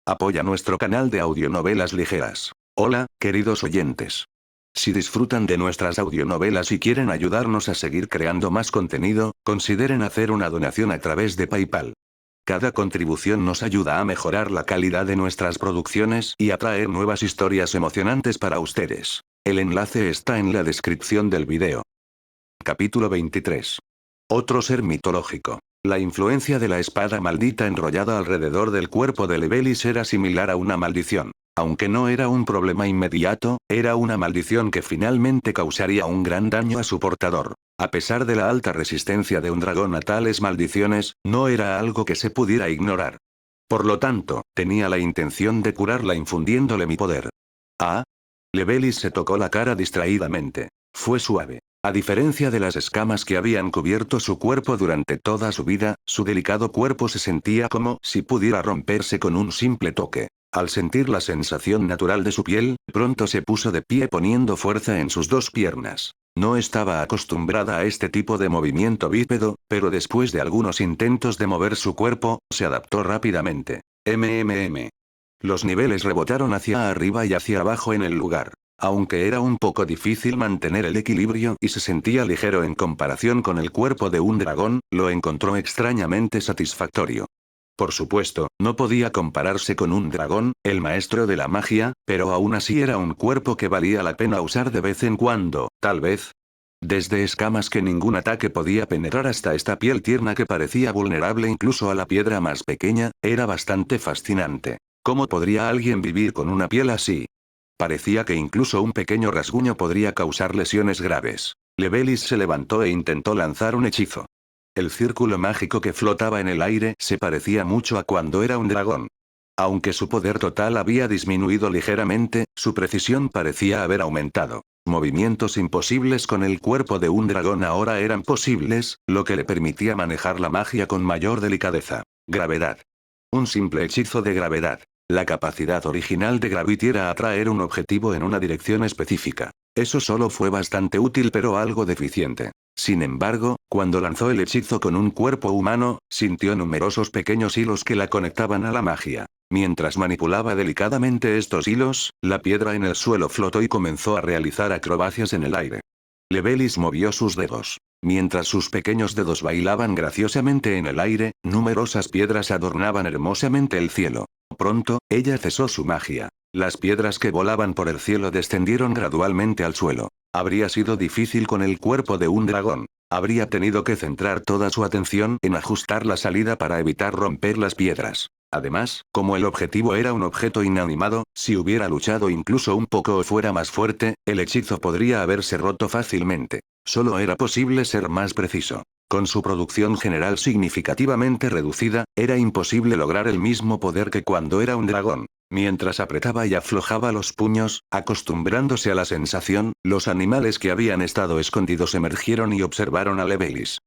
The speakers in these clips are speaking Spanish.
Apoya nuestro canal de audionovelas ligeras. Hola, queridos oyentes. Si disfrutan de nuestras audionovelas y quieren ayudarnos a seguir creando más contenido, consideren hacer una donación a través de PayPal. Cada contribución nos ayuda a mejorar la calidad de nuestras producciones y a traer nuevas historias emocionantes para ustedes. El enlace está en la descripción del video. Capítulo 23. Otro ser mitológico. La influencia de la espada maldita enrollada alrededor del cuerpo de Levelis era similar a una maldición. Aunque no era un problema inmediato, era una maldición que finalmente causaría un gran daño a su portador. A pesar de la alta resistencia de un dragón a tales maldiciones, no era algo que se pudiera ignorar. Por lo tanto, tenía la intención de curarla infundiéndole mi poder. Ah. Levelis se tocó la cara distraídamente. Fue suave. A diferencia de las escamas que habían cubierto su cuerpo durante toda su vida, su delicado cuerpo se sentía como si pudiera romperse con un simple toque. Al sentir la sensación natural de su piel, pronto se puso de pie poniendo fuerza en sus dos piernas. No estaba acostumbrada a este tipo de movimiento bípedo, pero después de algunos intentos de mover su cuerpo, se adaptó rápidamente. Los niveles rebotaron hacia arriba y hacia abajo en el lugar. Aunque era un poco difícil mantener el equilibrio y se sentía ligero en comparación con el cuerpo de un dragón, lo encontró extrañamente satisfactorio. Por supuesto, no podía compararse con un dragón, el maestro de la magia, pero aún así era un cuerpo que valía la pena usar de vez en cuando, tal vez. Desde escamas que ningún ataque podía penetrar hasta esta piel tierna que parecía vulnerable incluso a la piedra más pequeña, era bastante fascinante. ¿Cómo podría alguien vivir con una piel así? Parecía que incluso un pequeño rasguño podría causar lesiones graves. Levelis se levantó e intentó lanzar un hechizo. El círculo mágico que flotaba en el aire se parecía mucho a cuando era un dragón. Aunque su poder total había disminuido ligeramente, su precisión parecía haber aumentado. Movimientos imposibles con el cuerpo de un dragón ahora eran posibles, lo que le permitía manejar la magia con mayor delicadeza. Gravedad. Un simple hechizo de gravedad. La capacidad original de Gravity era atraer un objetivo en una dirección específica. Eso solo fue bastante útil pero algo deficiente. Sin embargo, cuando lanzó el hechizo con un cuerpo humano, sintió numerosos pequeños hilos que la conectaban a la magia. Mientras manipulaba delicadamente estos hilos, la piedra en el suelo flotó y comenzó a realizar acrobacias en el aire. Levelis movió sus dedos. Mientras sus pequeños dedos bailaban graciosamente en el aire, numerosas piedras adornaban hermosamente el cielo. Pronto, ella cesó su magia. Las piedras que volaban por el cielo descendieron gradualmente al suelo. Habría sido difícil con el cuerpo de un dragón. Habría tenido que centrar toda su atención en ajustar la salida para evitar romper las piedras. Además, como el objetivo era un objeto inanimado, si hubiera luchado incluso un poco o fuera más fuerte, el hechizo podría haberse roto fácilmente. Solo era posible ser más preciso. Con su producción general significativamente reducida, era imposible lograr el mismo poder que cuando era un dragón. Mientras apretaba y aflojaba los puños, acostumbrándose a la sensación, los animales que habían estado escondidos emergieron y observaron a Levelis.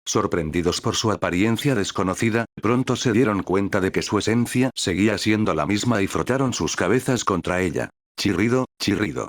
Sorprendidos por su apariencia desconocida, pronto se dieron cuenta de que su esencia seguía siendo la misma y frotaron sus cabezas contra ella. Chirrido, chirrido.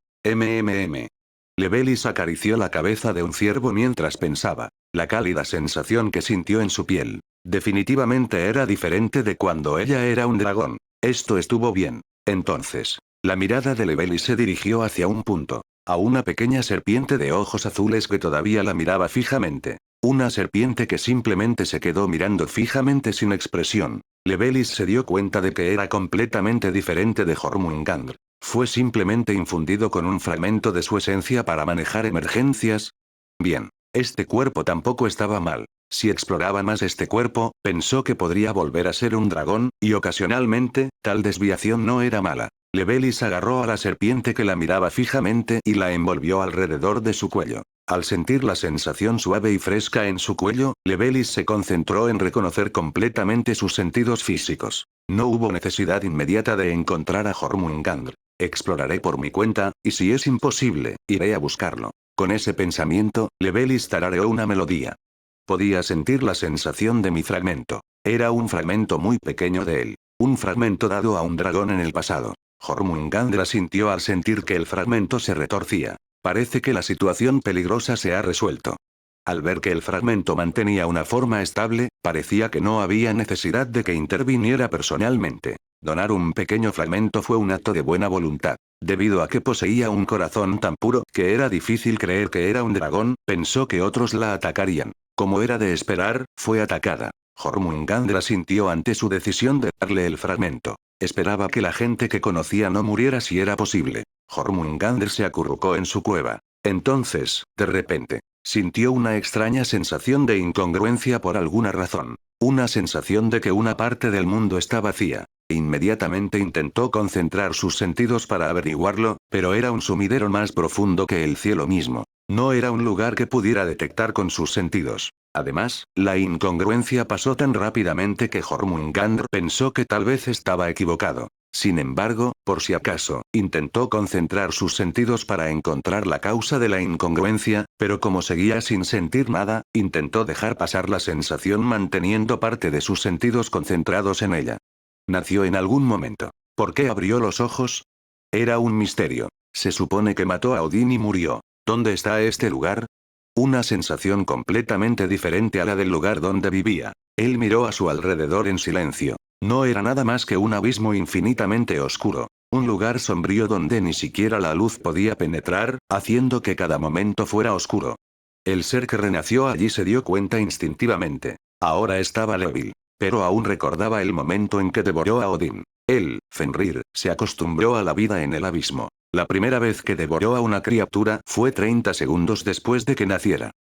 Levelis acarició la cabeza de un ciervo mientras pensaba. La cálida sensación que sintió en su piel. Definitivamente era diferente de cuando ella era un dragón. Esto estuvo bien. Entonces, la mirada de Levelis se dirigió hacia un punto. A una pequeña serpiente de ojos azules que todavía la miraba fijamente. Una serpiente que simplemente se quedó mirando fijamente sin expresión. Levelis se dio cuenta de que era completamente diferente de Jormungandr. Fue simplemente infundido con un fragmento de su esencia para manejar emergencias. Bien, este cuerpo tampoco estaba mal. Si exploraba más este cuerpo, pensó que podría volver a ser un dragón, y ocasionalmente, tal desviación no era mala. Levelis agarró a la serpiente que la miraba fijamente y la envolvió alrededor de su cuello. Al sentir la sensación suave y fresca en su cuello, Levelis se concentró en reconocer completamente sus sentidos físicos. No hubo necesidad inmediata de encontrar a Jormungandr. Exploraré por mi cuenta, y si es imposible, iré a buscarlo. Con ese pensamiento, Levelis tarareó una melodía. Podía sentir la sensación de mi fragmento. Era un fragmento muy pequeño de él. Un fragmento dado a un dragón en el pasado. Jormungandr sintió al sentir que el fragmento se retorcía. Parece que la situación peligrosa se ha resuelto. Al ver que el fragmento mantenía una forma estable, parecía que no había necesidad de que interviniera personalmente. Donar un pequeño fragmento fue un acto de buena voluntad. Debido a que poseía un corazón tan puro que era difícil creer que era un dragón, pensó que otros la atacarían. Como era de esperar, fue atacada. Jormungandr sintió ante su decisión de darle el fragmento. Esperaba que la gente que conocía no muriera si era posible. Jormungandr se acurrucó en su cueva. Entonces, de repente, sintió una extraña sensación de incongruencia por alguna razón. Una sensación de que una parte del mundo está vacía. Inmediatamente intentó concentrar sus sentidos para averiguarlo, pero era un sumidero más profundo que el cielo mismo. No era un lugar que pudiera detectar con sus sentidos. Además, la incongruencia pasó tan rápidamente que Jormungandr pensó que tal vez estaba equivocado. Sin embargo, por si acaso, intentó concentrar sus sentidos para encontrar la causa de la incongruencia, pero como seguía sin sentir nada, intentó dejar pasar la sensación manteniendo parte de sus sentidos concentrados en ella. Nació en algún momento. ¿Por qué abrió los ojos? Era un misterio. Se supone que mató a Odín y murió. ¿Dónde está este lugar? Una sensación completamente diferente a la del lugar donde vivía. Él miró a su alrededor en silencio. No era nada más que un abismo infinitamente oscuro. Un lugar sombrío donde ni siquiera la luz podía penetrar, haciendo que cada momento fuera oscuro. El ser que renació allí se dio cuenta instintivamente. Ahora estaba débil. Pero aún recordaba el momento en que devoró a Odín. Él, Fenrir, se acostumbró a la vida en el abismo. La primera vez que devoró a una criatura fue 30 segundos después de que naciera.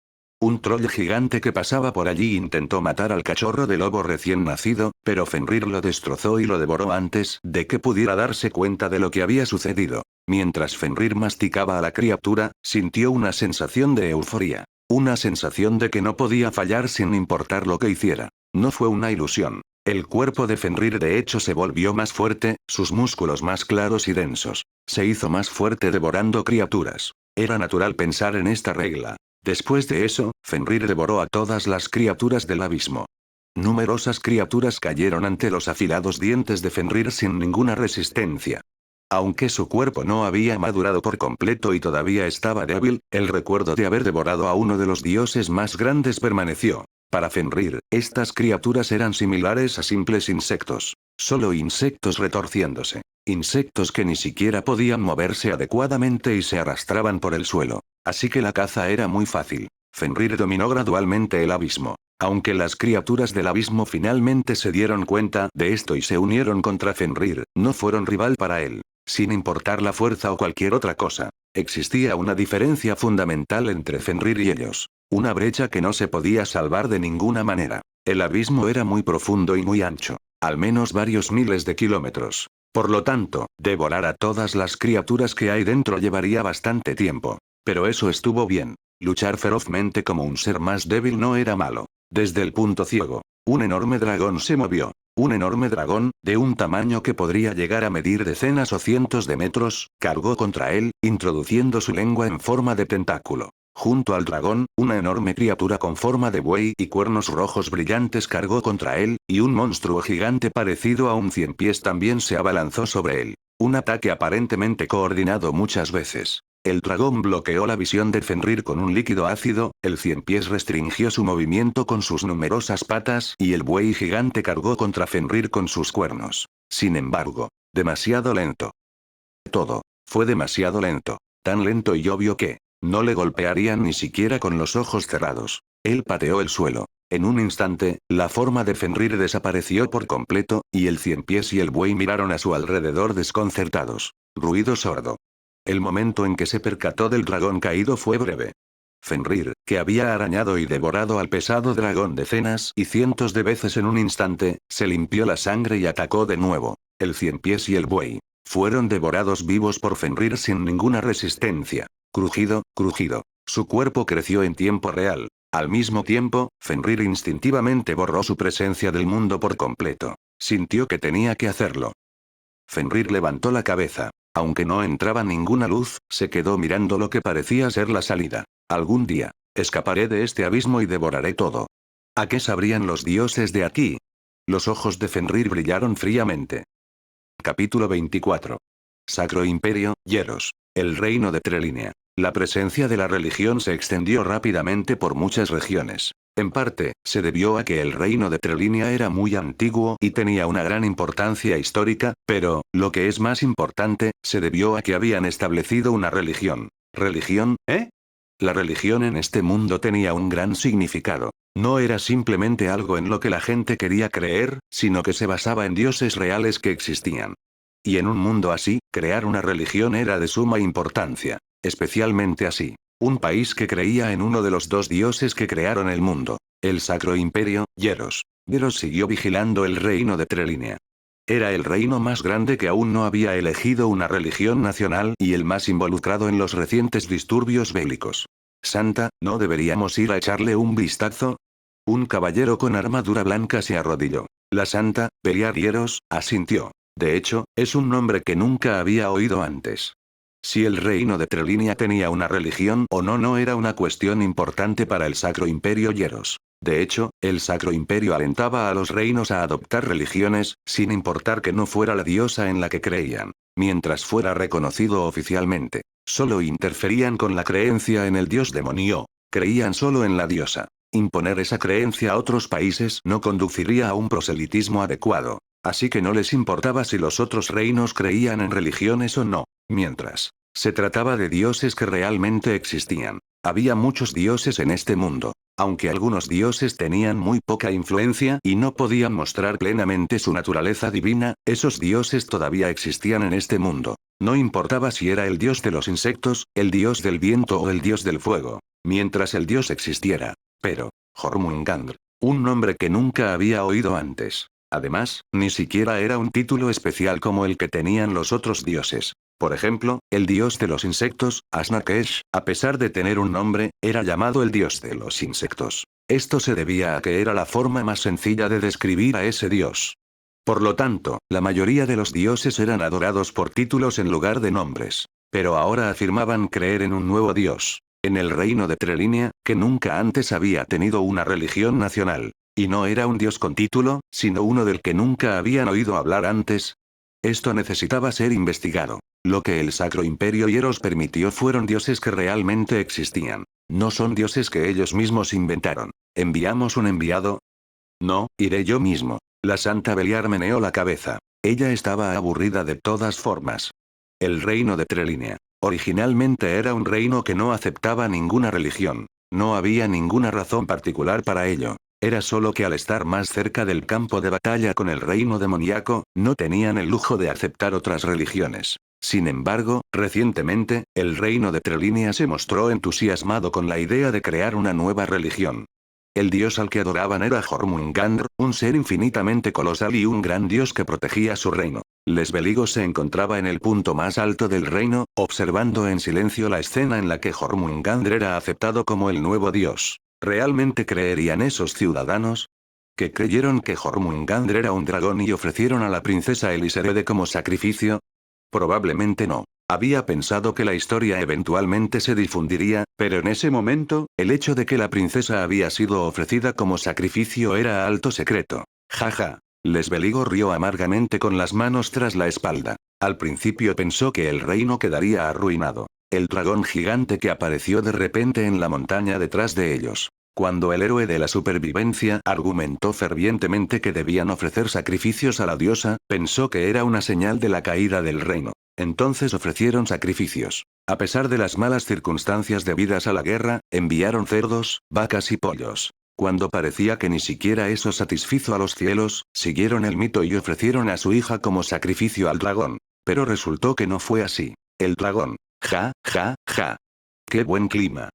Un troll gigante que pasaba por allí intentó matar al cachorro de lobo recién nacido, pero Fenrir lo destrozó y lo devoró antes de que pudiera darse cuenta de lo que había sucedido. Mientras Fenrir masticaba a la criatura, sintió una sensación de euforia. Una sensación de que no podía fallar sin importar lo que hiciera. No fue una ilusión. El cuerpo de Fenrir de hecho se volvió más fuerte, sus músculos más claros y densos. Se hizo más fuerte devorando criaturas. Era natural pensar en esta regla. Después de eso, Fenrir devoró a todas las criaturas del abismo. Numerosas criaturas cayeron ante los afilados dientes de Fenrir sin ninguna resistencia. Aunque su cuerpo no había madurado por completo y todavía estaba débil, el recuerdo de haber devorado a uno de los dioses más grandes permaneció. Para Fenrir, estas criaturas eran similares a simples insectos. Solo insectos retorciéndose. Insectos que ni siquiera podían moverse adecuadamente y se arrastraban por el suelo. Así que la caza era muy fácil. Fenrir dominó gradualmente el abismo. Aunque las criaturas del abismo finalmente se dieron cuenta de esto y se unieron contra Fenrir, no fueron rival para él. Sin importar la fuerza o cualquier otra cosa, existía una diferencia fundamental entre Fenrir y ellos. Una brecha que no se podía salvar de ninguna manera. El abismo era muy profundo y muy ancho. Al menos varios miles de kilómetros. Por lo tanto, devorar a todas las criaturas que hay dentro llevaría bastante tiempo. Pero eso estuvo bien. Luchar ferozmente como un ser más débil no era malo. Desde el punto ciego, un enorme dragón se movió. Un enorme dragón, de un tamaño que podría llegar a medir decenas o cientos de metros, cargó contra él, introduciendo su lengua en forma de tentáculo. Junto al dragón, una enorme criatura con forma de buey y cuernos rojos brillantes cargó contra él, y un monstruo gigante parecido a un ciempiés también se abalanzó sobre él. Un ataque aparentemente coordinado muchas veces. El dragón bloqueó la visión de Fenrir con un líquido ácido, el ciempiés restringió su movimiento con sus numerosas patas y el buey gigante cargó contra Fenrir con sus cuernos. Sin embargo, demasiado lento. Todo. Fue demasiado lento. Tan lento y obvio que no le golpearían ni siquiera con los ojos cerrados. Él pateó el suelo. En un instante, la forma de Fenrir desapareció por completo, y el ciempiés y el buey miraron a su alrededor desconcertados. Ruido sordo. El momento en que se percató del dragón caído fue breve. Fenrir, que había arañado y devorado al pesado dragón decenas y cientos de veces en un instante, se limpió la sangre y atacó de nuevo. El ciempiés y el buey fueron devorados vivos por Fenrir sin ninguna resistencia. Crujido, crujido. Su cuerpo creció en tiempo real. Al mismo tiempo, Fenrir instintivamente borró su presencia del mundo por completo. Sintió que tenía que hacerlo. Fenrir levantó la cabeza. Aunque no entraba ninguna luz, se quedó mirando lo que parecía ser la salida. Algún día, escaparé de este abismo y devoraré todo. ¿A qué sabrían los dioses de aquí? Los ojos de Fenrir brillaron fríamente. Capítulo 24. Sacro Imperio, Hieros. El reino de Trelinia. La presencia de la religión se extendió rápidamente por muchas regiones. En parte, se debió a que el reino de Trelinia era muy antiguo y tenía una gran importancia histórica, pero, lo que es más importante, se debió a que habían establecido una religión. ¿Religión, eh? La religión en este mundo tenía un gran significado. No era simplemente algo en lo que la gente quería creer, sino que se basaba en dioses reales que existían. Y en un mundo así, crear una religión era de suma importancia. Especialmente así. Un país que creía en uno de los dos dioses que crearon el mundo. El Sacro Imperio, Hieros. Hieros siguió vigilando el reino de Trelinia. Era el reino más grande que aún no había elegido una religión nacional y el más involucrado en los recientes disturbios bélicos. Santa, ¿no deberíamos ir a echarle un vistazo? Un caballero con armadura blanca se arrodilló. La Santa, Beliar Hieros, asintió. De hecho, es un nombre que nunca había oído antes. Si el reino de Trelinia tenía una religión o no no era una cuestión importante para el Sacro Imperio Hieros. De hecho, el Sacro Imperio alentaba a los reinos a adoptar religiones, sin importar que no fuera la diosa en la que creían. Mientras fuera reconocido oficialmente, solo interferían con la creencia en el dios demonio. Creían solo en la diosa. Imponer esa creencia a otros países no conduciría a un proselitismo adecuado. Así que no les importaba si los otros reinos creían en religiones o no. Mientras, se trataba de dioses que realmente existían. Había muchos dioses en este mundo. Aunque algunos dioses tenían muy poca influencia y no podían mostrar plenamente su naturaleza divina, esos dioses todavía existían en este mundo. No importaba si era el dios de los insectos, el dios del viento o el dios del fuego. Mientras el dios existiera. Pero, Jormungandr. Un nombre que nunca había oído antes. Además, ni siquiera era un título especial como el que tenían los otros dioses. Por ejemplo, el dios de los insectos, Asnakesh, a pesar de tener un nombre, era llamado el dios de los insectos. Esto se debía a que era la forma más sencilla de describir a ese dios. Por lo tanto, la mayoría de los dioses eran adorados por títulos en lugar de nombres. Pero ahora afirmaban creer en un nuevo dios. En el reino de Trelinia, que nunca antes había tenido una religión nacional. Y no era un dios con título, sino uno del que nunca habían oído hablar antes. Esto necesitaba ser investigado. Lo que el Sacro Imperio Hieros permitió fueron dioses que realmente existían. No son dioses que ellos mismos inventaron. ¿Enviamos un enviado? No, iré yo mismo. La Santa Beliar meneó la cabeza. Ella estaba aburrida de todas formas. El reino de Trelinia. Originalmente era un reino que no aceptaba ninguna religión. No había ninguna razón particular para ello. Era solo que al estar más cerca del campo de batalla con el reino demoníaco, no tenían el lujo de aceptar otras religiones. Sin embargo, recientemente, el reino de Trelinia se mostró entusiasmado con la idea de crear una nueva religión. El dios al que adoraban era Jormungandr, un ser infinitamente colosal y un gran dios que protegía su reino. Lesbeligo se encontraba en el punto más alto del reino, observando en silencio la escena en la que Jormungandr era aceptado como el nuevo dios. ¿Realmente creerían esos ciudadanos? ¿Que creyeron que Jormungandr era un dragón y ofrecieron a la princesa Eliserede como sacrificio? Probablemente no. Había pensado que la historia eventualmente se difundiría, pero en ese momento, el hecho de que la princesa había sido ofrecida como sacrificio era alto secreto. Jaja. Lesbeligo rió amargamente con las manos tras la espalda. Al principio pensó que el reino quedaría arruinado. El dragón gigante que apareció de repente en la montaña detrás de ellos. Cuando el héroe de la supervivencia argumentó fervientemente que debían ofrecer sacrificios a la diosa, pensó que era una señal de la caída del reino. Entonces ofrecieron sacrificios. A pesar de las malas circunstancias debidas a la guerra, enviaron cerdos, vacas y pollos. Cuando parecía que ni siquiera eso satisfizo a los cielos, siguieron el mito y ofrecieron a su hija como sacrificio al dragón. Pero resultó que no fue así. El dragón. Ja, ja, ja. ¡Qué buen clima!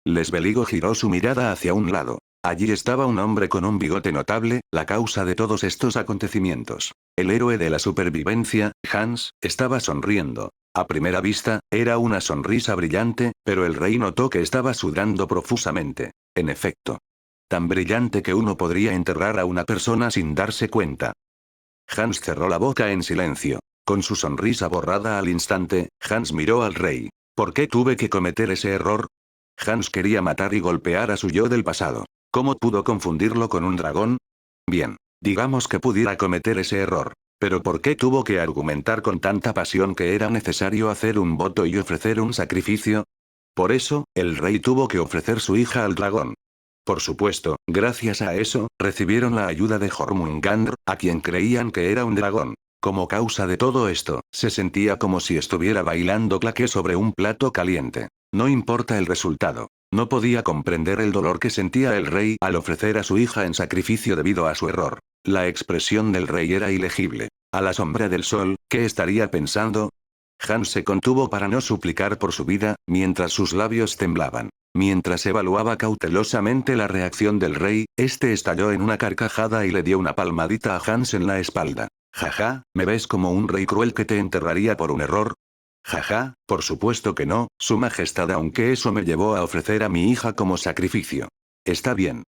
Lesbeligo giró su mirada hacia un lado. Allí estaba un hombre con un bigote notable, la causa de todos estos acontecimientos. El héroe de la supervivencia, Hans, estaba sonriendo. A primera vista, era una sonrisa brillante, pero el rey notó que estaba sudando profusamente. En efecto. Tan brillante que uno podría enterrar a una persona sin darse cuenta. Hans cerró la boca en silencio. Con su sonrisa borrada al instante, Hans miró al rey. ¿Por qué tuve que cometer ese error? Hans quería matar y golpear a su yo del pasado. ¿Cómo pudo confundirlo con un dragón? Bien, digamos que pudiera cometer ese error. Pero ¿por qué tuvo que argumentar con tanta pasión que era necesario hacer un voto y ofrecer un sacrificio? Por eso, el rey tuvo que ofrecer su hija al dragón. Por supuesto, gracias a eso, recibieron la ayuda de Jormungandr, a quien creían que era un dragón. Como causa de todo esto, se sentía como si estuviera bailando claqué sobre un plato caliente. No importa el resultado. No podía comprender el dolor que sentía el rey al ofrecer a su hija en sacrificio debido a su error. La expresión del rey era ilegible. A la sombra del sol, ¿qué estaría pensando? Hans se contuvo para no suplicar por su vida, mientras sus labios temblaban. Mientras evaluaba cautelosamente la reacción del rey, este estalló en una carcajada y le dio una palmadita a Hans en la espalda. Jaja, ¿me ves como un rey cruel que te enterraría por un error? Jaja, por supuesto que no, su majestad, aunque eso me llevó a ofrecer a mi hija como sacrificio. Está bien.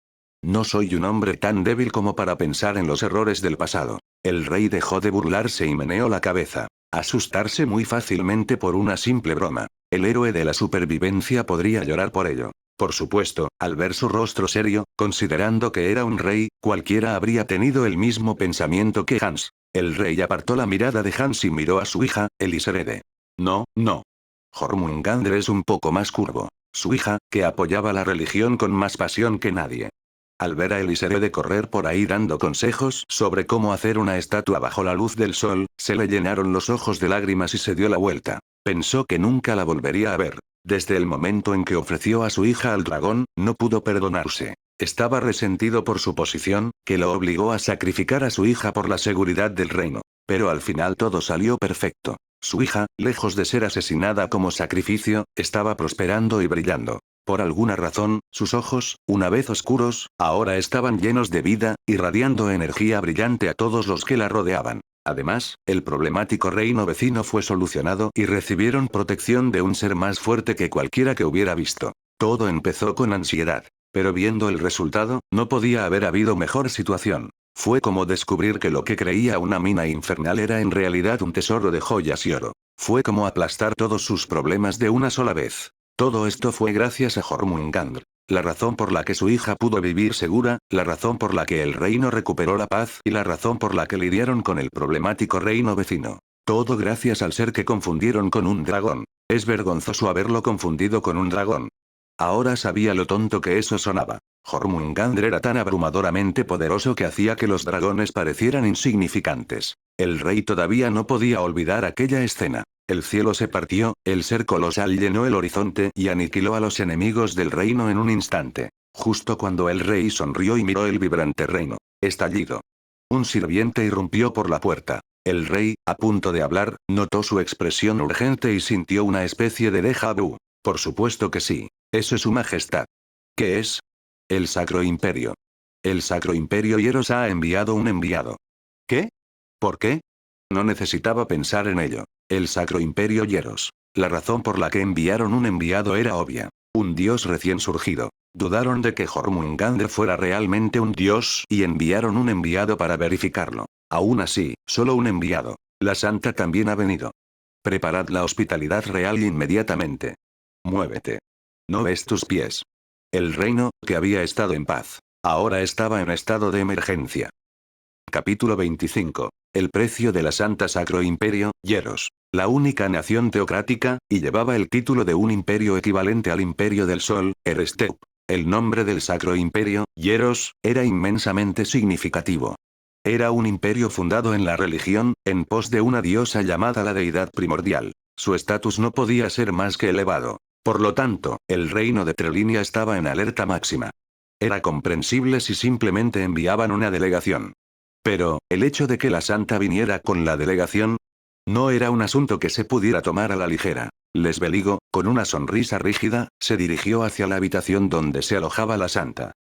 No soy un hombre tan débil como para pensar en los errores del pasado. El rey dejó de burlarse y meneó la cabeza. Asustarse muy fácilmente por una simple broma. El héroe de la supervivencia podría llorar por ello. Por supuesto, al ver su rostro serio, considerando que era un rey, cualquiera habría tenido el mismo pensamiento que Hans. El rey apartó la mirada de Hans y miró a su hija, Eliserede. No, no. Jormungandr es un poco más curvo. Su hija, que apoyaba la religión con más pasión que nadie. Al ver a Eliserede correr por ahí dando consejos sobre cómo hacer una estatua bajo la luz del sol, se le llenaron los ojos de lágrimas y se dio la vuelta. Pensó que nunca la volvería a ver. Desde el momento en que ofreció a su hija al dragón, no pudo perdonarse. Estaba resentido por su posición, que lo obligó a sacrificar a su hija por la seguridad del reino. Pero al final todo salió perfecto. Su hija, lejos de ser asesinada como sacrificio, estaba prosperando y brillando. Por alguna razón, sus ojos, una vez oscuros, ahora estaban llenos de vida, irradiando energía brillante a todos los que la rodeaban. Además, el problemático reino vecino fue solucionado y recibieron protección de un ser más fuerte que cualquiera que hubiera visto. Todo empezó con ansiedad. Pero viendo el resultado, no podía haber habido mejor situación. Fue como descubrir que lo que creía una mina infernal era en realidad un tesoro de joyas y oro. Fue como aplastar todos sus problemas de una sola vez. Todo esto fue gracias a Jormungandr. La razón por la que su hija pudo vivir segura, la razón por la que el reino recuperó la paz y la razón por la que lidiaron con el problemático reino vecino. Todo gracias al ser que confundieron con un dragón. Es vergonzoso haberlo confundido con un dragón. Ahora sabía lo tonto que eso sonaba. Jormungandr era tan abrumadoramente poderoso que hacía que los dragones parecieran insignificantes. El rey todavía no podía olvidar aquella escena. El cielo se partió, el ser colosal llenó el horizonte y aniquiló a los enemigos del reino en un instante. Justo cuando el rey sonrió y miró el vibrante reino. Estallido. Un sirviente irrumpió por la puerta. El rey, a punto de hablar, notó su expresión urgente y sintió una especie de déjà vu. Por supuesto que sí. Eso es su majestad. ¿Qué es? El Sacro Imperio. El Sacro Imperio Hieros ha enviado un enviado. ¿Qué? ¿Por qué? No necesitaba pensar en ello. El Sacro Imperio Hieros. La razón por la que enviaron un enviado era obvia. Un dios recién surgido. Dudaron de que Jormungandr fuera realmente un dios y enviaron un enviado para verificarlo. Aún así, solo un enviado. La santa también ha venido. Preparad la hospitalidad real inmediatamente. Muévete. ¿No ves tus pies? El reino, que había estado en paz, ahora estaba en estado de emergencia. Capítulo 25. El precio de la Santa Sacro Imperio, Hieros. La única nación teocrática, y llevaba el título de un imperio equivalente al Imperio del Sol, Erestep. El nombre del Sacro Imperio, Hieros, era inmensamente significativo. Era un imperio fundado en la religión, en pos de una diosa llamada la deidad primordial. Su estatus no podía ser más que elevado. Por lo tanto, el reino de Trelinia estaba en alerta máxima. Era comprensible si simplemente enviaban una delegación. Pero, el hecho de que la santa viniera con la delegación, no era un asunto que se pudiera tomar a la ligera. Lesbeligo, con una sonrisa rígida, se dirigió hacia la habitación donde se alojaba la santa.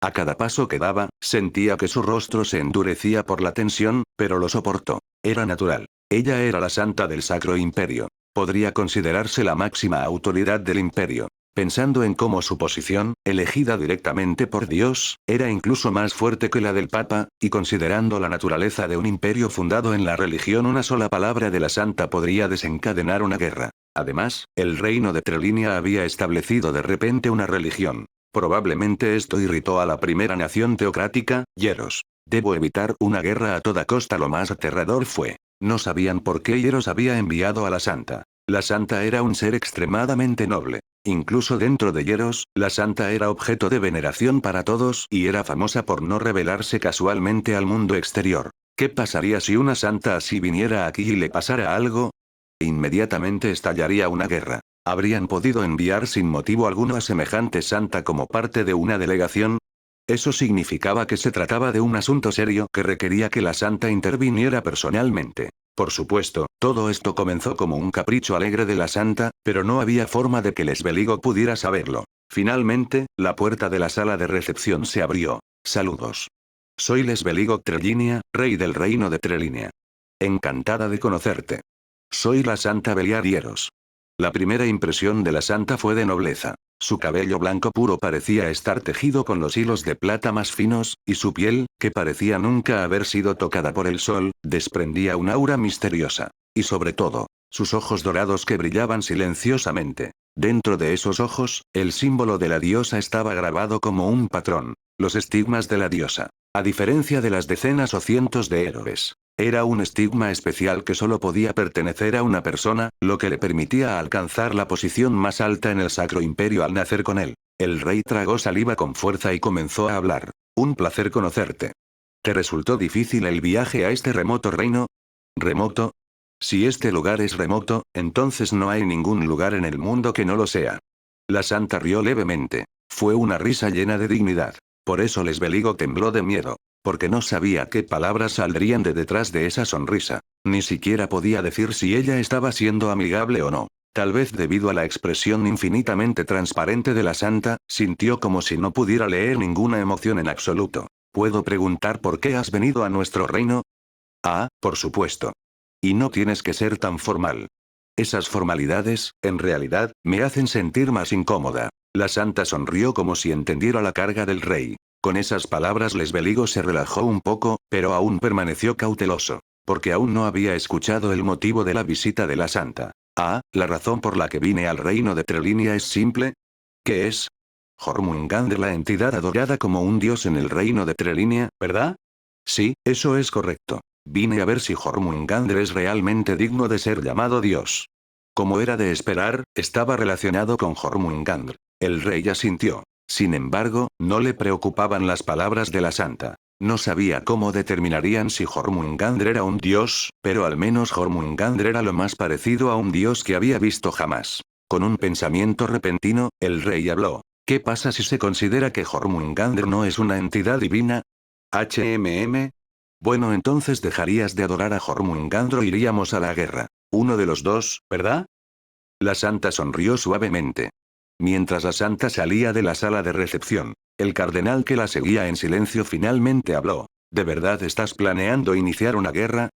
A cada paso que daba, sentía que su rostro se endurecía por la tensión, pero lo soportó. Era natural. Ella era la santa del Sacro Imperio. Podría considerarse la máxima autoridad del imperio. Pensando en cómo su posición, elegida directamente por Dios, era incluso más fuerte que la del Papa, y considerando la naturaleza de un imperio fundado en la religión, una sola palabra de la santa podría desencadenar una guerra. Además, el reino de Trelinia había establecido de repente una religión. Probablemente esto irritó a la primera nación teocrática, Hieros. Debo evitar una guerra a toda costa. Lo más aterrador fue. No sabían por qué Hieros había enviado a la santa. La santa era un ser extremadamente noble. Incluso dentro de Hieros, la santa era objeto de veneración para todos y era famosa por no revelarse casualmente al mundo exterior. ¿Qué pasaría si una santa así viniera aquí y le pasara algo? Inmediatamente estallaría una guerra. ¿Habrían podido enviar sin motivo alguno a semejante santa como parte de una delegación? Eso significaba que se trataba de un asunto serio que requería que la santa interviniera personalmente. Por supuesto, todo esto comenzó como un capricho alegre de la santa, pero no había forma de que Lesbeligo pudiera saberlo. Finalmente, la puerta de la sala de recepción se abrió. Saludos. Soy Lesbeligo Trelinia, rey del reino de Trelinia. Encantada de conocerte. Soy la santa Beliar Hieros. La primera impresión de la santa fue de nobleza. Su cabello blanco puro parecía estar tejido con los hilos de plata más finos, y su piel, que parecía nunca haber sido tocada por el sol, desprendía un aura misteriosa. Y sobre todo, sus ojos dorados que brillaban silenciosamente. Dentro de esos ojos, el símbolo de la diosa estaba grabado como un patrón. Los estigmas de la diosa. A diferencia de las decenas o cientos de héroes. Era un estigma especial que solo podía pertenecer a una persona, lo que le permitía alcanzar la posición más alta en el Sacro Imperio al nacer con él. El rey tragó saliva con fuerza y comenzó a hablar. Un placer conocerte. ¿Te resultó difícil el viaje a este remoto reino? ¿Remoto? Si este lugar es remoto, entonces no hay ningún lugar en el mundo que no lo sea. La santa rió levemente. Fue una risa llena de dignidad. Por eso Lesbeligo tembló de miedo. Porque no sabía qué palabras saldrían de detrás de esa sonrisa. Ni siquiera podía decir si ella estaba siendo amigable o no. Tal vez debido a la expresión infinitamente transparente de la santa, sintió como si no pudiera leer ninguna emoción en absoluto. ¿Puedo preguntar por qué has venido a nuestro reino? Ah, por supuesto. Y no tienes que ser tan formal. Esas formalidades, en realidad, me hacen sentir más incómoda. La santa sonrió como si entendiera la carga del rey. Con esas palabras Lesbeligo se relajó un poco, pero aún permaneció cauteloso. Porque aún no había escuchado el motivo de la visita de la santa. Ah, la razón por la que vine al reino de Trelinia es simple. ¿Qué es? Jormungandr, la entidad adorada como un dios en el reino de Trelinia, ¿verdad? Sí, eso es correcto. Vine a ver si Jormungandr es realmente digno de ser llamado dios. Como era de esperar, estaba relacionado con Jormungandr. El rey asintió. Sin embargo, no le preocupaban las palabras de la santa. No sabía cómo determinarían si Jormungandr era un dios, pero al menos Jormungandr era lo más parecido a un dios que había visto jamás. Con un pensamiento repentino, el rey habló. ¿Qué pasa si se considera que Jormungandr no es una entidad divina? HMM. Bueno, entonces dejarías de adorar a Jormungandr e iríamos a la guerra. Uno de los dos, ¿verdad? La santa sonrió suavemente. Mientras la santa salía de la sala de recepción, el cardenal que la seguía en silencio finalmente habló. ¿De verdad estás planeando iniciar una guerra?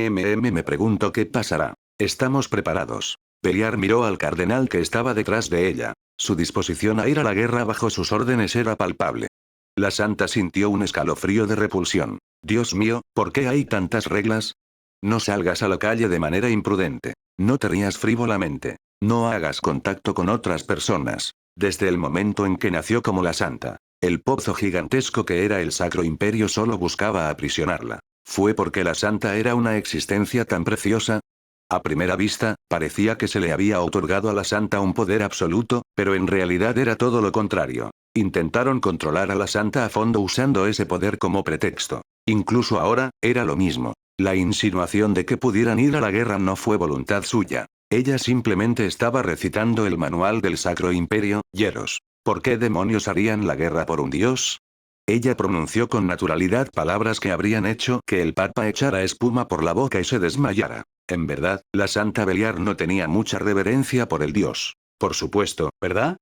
Me pregunto qué pasará. Estamos preparados. Beliar miró al cardenal que estaba detrás de ella. Su disposición a ir a la guerra bajo sus órdenes era palpable. La santa sintió un escalofrío de repulsión. Dios mío, ¿por qué hay tantas reglas? No salgas a la calle de manera imprudente. No te rías frívolamente. No hagas contacto con otras personas. Desde el momento en que nació como la santa, el pozo gigantesco que era el Sacro Imperio solo buscaba aprisionarla. ¿Fue porque la santa era una existencia tan preciosa? A primera vista, parecía que se le había otorgado a la santa un poder absoluto, pero en realidad era todo lo contrario. Intentaron controlar a la santa a fondo usando ese poder como pretexto. Incluso ahora, era lo mismo. La insinuación de que pudieran ir a la guerra no fue voluntad suya. Ella simplemente estaba recitando el manual del Sacro Imperio, Hieros. ¿Por qué demonios harían la guerra por un dios? Ella pronunció con naturalidad palabras que habrían hecho que el papa echara espuma por la boca y se desmayara. En verdad, la santa Beliar no tenía mucha reverencia por el dios. Por supuesto, ¿verdad?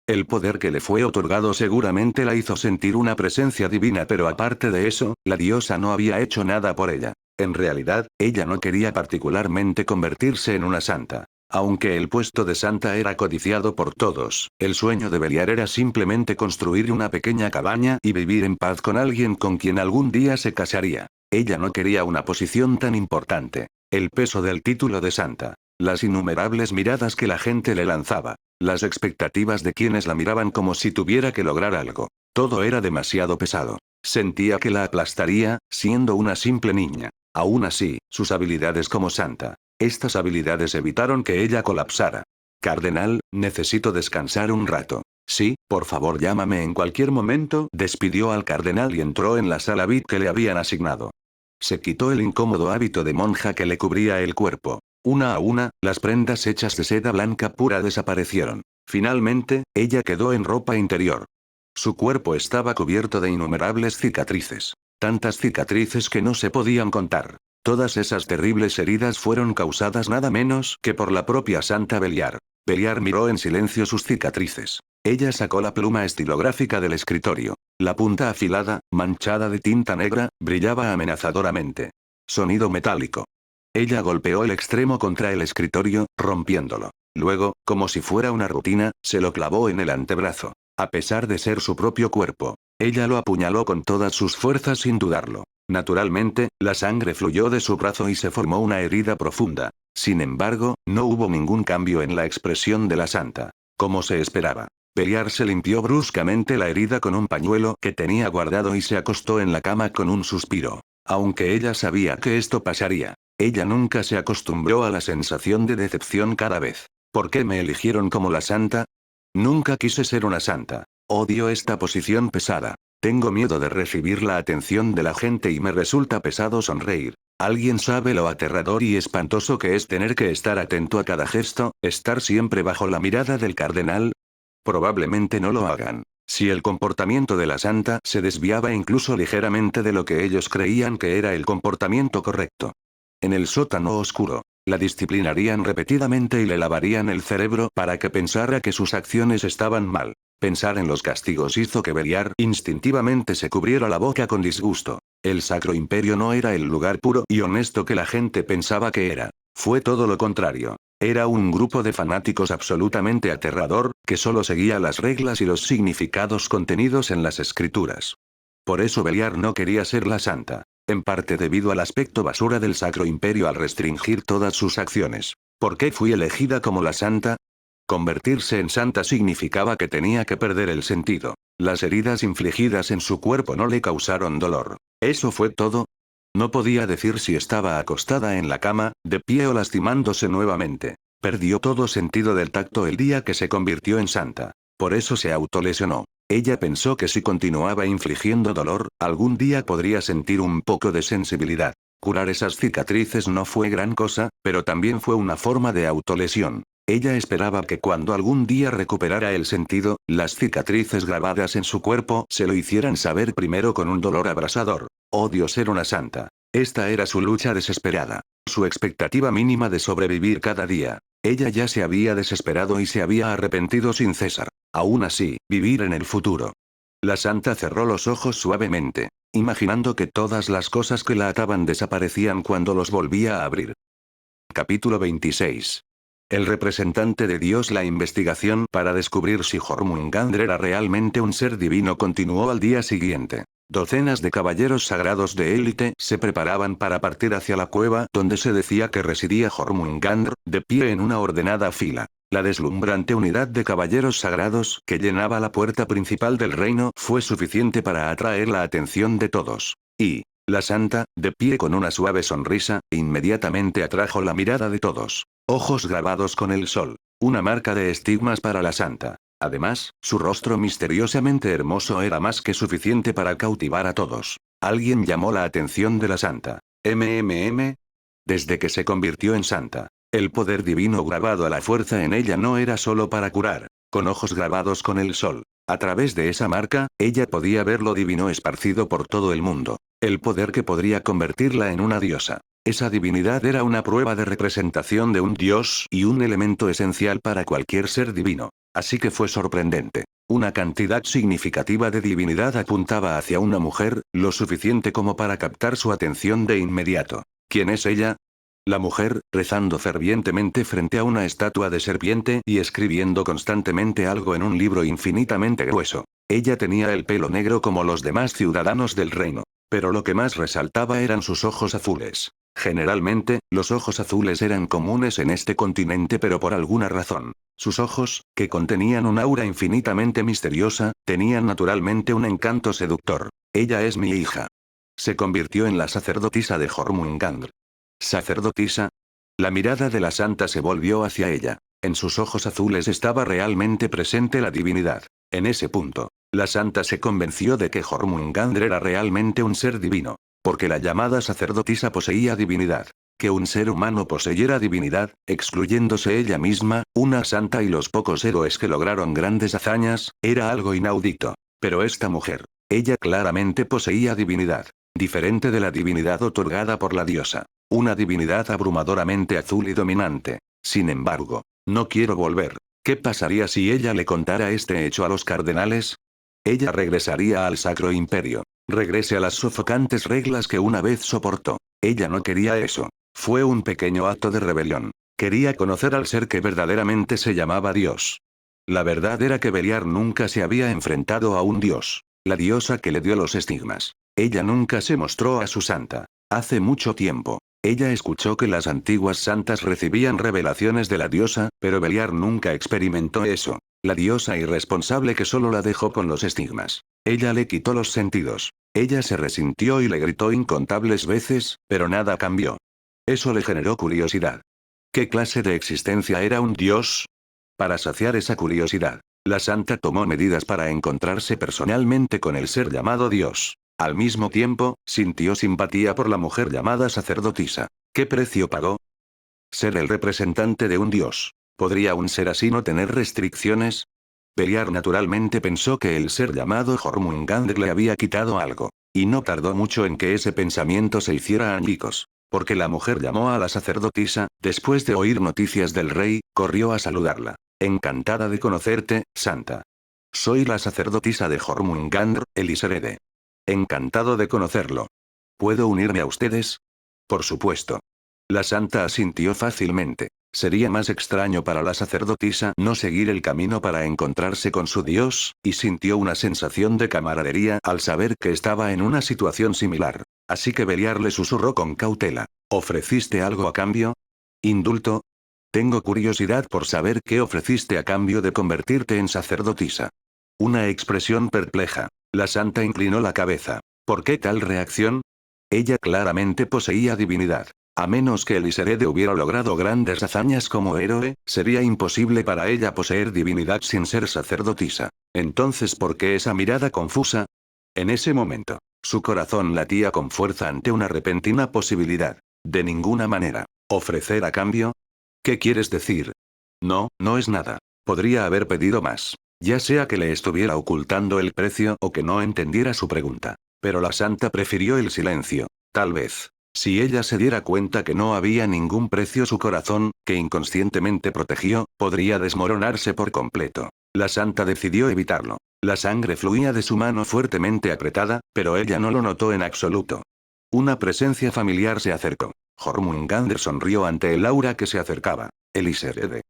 El poder que le fue otorgado seguramente la hizo sentir una presencia divina, pero aparte de eso, la diosa no había hecho nada por ella. En realidad, ella no quería particularmente convertirse en una santa. Aunque el puesto de santa era codiciado por todos, el sueño de Beliar era simplemente construir una pequeña cabaña y vivir en paz con alguien con quien algún día se casaría. Ella no quería una posición tan importante. El peso del título de santa. Las innumerables miradas que la gente le lanzaba. Las expectativas de quienes la miraban como si tuviera que lograr algo. Todo era demasiado pesado. Sentía que la aplastaría, siendo una simple niña. Aún así, sus habilidades como santa. Estas habilidades evitaron que ella colapsara. Cardenal, necesito descansar un rato. Sí, por favor llámame en cualquier momento. Despidió al cardenal y entró en la sala VIP que le habían asignado. Se quitó el incómodo hábito de monja que le cubría el cuerpo. Una a una, las prendas hechas de seda blanca pura desaparecieron. Finalmente, ella quedó en ropa interior. Su cuerpo estaba cubierto de innumerables cicatrices. Tantas cicatrices que no se podían contar. Todas esas terribles heridas fueron causadas nada menos que por la propia Santa Beliar. Beliar miró en silencio sus cicatrices. Ella sacó la pluma estilográfica del escritorio. La punta afilada, manchada de tinta negra, brillaba amenazadoramente. Sonido metálico. Ella golpeó el extremo contra el escritorio, rompiéndolo. Luego, como si fuera una rutina, se lo clavó en el antebrazo. A pesar de ser su propio cuerpo, ella lo apuñaló con todas sus fuerzas sin dudarlo. Naturalmente, la sangre fluyó de su brazo y se formó una herida profunda. Sin embargo, no hubo ningún cambio en la expresión de la santa. Como se esperaba. Beliar se limpió bruscamente la herida con un pañuelo que tenía guardado y se acostó en la cama con un suspiro. Aunque ella sabía que esto pasaría, ella nunca se acostumbró a la sensación de decepción cada vez. ¿Por qué me eligieron como la santa? Nunca quise ser una santa. Odio esta posición pesada. Tengo miedo de recibir la atención de la gente y me resulta pesado sonreír. ¿Alguien sabe lo aterrador y espantoso que es tener que estar atento a cada gesto, estar siempre bajo la mirada del cardenal? Probablemente no lo hagan. Si el comportamiento de la santa se desviaba incluso ligeramente de lo que ellos creían que era el comportamiento correcto. En el sótano oscuro, la disciplinarían repetidamente y le lavarían el cerebro para que pensara que sus acciones estaban mal. Pensar en los castigos hizo que Beliar instintivamente se cubriera la boca con disgusto. El Sacro Imperio no era el lugar puro y honesto que la gente pensaba que era. Fue todo lo contrario. Era un grupo de fanáticos absolutamente aterrador, que solo seguía las reglas y los significados contenidos en las escrituras. Por eso Beliar no quería ser la santa. En parte debido al aspecto basura del Sacro Imperio al restringir todas sus acciones. ¿Por qué fui elegida como la santa? Convertirse en santa significaba que tenía que perder el sentido. Las heridas infligidas en su cuerpo no le causaron dolor. ¿Eso fue todo? No podía decir si estaba acostada en la cama, de pie o lastimándose nuevamente. Perdió todo sentido del tacto el día que se convirtió en santa. Por eso se autolesionó. Ella pensó que si continuaba infligiendo dolor, algún día podría sentir un poco de sensibilidad. Curar esas cicatrices no fue gran cosa, pero también fue una forma de autolesión. Ella esperaba que cuando algún día recuperara el sentido, las cicatrices grabadas en su cuerpo se lo hicieran saber primero con un dolor abrasador. Odio ser una santa. Esta era su lucha desesperada. Su expectativa mínima de sobrevivir cada día. Ella ya se había desesperado y se había arrepentido sin cesar. Aún así, vivir en el futuro. La santa cerró los ojos suavemente, imaginando que todas las cosas que la ataban desaparecían cuando los volvía a abrir. Capítulo 26. El representante de Dios. La investigación para descubrir si Jormungandr era realmente un ser divino continuó al día siguiente. Docenas de caballeros sagrados de élite se preparaban para partir hacia la cueva donde se decía que residía Jormungandr, de pie en una ordenada fila. La deslumbrante unidad de caballeros sagrados que llenaba la puerta principal del reino fue suficiente para atraer la atención de todos. Y la santa, de pie con una suave sonrisa, inmediatamente atrajo la mirada de todos. Ojos grabados con el sol. Una marca de estigmas para la santa. Además, su rostro misteriosamente hermoso era más que suficiente para cautivar a todos. Alguien llamó la atención de la santa. Desde que se convirtió en santa, el poder divino grabado a la fuerza en ella no era solo para curar. Con ojos grabados con el sol. A través de esa marca, ella podía ver lo divino esparcido por todo el mundo. El poder que podría convertirla en una diosa. Esa divinidad era una prueba de representación de un dios y un elemento esencial para cualquier ser divino. Así que fue sorprendente. Una cantidad significativa de divinidad apuntaba hacia una mujer, lo suficiente como para captar su atención de inmediato. ¿Quién es ella? La mujer, rezando fervientemente frente a una estatua de serpiente y escribiendo constantemente algo en un libro infinitamente grueso. Ella tenía el pelo negro como los demás ciudadanos del reino. Pero lo que más resaltaba eran sus ojos azules. Generalmente, los ojos azules eran comunes en este continente, pero por alguna razón, sus ojos, que contenían un aura infinitamente misteriosa, tenían naturalmente un encanto seductor. Ella es mi hija. Se convirtió en la sacerdotisa de Jormungandr. ¿Sacerdotisa? La mirada de la santa se volvió hacia ella. En sus ojos azules estaba realmente presente la divinidad. En ese punto, la santa se convenció de que Jormungandr era realmente un ser divino. Porque la llamada sacerdotisa poseía divinidad. Que un ser humano poseyera divinidad, excluyéndose ella misma, una santa y los pocos héroes que lograron grandes hazañas, era algo inaudito. Pero esta mujer, ella claramente poseía divinidad. Diferente de la divinidad otorgada por la diosa. Una divinidad abrumadoramente azul y dominante. Sin embargo, no quiero volver. ¿Qué pasaría si ella le contara este hecho a los cardenales? Ella regresaría al Sacro Imperio. Regrese a las sofocantes reglas que una vez soportó. Ella no quería eso. Fue un pequeño acto de rebelión. Quería conocer al ser que verdaderamente se llamaba Dios. La verdad era que Beliar nunca se había enfrentado a un dios. La diosa que le dio los estigmas. Ella nunca se mostró a su santa. Hace mucho tiempo. Ella escuchó que las antiguas santas recibían revelaciones de la diosa, pero Beliar nunca experimentó eso. La diosa irresponsable que solo la dejó con los estigmas. Ella le quitó los sentidos. Ella se resintió y le gritó incontables veces, pero nada cambió. Eso le generó curiosidad. ¿Qué clase de existencia era un dios? Para saciar esa curiosidad, la santa tomó medidas para encontrarse personalmente con el ser llamado Dios. Al mismo tiempo, sintió simpatía por la mujer llamada sacerdotisa. ¿Qué precio pagó? Ser el representante de un dios. ¿Podría un ser así no tener restricciones? Beliar naturalmente pensó que el ser llamado Jormungandr le había quitado algo. Y no tardó mucho en que ese pensamiento se hiciera añicos. Porque la mujer llamó a la sacerdotisa, después de oír noticias del rey, corrió a saludarla. Encantada de conocerte, santa. Soy la sacerdotisa de Jormungandr, Eliserede. Encantado de conocerlo. ¿Puedo unirme a ustedes? Por supuesto. La santa asintió fácilmente. Sería más extraño para la sacerdotisa no seguir el camino para encontrarse con su Dios, y sintió una sensación de camaradería al saber que estaba en una situación similar. Así que Beliar le susurró con cautela. ¿Ofreciste algo a cambio? ¿Indulto? Tengo curiosidad por saber qué ofreciste a cambio de convertirte en sacerdotisa. Una expresión perpleja. La santa inclinó la cabeza. ¿Por qué tal reacción? Ella claramente poseía divinidad. A menos que Eliserede hubiera logrado grandes hazañas como héroe, sería imposible para ella poseer divinidad sin ser sacerdotisa. Entonces, ¿por qué esa mirada confusa? En ese momento, su corazón latía con fuerza ante una repentina posibilidad. De ninguna manera. ¿Ofrecer a cambio? ¿Qué quieres decir? No, no es nada. Podría haber pedido más. Ya sea que le estuviera ocultando el precio o que no entendiera su pregunta. Pero la santa prefirió el silencio. Tal vez. Si ella se diera cuenta que no había ningún precio, su corazón, que inconscientemente protegió, podría desmoronarse por completo. La santa decidió evitarlo. La sangre fluía de su mano fuertemente apretada, pero ella no lo notó en absoluto. Una presencia familiar se acercó. Jormungandr sonrió ante el aura que se acercaba. Eliserede.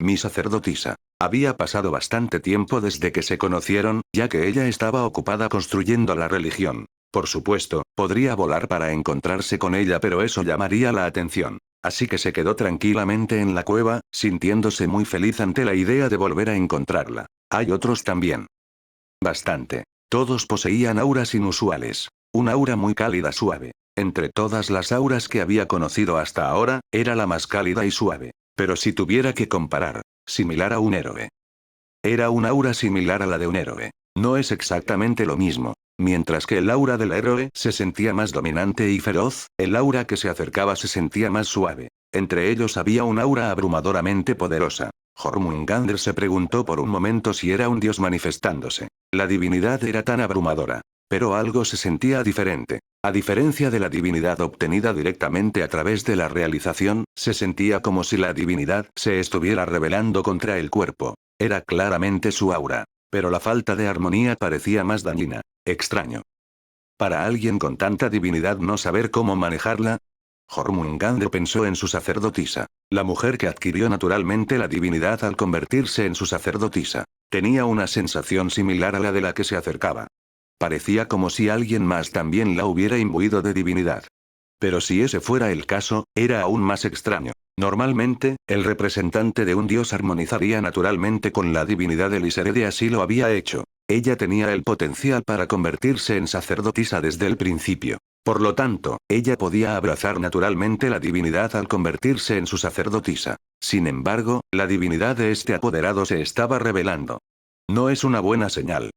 Mi sacerdotisa. Había pasado bastante tiempo desde que se conocieron, ya que ella estaba ocupada construyendo la religión. Por supuesto, podría volar para encontrarse con ella, pero eso llamaría la atención. Así que se quedó tranquilamente en la cueva, sintiéndose muy feliz ante la idea de volver a encontrarla. Hay otros también. Bastante. Todos poseían auras inusuales. Un aura muy cálida suave. Entre todas las auras que había conocido hasta ahora, era la más cálida y suave. Pero si tuviera que comparar, similar a un héroe. Era un aura similar a la de un héroe. No es exactamente lo mismo. Mientras que el aura del héroe se sentía más dominante y feroz, el aura que se acercaba se sentía más suave. Entre ellos había un aura abrumadoramente poderosa. Jormungandr se preguntó por un momento si era un dios manifestándose. La divinidad era tan abrumadora. Pero algo se sentía diferente. A diferencia de la divinidad obtenida directamente a través de la realización, se sentía como si la divinidad se estuviera rebelando contra el cuerpo. Era claramente su aura. Pero la falta de armonía parecía más dañina. Extraño. Para alguien con tanta divinidad no saber cómo manejarla. Jormungandr pensó en su sacerdotisa. La mujer que adquirió naturalmente la divinidad al convertirse en su sacerdotisa. Tenía una sensación similar a la de la que se acercaba. Parecía como si alguien más también la hubiera imbuido de divinidad. Pero si ese fuera el caso, era aún más extraño. Normalmente, el representante de un dios armonizaría naturalmente con la divinidad de Eliserede, así lo había hecho. Ella tenía el potencial para convertirse en sacerdotisa desde el principio. Por lo tanto, ella podía abrazar naturalmente la divinidad al convertirse en su sacerdotisa. Sin embargo, la divinidad de este apoderado se estaba revelando. No es una buena señal.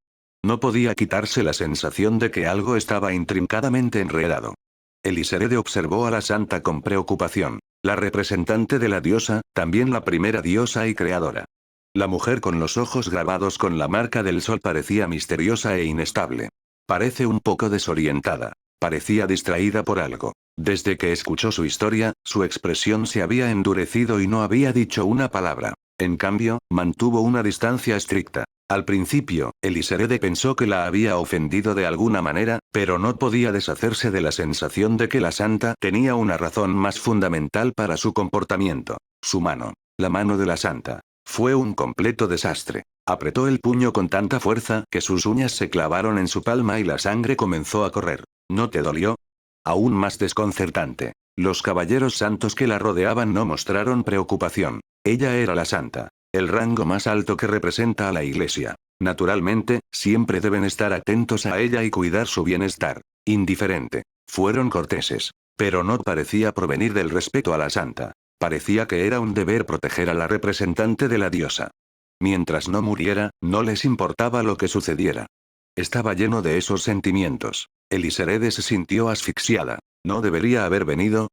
No podía quitarse la sensación de que algo estaba intrincadamente enredado. Eliserede observó a la santa con preocupación. La representante de la diosa, también la primera diosa y creadora. La mujer con los ojos grabados con la marca del sol parecía misteriosa e inestable. Parece un poco desorientada. Parecía distraída por algo. Desde que escuchó su historia, su expresión se había endurecido y no había dicho una palabra. En cambio, mantuvo una distancia estricta. Al principio, Eliserede pensó que la había ofendido de alguna manera, pero no podía deshacerse de la sensación de que la santa tenía una razón más fundamental para su comportamiento. Su mano. La mano de la santa. Fue un completo desastre. Apretó el puño con tanta fuerza que sus uñas se clavaron en su palma y la sangre comenzó a correr. ¿No te dolió? Aún más desconcertante. Los caballeros santos que la rodeaban no mostraron preocupación. Ella era la santa. El rango más alto que representa a la iglesia. Naturalmente, siempre deben estar atentos a ella y cuidar su bienestar. Indiferente. Fueron corteses. Pero no parecía provenir del respeto a la santa. Parecía que era un deber proteger a la representante de la diosa. Mientras no muriera, no les importaba lo que sucediera. Estaba lleno de esos sentimientos. Eliserede se sintió asfixiada. ¿No debería haber venido?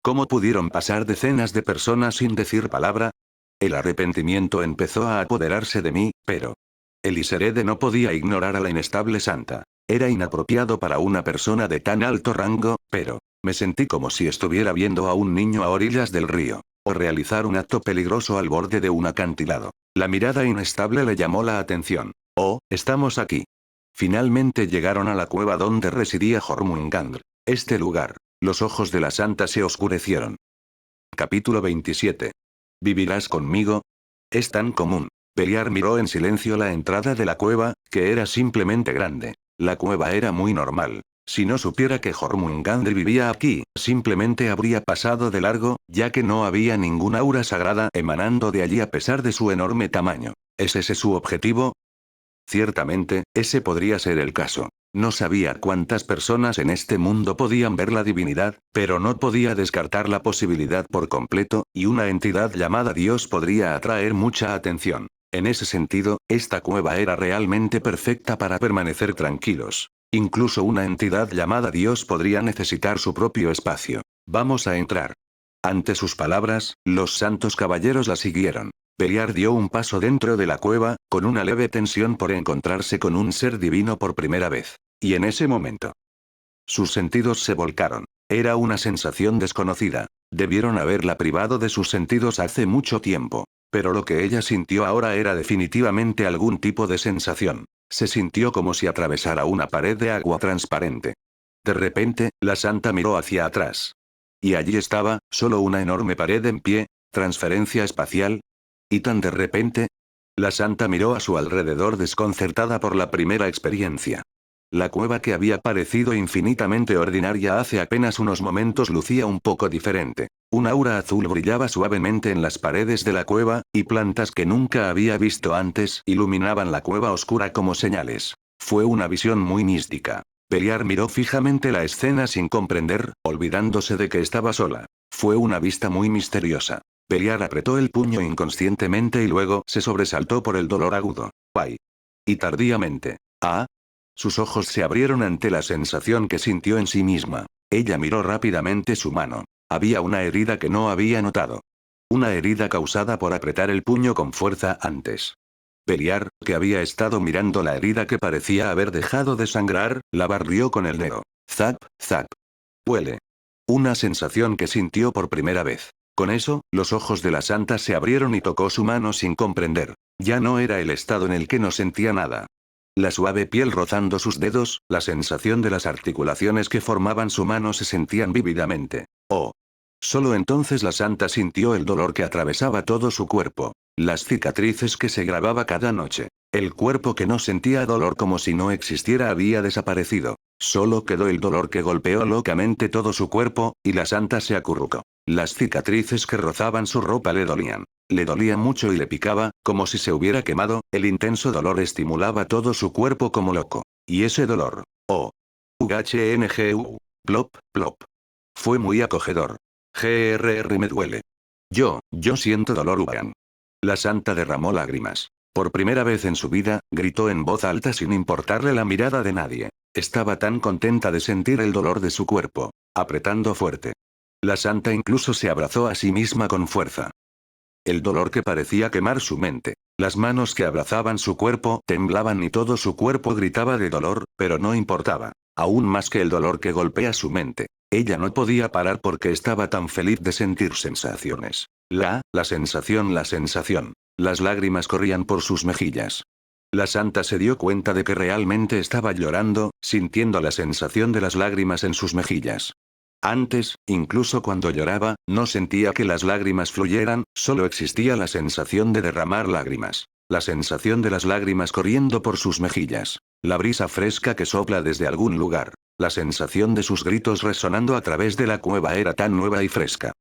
¿Cómo pudieron pasar decenas de personas sin decir palabra? El arrepentimiento empezó a apoderarse de mí, pero... Eliserede no podía ignorar a la inestable santa. Era inapropiado para una persona de tan alto rango, pero... Me sentí como si estuviera viendo a un niño a orillas del río. O realizar un acto peligroso al borde de un acantilado. La mirada inestable le llamó la atención. Oh, estamos aquí. Finalmente llegaron a la cueva donde residía Jormungandr. Este lugar. Los ojos de la santa se oscurecieron. Capítulo 27. ¿Vivirás conmigo? Es tan común. Beliar miró en silencio la entrada de la cueva, que era simplemente grande. La cueva era muy normal. Si no supiera que Jormungandr vivía aquí, simplemente habría pasado de largo, ya que no había ninguna aura sagrada emanando de allí a pesar de su enorme tamaño. ¿Es ese su objetivo? Ciertamente, ese podría ser el caso. No sabía cuántas personas en este mundo podían ver la divinidad, pero no podía descartar la posibilidad por completo, y una entidad llamada Dios podría atraer mucha atención. En ese sentido, esta cueva era realmente perfecta para permanecer tranquilos. Incluso una entidad llamada Dios podría necesitar su propio espacio. Vamos a entrar. Ante sus palabras, los santos caballeros la siguieron. Beliar dio un paso dentro de la cueva, con una leve tensión por encontrarse con un ser divino por primera vez. Y en ese momento, sus sentidos se volcaron. Era una sensación desconocida. Debieron haberla privado de sus sentidos hace mucho tiempo. Pero lo que ella sintió ahora era definitivamente algún tipo de sensación. Se sintió como si atravesara una pared de agua transparente. De repente, la santa miró hacia atrás. Y allí estaba, solo una enorme pared en pie, transferencia espacial. Y tan de repente, la santa miró a su alrededor desconcertada por la primera experiencia. La cueva que había parecido infinitamente ordinaria hace apenas unos momentos lucía un poco diferente. Un aura azul brillaba suavemente en las paredes de la cueva, y plantas que nunca había visto antes iluminaban la cueva oscura como señales. Fue una visión muy mística. Beliar miró fijamente la escena sin comprender, olvidándose de que estaba sola. Fue una vista muy misteriosa. Beliar apretó el puño inconscientemente y luego se sobresaltó por el dolor agudo. ¡Ay! Y tardíamente. ¡Ah! Sus ojos se abrieron ante la sensación que sintió en sí misma. Ella miró rápidamente su mano. Había una herida que no había notado. Una herida causada por apretar el puño con fuerza antes. Beliar, que había estado mirando la herida que parecía haber dejado de sangrar, la barrió con el dedo. Zap, zap. Huele. Una sensación que sintió por primera vez. Con eso, los ojos de la santa se abrieron y tocó su mano sin comprender. Ya no era el estado en el que no sentía nada. La suave piel rozando sus dedos, la sensación de las articulaciones que formaban su mano se sentían vívidamente. Oh. Solo entonces la santa sintió el dolor que atravesaba todo su cuerpo. Las cicatrices que se grababa cada noche. El cuerpo que no sentía dolor como si no existiera había desaparecido. Solo quedó el dolor que golpeó locamente todo su cuerpo, y la santa se acurrucó. Las cicatrices que rozaban su ropa le dolían. Le dolía mucho y le picaba, como si se hubiera quemado, el intenso dolor estimulaba todo su cuerpo como loco. Y ese dolor. Oh. UHNGU. Plop, plop. Fue muy acogedor. GRR me duele. Yo siento dolor, Uban. La santa derramó lágrimas. Por primera vez en su vida, gritó en voz alta sin importarle la mirada de nadie. Estaba tan contenta de sentir el dolor de su cuerpo. Apretando fuerte. La santa incluso se abrazó a sí misma con fuerza. El dolor que parecía quemar su mente. Las manos que abrazaban su cuerpo temblaban y todo su cuerpo gritaba de dolor, pero no importaba. Aún más que el dolor que golpea su mente. Ella no podía parar porque estaba tan feliz de sentir sensaciones. La sensación, la sensación. Las lágrimas corrían por sus mejillas. La santa se dio cuenta de que realmente estaba llorando, sintiendo la sensación de las lágrimas en sus mejillas. Antes, incluso cuando lloraba, no sentía que las lágrimas fluyeran, solo existía la sensación de derramar lágrimas. La sensación de las lágrimas corriendo por sus mejillas. La brisa fresca que sopla desde algún lugar. La sensación de sus gritos resonando a través de la cueva era tan nueva y fresca.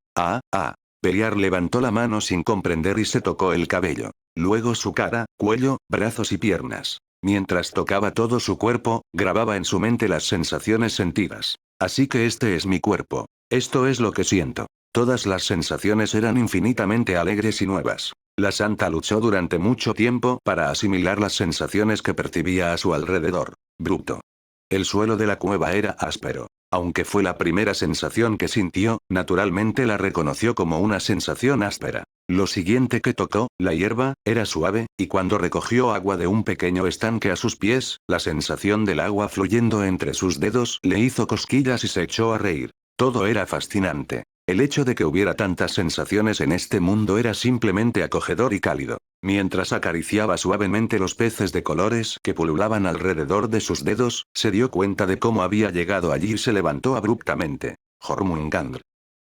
Beliar levantó la mano sin comprender y se tocó el cabello. Luego su cara, cuello, brazos y piernas. Mientras tocaba todo su cuerpo, grababa en su mente las sensaciones sentidas. Así que este es mi cuerpo. Esto es lo que siento. Todas las sensaciones eran infinitamente alegres y nuevas. La santa luchó durante mucho tiempo para asimilar las sensaciones que percibía a su alrededor. Bruto. El suelo de la cueva era áspero. Aunque fue la primera sensación que sintió, naturalmente la reconoció como una sensación áspera. Lo siguiente que tocó, la hierba, era suave, y cuando recogió agua de un pequeño estanque a sus pies, la sensación del agua fluyendo entre sus dedos le hizo cosquillas y se echó a reír. Todo era fascinante. El hecho de que hubiera tantas sensaciones en este mundo era simplemente acogedor y cálido. Mientras acariciaba suavemente los peces de colores que pululaban alrededor de sus dedos, se dio cuenta de cómo había llegado allí y se levantó abruptamente. Jormungandr.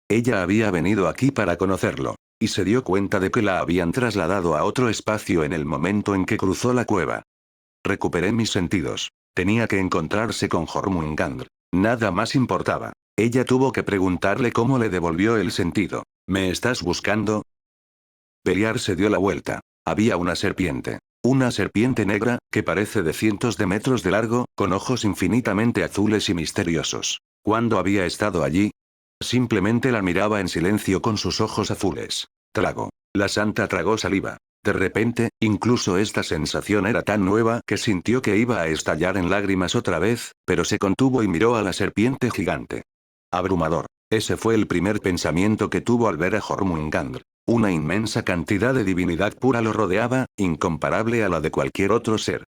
Ella había venido aquí para conocerlo. Y se dio cuenta de que la habían trasladado a otro espacio en el momento en que cruzó la cueva. Recuperé mis sentidos. Tenía que encontrarse con Jormungandr. Nada más importaba. Ella tuvo que preguntarle cómo le devolvió el sentido. ¿Me estás buscando? Beliar se dio la vuelta. Había una serpiente. Una serpiente negra, que parece de cientos de metros de largo, con ojos infinitamente azules y misteriosos. ¿Cuándo había estado allí? Simplemente la miraba en silencio con sus ojos azules. Trago. La santa tragó saliva. De repente, incluso esta sensación era tan nueva que sintió que iba a estallar en lágrimas otra vez, pero se contuvo y miró a la serpiente gigante. Abrumador. Ese fue el primer pensamiento que tuvo al ver a Jormungandr. Una inmensa cantidad de divinidad pura lo rodeaba, incomparable a la de cualquier otro ser.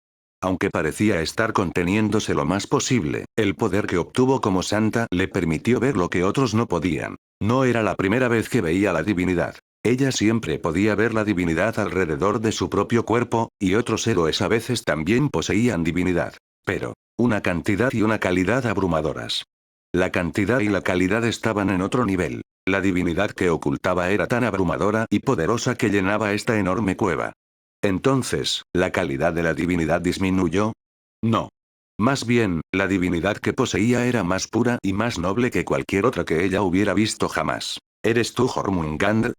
Aunque parecía estar conteniéndose lo más posible, el poder que obtuvo como santa le permitió ver lo que otros no podían. No era la primera vez que veía la divinidad. Ella siempre podía ver la divinidad alrededor de su propio cuerpo, y otros héroes a veces también poseían divinidad. Pero, una cantidad y una calidad abrumadoras. La cantidad y la calidad estaban en otro nivel. La divinidad que ocultaba era tan abrumadora y poderosa que llenaba esta enorme cueva. Entonces, ¿la calidad de la divinidad disminuyó? No. Más bien, la divinidad que poseía era más pura y más noble que cualquier otra que ella hubiera visto jamás. ¿Eres tú Jormungandr?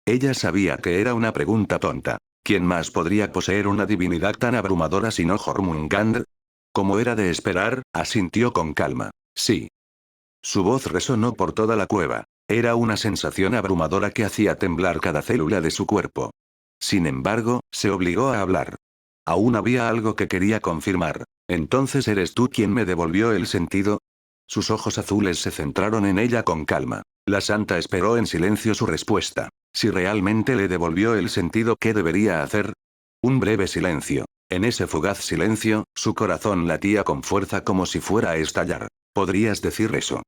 Ella sabía que era una pregunta tonta. ¿Quién más podría poseer una divinidad tan abrumadora sino Jormungandr? Como era de esperar, asintió con calma. Sí. Su voz resonó por toda la cueva. Era una sensación abrumadora que hacía temblar cada célula de su cuerpo. Sin embargo, se obligó a hablar. Aún había algo que quería confirmar. ¿Entonces eres tú quien me devolvió el sentido? Sus ojos azules se centraron en ella con calma. La santa esperó en silencio su respuesta. Si realmente le devolvió el sentido, ¿qué debería hacer? Un breve silencio. En ese fugaz silencio, su corazón latía con fuerza como si fuera a estallar. ¿Podrías decir eso?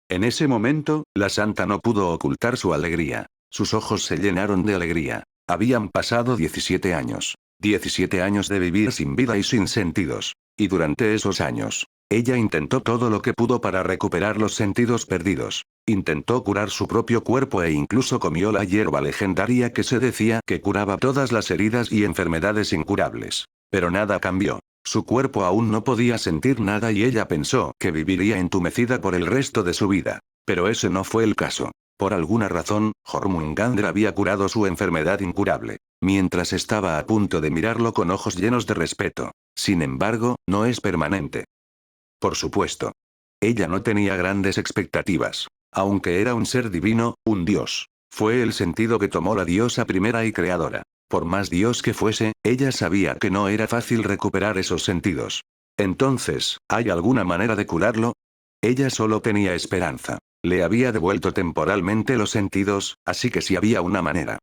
En ese momento, la santa no pudo ocultar su alegría. Sus ojos se llenaron de alegría. Habían pasado 17 años. 17 años de vivir sin vida y sin sentidos. Y durante esos años, ella intentó todo lo que pudo para recuperar los sentidos perdidos. Intentó curar su propio cuerpo e incluso comió la hierba legendaria que se decía que curaba todas las heridas y enfermedades incurables. Pero nada cambió. Su cuerpo aún no podía sentir nada y ella pensó que viviría entumecida por el resto de su vida. Pero ese no fue el caso. Por alguna razón, Jormungandr había curado su enfermedad incurable. Mientras estaba a punto de mirarlo con ojos llenos de respeto. Sin embargo, no es permanente. Por supuesto. Ella no tenía grandes expectativas. Aunque era un ser divino, un dios. Fue el sentido que tomó la diosa primera y creadora. Por más dios que fuese, ella sabía que no era fácil recuperar esos sentidos. Entonces, ¿hay alguna manera de curarlo? Ella solo tenía esperanza. Le había devuelto temporalmente los sentidos, así que sí había una manera.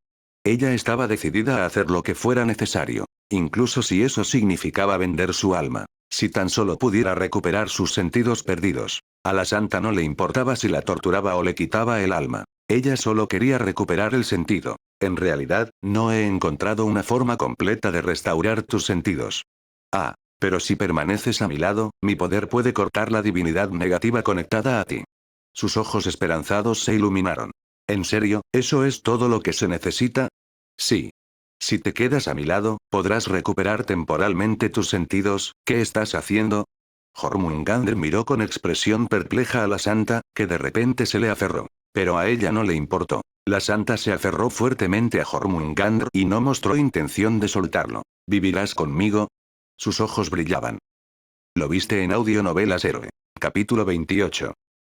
Ella estaba decidida a hacer lo que fuera necesario, incluso si eso significaba vender su alma. Si tan solo pudiera recuperar sus sentidos perdidos. A la santa no le importaba si la torturaba o le quitaba el alma. Ella solo quería recuperar el sentido. En realidad, no he encontrado una forma completa de restaurar tus sentidos. Ah, pero si permaneces a mi lado, mi poder puede cortar la divinidad negativa conectada a ti. Sus ojos esperanzados se iluminaron. ¿En serio, eso es todo lo que se necesita? Sí. Si te quedas a mi lado, podrás recuperar temporalmente tus sentidos. ¿Qué estás haciendo? Jormungandr miró con expresión perpleja a la santa, que de repente se le aferró. Pero a ella no le importó. La santa se aferró fuertemente a Jormungandr y no mostró intención de soltarlo. ¿Vivirás conmigo? Sus ojos brillaban. Lo viste en Audionovelas Héroe. Capítulo 28.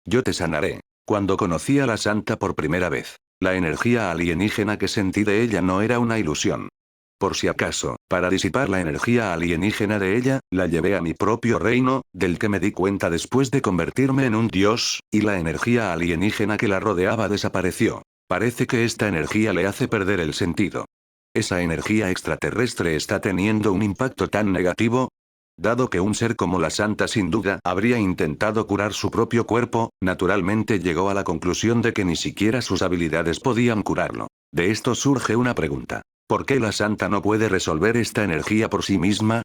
Yo te sanaré. Cuando conocí a la santa por primera vez, la energía alienígena que sentí de ella no era una ilusión. Por si acaso, para disipar la energía alienígena de ella, la llevé a mi propio reino, del que me di cuenta después de convertirme en un dios, y la energía alienígena que la rodeaba desapareció. Parece que esta energía le hace perder el sentido. ¿Esa energía extraterrestre está teniendo un impacto tan negativo? Dado que un ser como la santa sin duda habría intentado curar su propio cuerpo, naturalmente llegó a la conclusión de que ni siquiera sus habilidades podían curarlo. De esto surge una pregunta. ¿Por qué la santa no puede resolver esta energía por sí misma?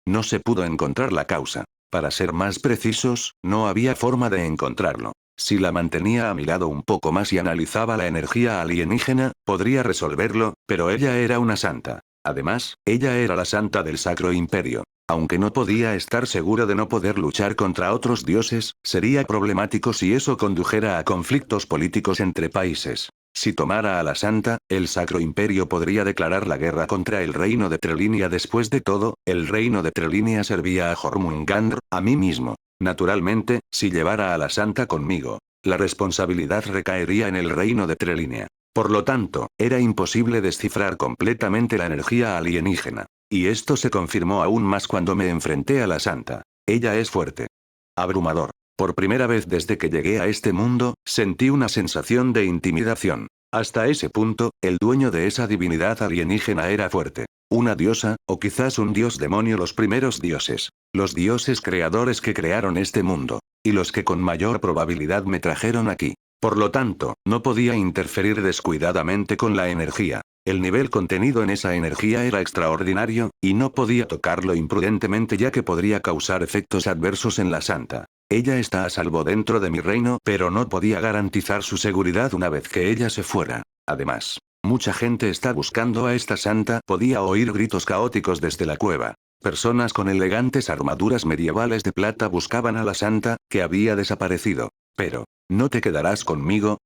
No se pudo encontrar la causa. Para ser más precisos, no había forma de encontrarlo. Si la mantenía a mi lado un poco más y analizaba la energía alienígena, podría resolverlo, pero ella era una santa. Además, ella era la santa del Sacro Imperio. Aunque no podía estar segura de no poder luchar contra otros dioses, sería problemático si eso condujera a conflictos políticos entre países. Si tomara a la santa, el Sacro Imperio podría declarar la guerra contra el reino de Trelinia. Después de todo, el reino de Trelinia servía a Jormungandr, a mí mismo. Naturalmente, si llevara a la santa conmigo, la responsabilidad recaería en el reino de Trelinia. Por lo tanto, era imposible descifrar completamente la energía alienígena. Y esto se confirmó aún más cuando me enfrenté a la santa. Ella es fuerte. Abrumador. Por primera vez desde que llegué a este mundo, sentí una sensación de intimidación. Hasta ese punto, el dueño de esa divinidad alienígena era fuerte. Una diosa, o quizás un dios demonio, los primeros dioses. Los dioses creadores que crearon este mundo. Y los que con mayor probabilidad me trajeron aquí. Por lo tanto, no podía interferir descuidadamente con la energía. El nivel contenido en esa energía era extraordinario, y no podía tocarlo imprudentemente ya que podría causar efectos adversos en la santa. Ella está a salvo dentro de mi reino, pero no podía garantizar su seguridad una vez que ella se fuera. Además, mucha gente está buscando a esta santa. Podía oír gritos caóticos desde la cueva. Personas con elegantes armaduras medievales de plata buscaban a la santa, que había desaparecido. Pero, ¿no te quedarás conmigo?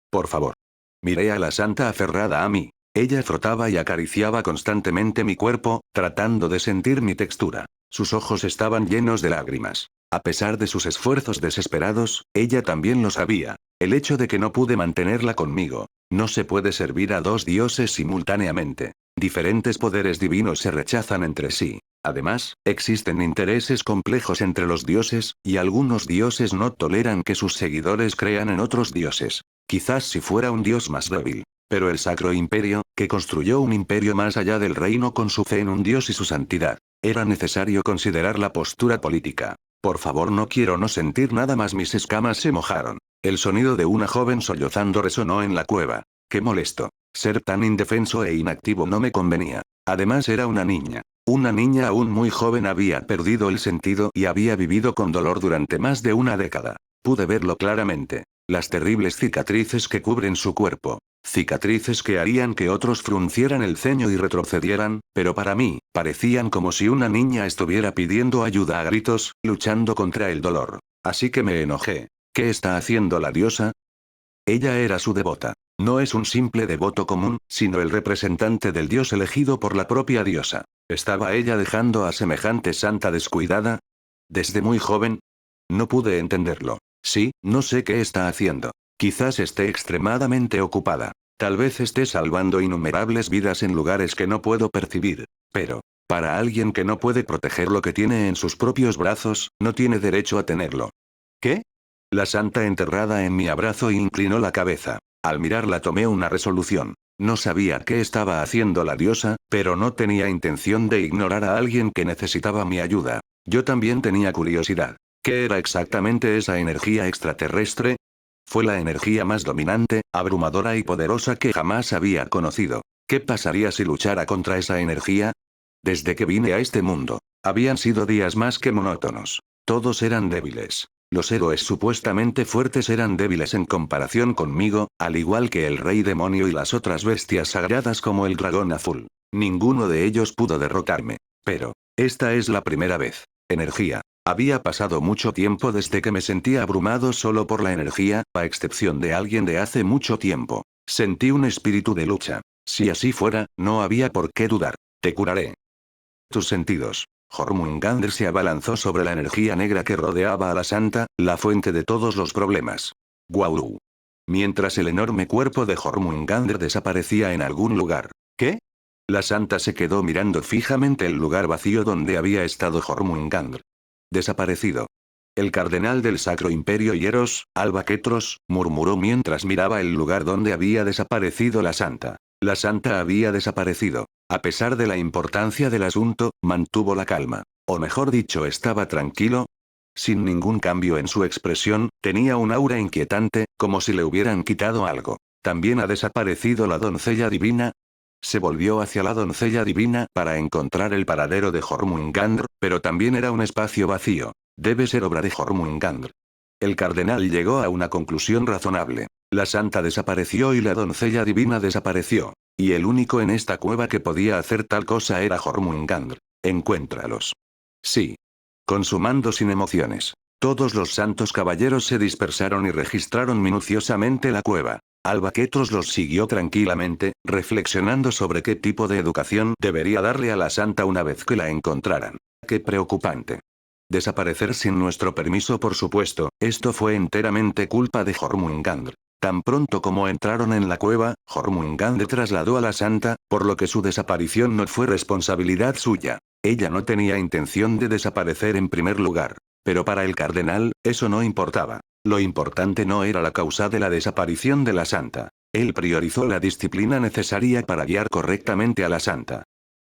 Por favor. Miré a la santa aferrada a mí. Ella frotaba y acariciaba constantemente mi cuerpo, tratando de sentir mi textura. Sus ojos estaban llenos de lágrimas. A pesar de sus esfuerzos desesperados, ella también lo sabía. El hecho de que no pude mantenerla conmigo. No se puede servir a dos dioses simultáneamente. Diferentes poderes divinos se rechazan entre sí. Además, existen intereses complejos entre los dioses, y algunos dioses no toleran que sus seguidores crean en otros dioses. Quizás si fuera un dios más débil. Pero el Sacro Imperio, que construyó un imperio más allá del reino con su fe en un dios y su santidad. Era necesario considerar la postura política. Por favor, no quiero no sentir nada más. Mis escamas se mojaron. El sonido de una joven sollozando resonó en la cueva. Qué molesto. Ser tan indefenso e inactivo no me convenía. Además era una niña. Una niña aún muy joven, había perdido el sentido y había vivido con dolor durante más de una década. Pude verlo claramente. Las terribles cicatrices que cubren su cuerpo. Cicatrices que harían que otros fruncieran el ceño y retrocedieran, pero para mí, parecían como si una niña estuviera pidiendo ayuda a gritos, luchando contra el dolor. Así que me enojé. ¿Qué está haciendo la diosa? Ella era su devota. No es un simple devoto común, sino el representante del dios elegido por la propia diosa. ¿Estaba ella dejando a semejante santa descuidada? Desde muy joven. No pude entenderlo. Sí, no sé qué está haciendo. Quizás esté extremadamente ocupada. Tal vez esté salvando innumerables vidas en lugares que no puedo percibir. Pero, para alguien que no puede proteger lo que tiene en sus propios brazos, no tiene derecho a tenerlo. ¿Qué? La santa enterrada en mi abrazo inclinó la cabeza. Al mirarla tomé una resolución. No sabía qué estaba haciendo la diosa, pero no tenía intención de ignorar a alguien que necesitaba mi ayuda. Yo también tenía curiosidad. ¿Qué era exactamente esa energía extraterrestre? Fue la energía más dominante, abrumadora y poderosa que jamás había conocido. ¿Qué pasaría si luchara contra esa energía? Desde que vine a este mundo, habían sido días más que monótonos. Todos eran débiles. Los héroes supuestamente fuertes eran débiles en comparación conmigo, al igual que el rey demonio y las otras bestias sagradas como el dragón azul. Ninguno de ellos pudo derrotarme. Pero, esta es la primera vez. Energía. Había pasado mucho tiempo desde que me sentía abrumado solo por la energía, a excepción de alguien de hace mucho tiempo. Sentí un espíritu de lucha. Si así fuera, no había por qué dudar. Te curaré. Tus sentidos. Jormungandr se abalanzó sobre la energía negra que rodeaba a la santa, la fuente de todos los problemas. Guau. Mientras el enorme cuerpo de Jormungandr desaparecía en algún lugar. ¿Qué? La santa se quedó mirando fijamente el lugar vacío donde había estado Jormungandr. Desaparecido. El cardenal del Sacro Imperio Hieros, Alba Ketros, murmuró mientras miraba el lugar donde había desaparecido la santa. La santa había desaparecido. A pesar de la importancia del asunto, mantuvo la calma. O mejor dicho, estaba tranquilo. Sin ningún cambio en su expresión, tenía un aura inquietante, como si le hubieran quitado algo. ¿También ha desaparecido la doncella divina? Se volvió hacia la doncella divina para encontrar el paradero de Jormungandr, pero también era un espacio vacío. Debe ser obra de Jormungandr. El cardenal llegó a una conclusión razonable. La santa desapareció y la doncella divina desapareció. Y el único en esta cueva que podía hacer tal cosa era Jormungandr. Encuéntralos. Sí. Consumando sin emociones. Todos los santos caballeros se dispersaron y registraron minuciosamente la cueva. Alba Ketros los siguió tranquilamente, reflexionando sobre qué tipo de educación debería darle a la santa una vez que la encontraran. Qué preocupante. Desaparecer sin nuestro permiso, por supuesto, esto fue enteramente culpa de Jormungandr. Tan pronto como entraron en la cueva, Jormungandr trasladó a la santa, por lo que su desaparición no fue responsabilidad suya. Ella no tenía intención de desaparecer en primer lugar. Pero para el cardenal, eso no importaba. Lo importante no era la causa de la desaparición de la santa. Él priorizó la disciplina necesaria para guiar correctamente a la santa.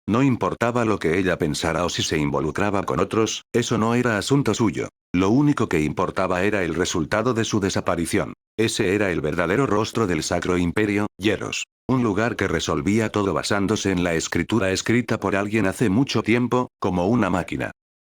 No importaba lo que ella pensara o si se involucraba con otros, eso no era asunto suyo. Lo único que importaba era el resultado de su desaparición. Ese era el verdadero rostro del Sacro Imperio, Hieros. Un lugar que resolvía todo basándose en la escritura escrita por alguien hace mucho tiempo, como una máquina.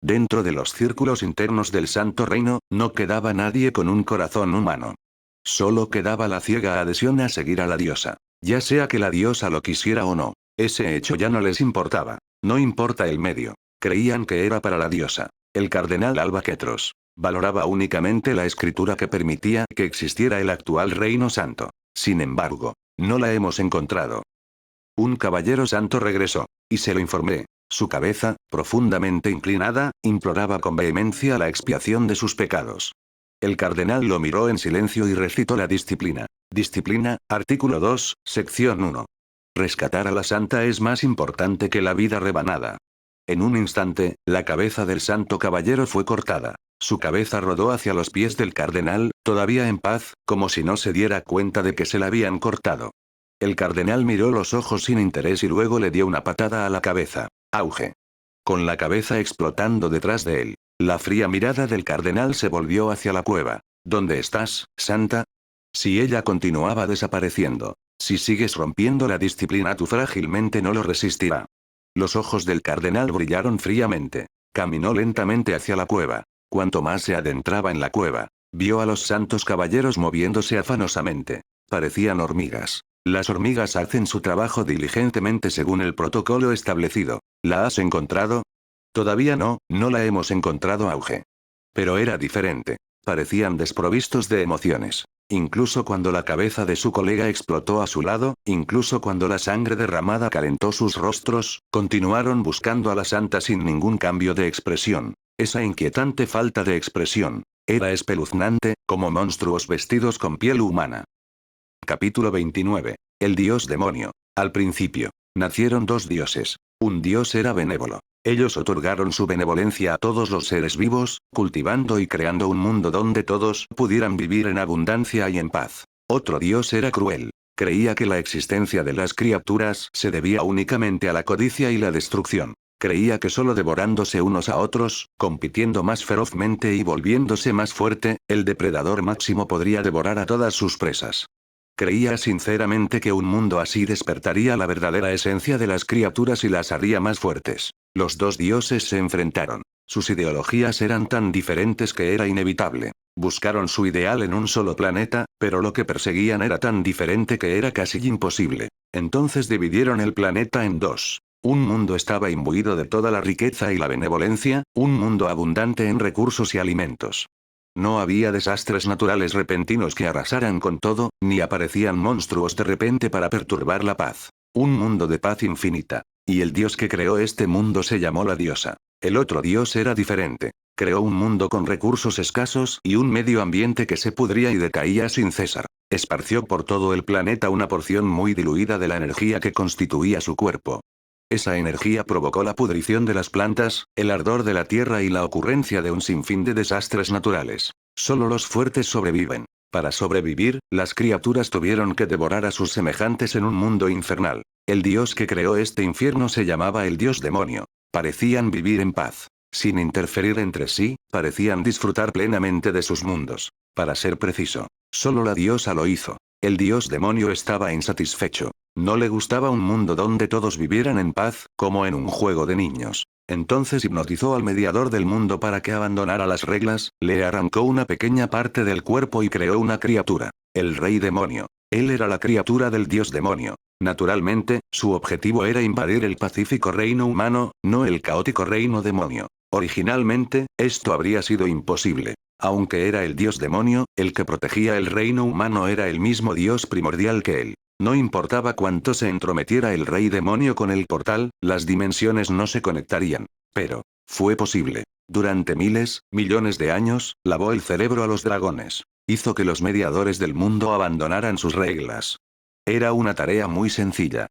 Dentro de los círculos internos del Santo Reino, no quedaba nadie con un corazón humano. Solo quedaba la ciega adhesión a seguir a la diosa. Ya sea que la diosa lo quisiera o no. Ese hecho ya no les importaba. No importa el medio. Creían que era para la diosa. El cardenal Alba Ketros valoraba únicamente la escritura que permitía que existiera el actual Reino Santo. Sin embargo, no la hemos encontrado. Un caballero santo regresó. Y se lo informé. Su cabeza, profundamente inclinada, imploraba con vehemencia la expiación de sus pecados. El cardenal lo miró en silencio y recitó la disciplina. Disciplina, artículo 2, sección 1. Rescatar a la santa es más importante que la vida rebanada. En un instante, la cabeza del santo caballero fue cortada. Su cabeza rodó hacia los pies del cardenal, todavía en paz, como si no se diera cuenta de que se la habían cortado. El cardenal miró los ojos sin interés y luego le dio una patada a la cabeza. Auge. Con la cabeza explotando detrás de él, la fría mirada del cardenal se volvió hacia la cueva. ¿Dónde estás, santa? Si ella continuaba desapareciendo, si sigues rompiendo la disciplina, tu frágilmente no lo resistirá. Los ojos del cardenal brillaron fríamente. Caminó lentamente hacia la cueva. Cuanto más se adentraba en la cueva, vio a los santos caballeros moviéndose afanosamente. Parecían hormigas. Las hormigas hacen su trabajo diligentemente según el protocolo establecido. ¿La has encontrado? Todavía no, no la hemos encontrado, Auge. Pero era diferente. Parecían desprovistos de emociones. Incluso cuando la cabeza de su colega explotó a su lado, incluso cuando la sangre derramada calentó sus rostros, continuaron buscando a la santa sin ningún cambio de expresión. Esa inquietante falta de expresión. Era espeluznante, como monstruos vestidos con piel humana. Capítulo 29. El dios demonio. Al principio, nacieron dos dioses. Un dios era benévolo. Ellos otorgaron su benevolencia a todos los seres vivos, cultivando y creando un mundo donde todos pudieran vivir en abundancia y en paz. Otro dios era cruel. Creía que la existencia de las criaturas se debía únicamente a la codicia y la destrucción. Creía que solo devorándose unos a otros, compitiendo más ferozmente y volviéndose más fuerte, el depredador máximo podría devorar a todas sus presas. Creía sinceramente que un mundo así despertaría la verdadera esencia de las criaturas y las haría más fuertes. Los dos dioses se enfrentaron. Sus ideologías eran tan diferentes que era inevitable. Buscaron su ideal en un solo planeta, pero lo que perseguían era tan diferente que era casi imposible. Entonces dividieron el planeta en dos. Un mundo estaba imbuido de toda la riqueza y la benevolencia, un mundo abundante en recursos y alimentos. No había desastres naturales repentinos que arrasaran con todo, ni aparecían monstruos de repente para perturbar la paz. Un mundo de paz infinita. Y el dios que creó este mundo se llamó la diosa. El otro dios era diferente. Creó un mundo con recursos escasos y un medio ambiente que se pudría y decaía sin cesar. Esparció por todo el planeta una porción muy diluida de la energía que constituía su cuerpo. Esa energía provocó la pudrición de las plantas, el ardor de la tierra y la ocurrencia de un sinfín de desastres naturales. Solo los fuertes sobreviven. Para sobrevivir, las criaturas tuvieron que devorar a sus semejantes en un mundo infernal. El dios que creó este infierno se llamaba el dios demonio. Parecían vivir en paz. Sin interferir entre sí, parecían disfrutar plenamente de sus mundos. Para ser preciso, solo la diosa lo hizo. El dios demonio estaba insatisfecho. No le gustaba un mundo donde todos vivieran en paz, como en un juego de niños. Entonces hipnotizó al mediador del mundo para que abandonara las reglas, le arrancó una pequeña parte del cuerpo y creó una criatura. El rey demonio. Él era la criatura del dios demonio. Naturalmente, su objetivo era invadir el pacífico reino humano, no el caótico reino demonio. Originalmente, esto habría sido imposible. Aunque era el dios demonio, el que protegía el reino humano era el mismo dios primordial que él. No importaba cuánto se entrometiera el rey demonio con el portal, las dimensiones no se conectarían. Pero, fue posible. Durante miles, millones de años, lavó el cerebro a los dragones. Hizo que los mediadores del mundo abandonaran sus reglas. Era una tarea muy sencilla.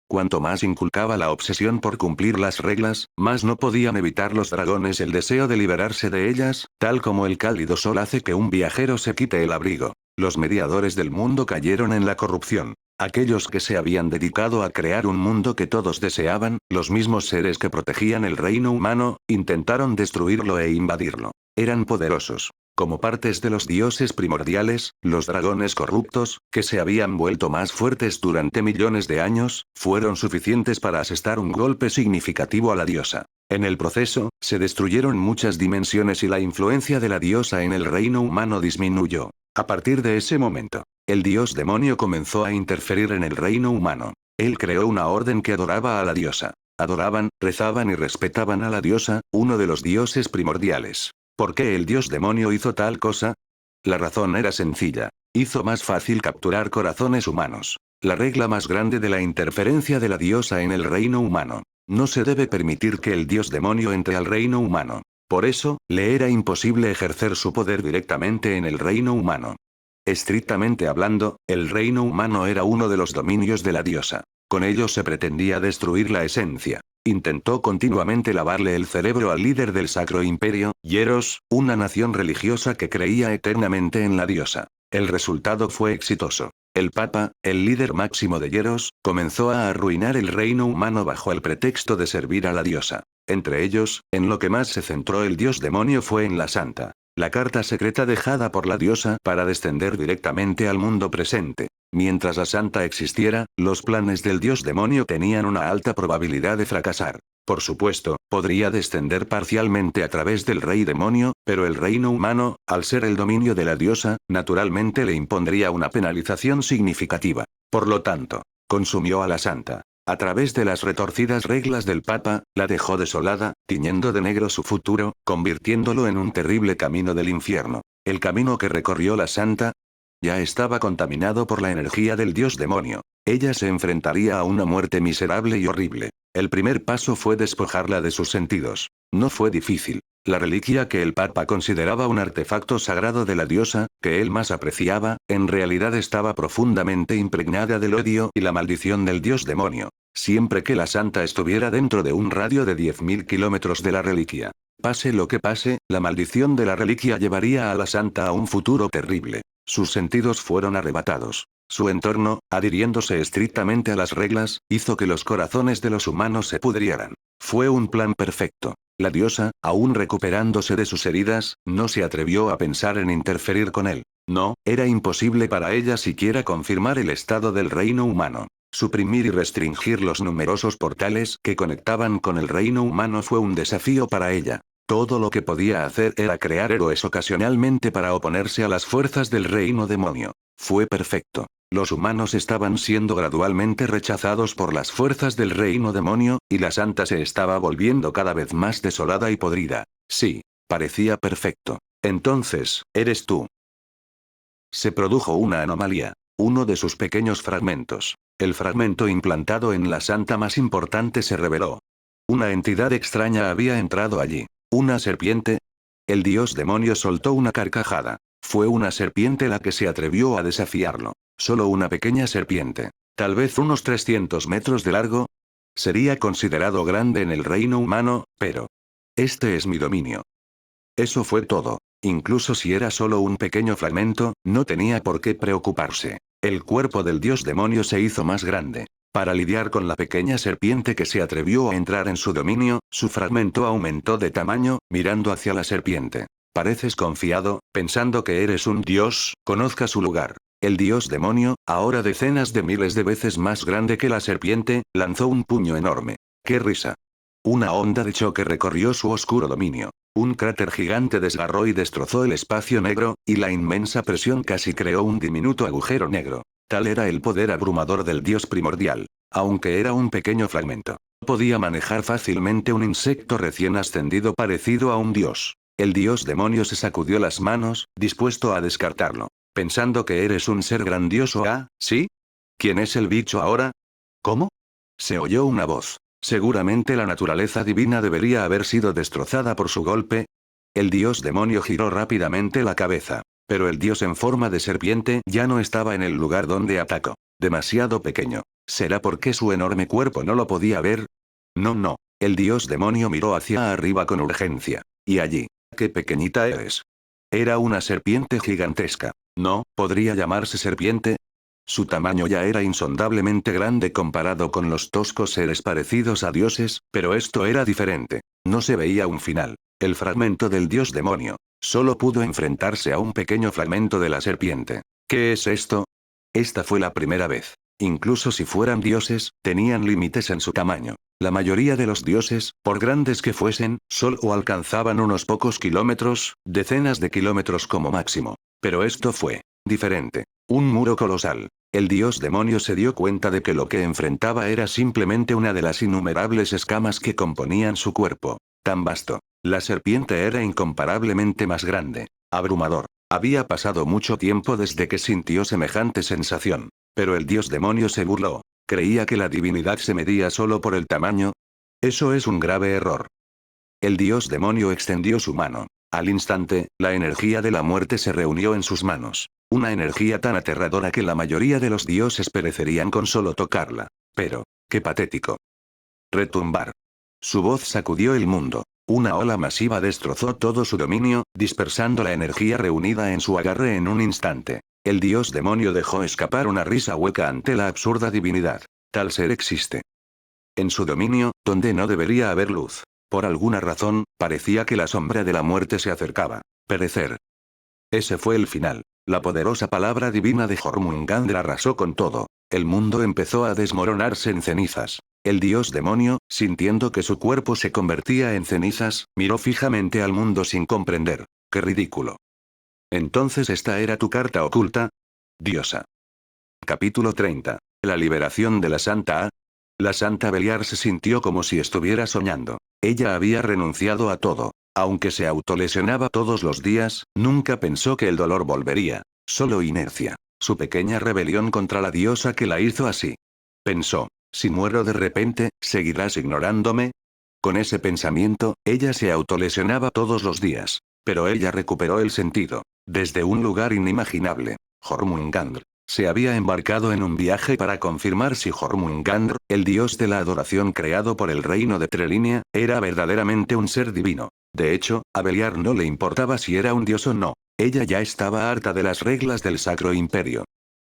Cuanto más inculcaba la obsesión por cumplir las reglas, más no podían evitar los dragones el deseo de liberarse de ellas, tal como el cálido sol hace que un viajero se quite el abrigo. Los mediadores del mundo cayeron en la corrupción. Aquellos que se habían dedicado a crear un mundo que todos deseaban, los mismos seres que protegían el reino humano, intentaron destruirlo e invadirlo. Eran poderosos. Como partes de los dioses primordiales, los dragones corruptos, que se habían vuelto más fuertes durante millones de años, fueron suficientes para asestar un golpe significativo a la diosa. En el proceso, se destruyeron muchas dimensiones y la influencia de la diosa en el reino humano disminuyó. A partir de ese momento, el dios demonio comenzó a interferir en el reino humano. Él creó una orden que adoraba a la diosa. Adoraban, rezaban y respetaban a la diosa, uno de los dioses primordiales. ¿Por qué el dios demonio hizo tal cosa? La razón era sencilla. Hizo más fácil capturar corazones humanos. La regla más grande de la interferencia de la diosa en el reino humano. No se debe permitir que el dios demonio entre al reino humano. Por eso, le era imposible ejercer su poder directamente en el reino humano. Estrictamente hablando, el reino humano era uno de los dominios de la diosa. Con ello se pretendía destruir la esencia. Intentó continuamente lavarle el cerebro al líder del Sacro Imperio, Hieros, una nación religiosa que creía eternamente en la diosa. El resultado fue exitoso. El Papa, el líder máximo de Hieros, comenzó a arruinar el reino humano bajo el pretexto de servir a la diosa. Entre ellos, en lo que más se centró el dios demonio fue en la Santa. La carta secreta dejada por la diosa para descender directamente al mundo presente. Mientras la Santa existiera, los planes del dios demonio tenían una alta probabilidad de fracasar. Por supuesto, podría descender parcialmente a través del rey demonio, pero el reino humano, al ser el dominio de la diosa, naturalmente le impondría una penalización significativa. Por lo tanto, consumió a la Santa. A través de las retorcidas reglas del Papa, la dejó desolada, tiñendo de negro su futuro, convirtiéndolo en un terrible camino del infierno. El camino que recorrió la Santa ya estaba contaminado por la energía del dios demonio. Ella se enfrentaría a una muerte miserable y horrible. El primer paso fue despojarla de sus sentidos. No fue difícil. La reliquia que el Papa consideraba un artefacto sagrado de la diosa, que él más apreciaba, en realidad estaba profundamente impregnada del odio y la maldición del dios demonio. Siempre que la santa estuviera dentro de un radio de 10.000 kilómetros de la reliquia. Pase lo que pase, la maldición de la reliquia llevaría a la santa a un futuro terrible. Sus sentidos fueron arrebatados. Su entorno, adhiriéndose estrictamente a las reglas, hizo que los corazones de los humanos se pudrieran. Fue un plan perfecto. La diosa, aún recuperándose de sus heridas, no se atrevió a pensar en interferir con él. No, era imposible para ella siquiera confirmar el estado del reino humano. Suprimir y restringir los numerosos portales que conectaban con el reino humano fue un desafío para ella. Todo lo que podía hacer era crear héroes ocasionalmente para oponerse a las fuerzas del reino demonio. Fue perfecto. Los humanos estaban siendo gradualmente rechazados por las fuerzas del reino demonio, y la santa se estaba volviendo cada vez más desolada y podrida. Sí, parecía perfecto. Entonces, eres tú. Se produjo una anomalía. Uno de sus pequeños fragmentos. El fragmento implantado en la santa más importante se reveló. Una entidad extraña había entrado allí. ¿Una serpiente? El dios demonio soltó una carcajada. Fue una serpiente la que se atrevió a desafiarlo. Solo una pequeña serpiente. Tal vez unos 300 metros de largo. Sería considerado grande en el reino humano, pero... Este es mi dominio. Eso fue todo. Incluso si era solo un pequeño fragmento, no tenía por qué preocuparse. El cuerpo del dios demonio se hizo más grande. Para lidiar con la pequeña serpiente que se atrevió a entrar en su dominio, su fragmento aumentó de tamaño, mirando hacia la serpiente. Pareces confiado, pensando que eres un dios, conozca su lugar. El dios demonio, ahora decenas de miles de veces más grande que la serpiente, lanzó un puño enorme. ¡Qué risa! Una onda de choque recorrió su oscuro dominio. Un cráter gigante desgarró y destrozó el espacio negro, y la inmensa presión casi creó un diminuto agujero negro. Tal era el poder abrumador del dios primordial. Aunque era un pequeño fragmento, podía manejar fácilmente un insecto recién ascendido parecido a un dios. El dios demonio se sacudió las manos, dispuesto a descartarlo. Pensando que eres un ser grandioso. ¿Ah, sí? ¿Quién es el bicho ahora? ¿Cómo? Se oyó una voz. Seguramente la naturaleza divina debería haber sido destrozada por su golpe. El dios demonio giró rápidamente la cabeza. Pero el dios en forma de serpiente ya no estaba en el lugar donde atacó. Demasiado pequeño. ¿Será porque su enorme cuerpo no lo podía ver? No, no. El dios demonio miró hacia arriba con urgencia. Y allí. ¡Qué pequeñita eres! Era una serpiente gigantesca. ¿No podría llamarse serpiente? Su tamaño ya era insondablemente grande comparado con los toscos seres parecidos a dioses, pero esto era diferente. No se veía un final. El fragmento del dios demonio. Solo pudo enfrentarse a un pequeño fragmento de la serpiente. ¿Qué es esto? Esta fue la primera vez. Incluso si fueran dioses, tenían límites en su tamaño. La mayoría de los dioses, por grandes que fuesen, solo alcanzaban unos pocos kilómetros, decenas de kilómetros como máximo. Pero esto fue diferente. Un muro colosal. El dios demonio se dio cuenta de que lo que enfrentaba era simplemente una de las innumerables escamas que componían su cuerpo. Tan vasto. La serpiente era incomparablemente más grande. Abrumador. Había pasado mucho tiempo desde que sintió semejante sensación. Pero el dios demonio se burló. ¿Creía que la divinidad se medía solo por el tamaño? Eso es un grave error. El dios demonio extendió su mano. Al instante, la energía de la muerte se reunió en sus manos. Una energía tan aterradora que la mayoría de los dioses perecerían con solo tocarla. Pero, qué patético. Retumbar. Su voz sacudió el mundo. Una ola masiva destrozó todo su dominio, dispersando la energía reunida en su agarre en un instante. El dios demonio dejó escapar una risa hueca ante la absurda divinidad. Tal ser existe. En su dominio, donde no debería haber luz. Por alguna razón, parecía que la sombra de la muerte se acercaba. Perecer. Ese fue el final. La poderosa palabra divina de Jormungandr arrasó con todo. El mundo empezó a desmoronarse en cenizas. El dios demonio, sintiendo que su cuerpo se convertía en cenizas, miró fijamente al mundo sin comprender. ¡Qué ridículo! Entonces esta era tu carta oculta. Diosa. Capítulo 30. La liberación de la Santa A. La Santa Beliar se sintió como si estuviera soñando. Ella había renunciado a todo. Aunque se autolesionaba todos los días, nunca pensó que el dolor volvería. Solo inercia. Su pequeña rebelión contra la diosa que la hizo así. Pensó, si muero de repente, ¿seguirás ignorándome? Con ese pensamiento, ella se autolesionaba todos los días. Pero ella recuperó el sentido. Desde un lugar inimaginable, Jormungandr se había embarcado en un viaje para confirmar si Jormungandr, el dios de la adoración creado por el reino de Trelinia, era verdaderamente un ser divino. De hecho, a Beliar no le importaba si era un dios o no. Ella ya estaba harta de las reglas del Sacro Imperio.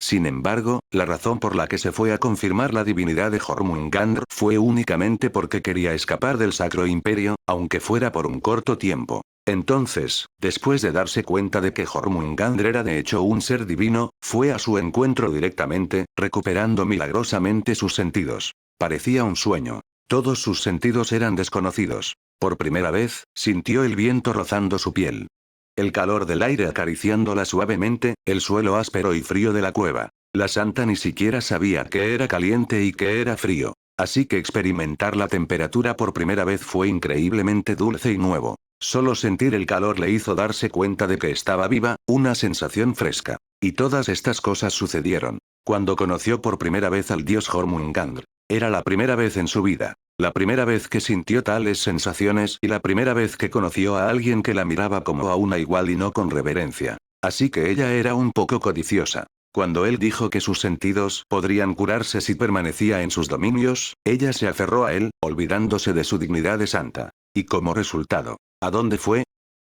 Sin embargo, la razón por la que se fue a confirmar la divinidad de Jormungandr fue únicamente porque quería escapar del Sacro Imperio, aunque fuera por un corto tiempo. Entonces, después de darse cuenta de que Jormungandr era de hecho un ser divino, fue a su encuentro directamente, recuperando milagrosamente sus sentidos. Parecía un sueño. Todos sus sentidos eran desconocidos. Por primera vez, sintió el viento rozando su piel. El calor del aire acariciándola suavemente, el suelo áspero y frío de la cueva. La santa ni siquiera sabía que era caliente y que era frío. Así que experimentar la temperatura por primera vez fue increíblemente dulce y nuevo. Solo sentir el calor le hizo darse cuenta de que estaba viva, una sensación fresca. Y todas estas cosas sucedieron cuando conoció por primera vez al dios Jormungandr. Era la primera vez en su vida. La primera vez que sintió tales sensaciones y la primera vez que conoció a alguien que la miraba como a una igual y no con reverencia. Así que ella era un poco codiciosa. Cuando él dijo que sus sentidos podrían curarse si permanecía en sus dominios, ella se aferró a él, olvidándose de su dignidad de santa. Y como resultado, ¿a dónde fue?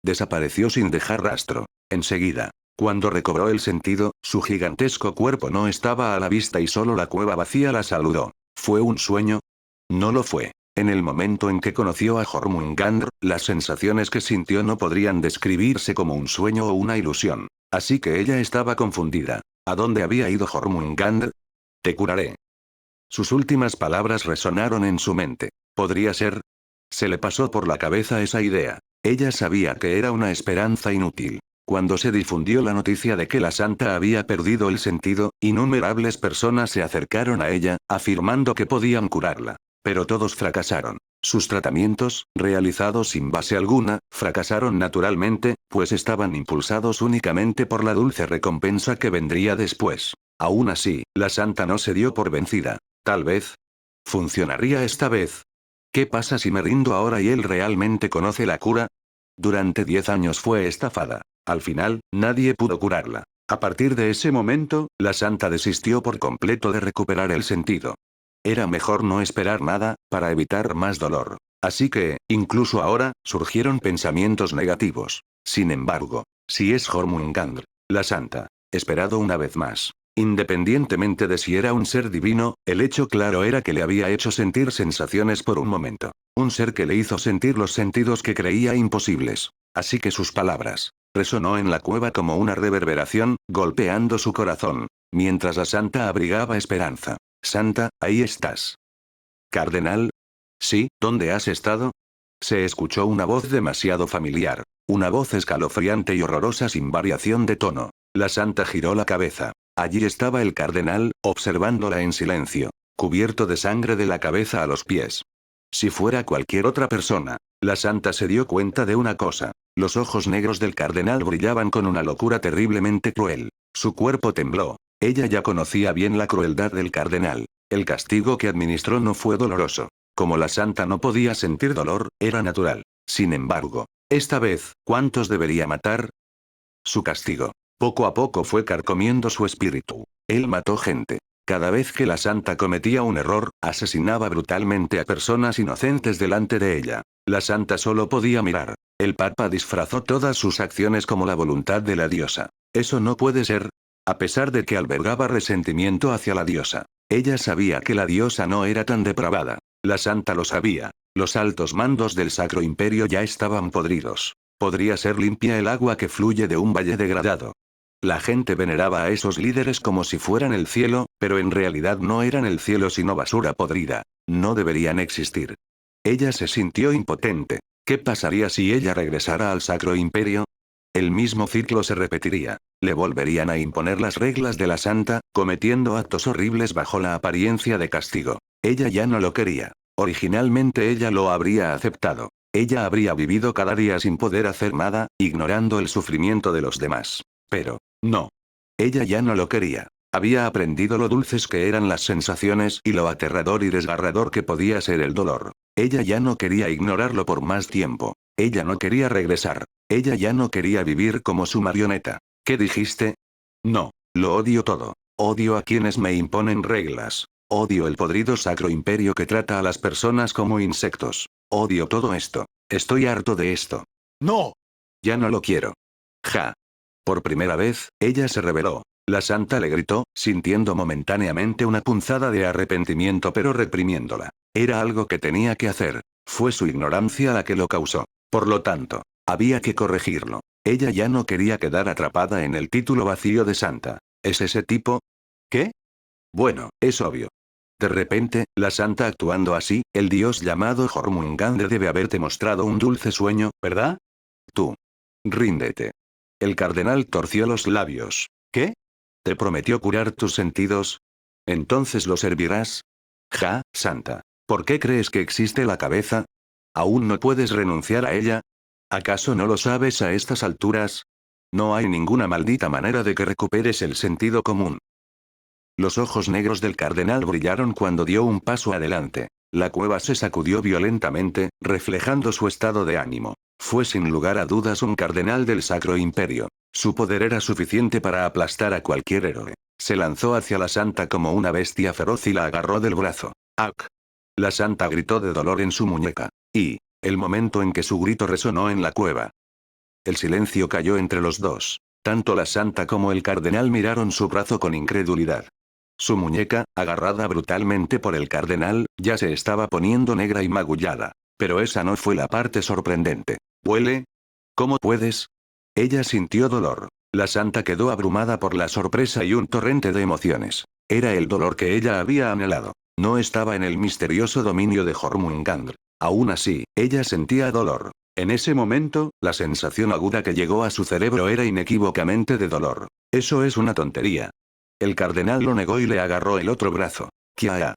Desapareció sin dejar rastro. Enseguida, cuando recobró el sentido, su gigantesco cuerpo no estaba a la vista y solo la cueva vacía la saludó. ¿Fue un sueño? No lo fue. En el momento en que conoció a Jormungandr, las sensaciones que sintió no podrían describirse como un sueño o una ilusión. Así que ella estaba confundida. ¿A dónde había ido Jormungandr? Te curaré. Sus últimas palabras resonaron en su mente. ¿Podría ser? Se le pasó por la cabeza esa idea. Ella sabía que era una esperanza inútil. Cuando se difundió la noticia de que la santa había perdido el sentido, innumerables personas se acercaron a ella, afirmando que podían curarla. Pero todos fracasaron. Sus tratamientos, realizados sin base alguna, fracasaron naturalmente, pues estaban impulsados únicamente por la dulce recompensa que vendría después. Aún así, la santa no se dio por vencida. Tal vez. ¿Funcionaría esta vez? ¿Qué pasa si me rindo ahora y él realmente conoce la cura? Durante 10 años fue estafada. Al final, nadie pudo curarla. A partir de ese momento, la santa desistió por completo de recuperar el sentido. Era mejor no esperar nada, para evitar más dolor. Así que, incluso ahora, surgieron pensamientos negativos. Sin embargo, si es Jormungandr, la santa, esperado una vez más. Independientemente de si era un ser divino, el hecho claro era que le había hecho sentir sensaciones por un momento. Un ser que le hizo sentir los sentidos que creía imposibles. Así que sus palabras resonó en la cueva como una reverberación, golpeando su corazón, mientras la santa abrigaba esperanza. Santa, ahí estás. Cardenal. Sí, ¿dónde has estado? Se escuchó una voz demasiado familiar. Una voz escalofriante y horrorosa sin variación de tono. La santa giró la cabeza. Allí estaba el cardenal, observándola en silencio, cubierto de sangre de la cabeza a los pies. Si fuera cualquier otra persona, la santa se dio cuenta de una cosa. Los ojos negros del cardenal brillaban con una locura terriblemente cruel. Su cuerpo tembló. Ella ya conocía bien la crueldad del cardenal. El castigo que administró no fue doloroso. Como la santa no podía sentir dolor, era natural. Sin embargo, esta vez, ¿cuántos debería matar? Su castigo, poco a poco fue carcomiendo su espíritu. Él mató gente. Cada vez que la santa cometía un error, asesinaba brutalmente a personas inocentes delante de ella. La santa solo podía mirar. El papa disfrazó todas sus acciones como la voluntad de la diosa. Eso no puede ser. A pesar de que albergaba resentimiento hacia la diosa, ella sabía que la diosa no era tan depravada. La santa lo sabía. Los altos mandos del Sacro Imperio ya estaban podridos. Podría ser limpia el agua que fluye de un valle degradado. La gente veneraba a esos líderes como si fueran el cielo, pero en realidad no eran el cielo sino basura podrida. No deberían existir. Ella se sintió impotente. ¿Qué pasaría si ella regresara al Sacro Imperio? El mismo ciclo se repetiría. Le volverían a imponer las reglas de la santa, cometiendo actos horribles bajo la apariencia de castigo. Ella ya no lo quería. Originalmente ella lo habría aceptado. Ella habría vivido cada día sin poder hacer nada, ignorando el sufrimiento de los demás. Pero, no. Ella ya no lo quería. Había aprendido lo dulces que eran las sensaciones y lo aterrador y desgarrador que podía ser el dolor. Ella ya no quería ignorarlo por más tiempo. Ella no quería regresar. Ella ya no quería vivir como su marioneta. ¿Qué dijiste? No, lo odio todo. Odio a quienes me imponen reglas. Odio el podrido sacro imperio que trata a las personas como insectos. Odio todo esto. Estoy harto de esto. No. Ya no lo quiero. Ja. Por primera vez, ella se rebeló. La santa le gritó, sintiendo momentáneamente una punzada de arrepentimiento pero reprimiéndola. Era algo que tenía que hacer. Fue su ignorancia la que lo causó. Por lo tanto, había que corregirlo. Ella ya no quería quedar atrapada en el título vacío de santa. ¿Es ese tipo? ¿Qué? Bueno, es obvio. De repente, la santa actuando así, el dios llamado Jormungandr debe haberte mostrado un dulce sueño, ¿verdad? Tú. Ríndete. El cardenal torció los labios. ¿Qué? ¿Te prometió curar tus sentidos? ¿Entonces lo servirás? Ja, santa. ¿Por qué crees que existe la cabeza? ¿Aún no puedes renunciar a ella? ¿Acaso no lo sabes a estas alturas? No hay ninguna maldita manera de que recuperes el sentido común. Los ojos negros del cardenal brillaron cuando dio un paso adelante. La cueva se sacudió violentamente, reflejando su estado de ánimo. Fue sin lugar a dudas un cardenal del Sacro Imperio. Su poder era suficiente para aplastar a cualquier héroe. Se lanzó hacia la santa como una bestia feroz y la agarró del brazo. ¡Ac! La santa gritó de dolor en su muñeca. Y, el momento en que su grito resonó en la cueva. El silencio cayó entre los dos. Tanto la santa como el cardenal miraron su brazo con incredulidad. Su muñeca, agarrada brutalmente por el cardenal, ya se estaba poniendo negra y magullada. Pero esa no fue la parte sorprendente. ¿Huele? ¿Cómo puedes? Ella sintió dolor. La santa quedó abrumada por la sorpresa y un torrente de emociones. Era el dolor que ella había anhelado. No estaba en el misterioso dominio de Jormungandr. Aún así, ella sentía dolor. En ese momento, la sensación aguda que llegó a su cerebro era inequívocamente de dolor. Eso es una tontería. El cardenal lo negó y le agarró el otro brazo. ¡Kia!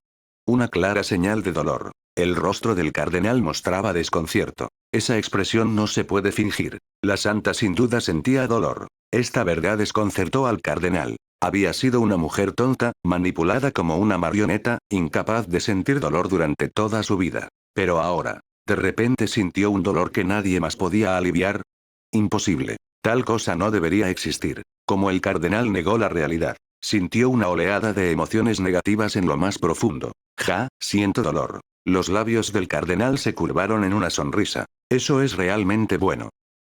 Una clara señal de dolor. El rostro del cardenal mostraba desconcierto. Esa expresión no se puede fingir. La santa sin duda sentía dolor. Esta verdad desconcertó al cardenal. Había sido una mujer tonta, manipulada como una marioneta, incapaz de sentir dolor durante toda su vida. Pero ahora, de repente sintió un dolor que nadie más podía aliviar. Imposible. Tal cosa no debería existir. Como el cardenal negó la realidad. Sintió una oleada de emociones negativas en lo más profundo. Ja, siento dolor. Los labios del cardenal se curvaron en una sonrisa. Eso es realmente bueno.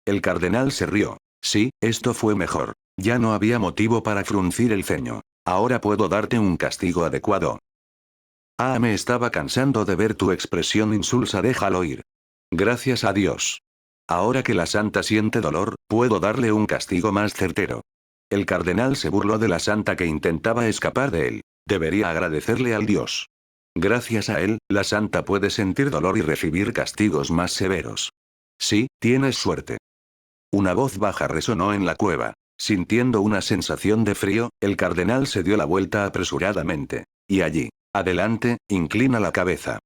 El cardenal se rió. Sí, esto fue mejor. Ya no había motivo para fruncir el ceño. Ahora puedo darte un castigo adecuado. Ah, me estaba cansando de ver tu expresión insulsa, déjalo ir. Gracias a Dios. Ahora que la santa siente dolor, puedo darle un castigo más certero. El cardenal se burló de la santa que intentaba escapar de él. Debería agradecerle al dios. Gracias a él, la santa puede sentir dolor y recibir castigos más severos. Sí, tienes suerte. Una voz baja resonó en la cueva. Sintiendo una sensación de frío, el cardenal se dio la vuelta apresuradamente. Y allí, adelante, inclina la cabeza.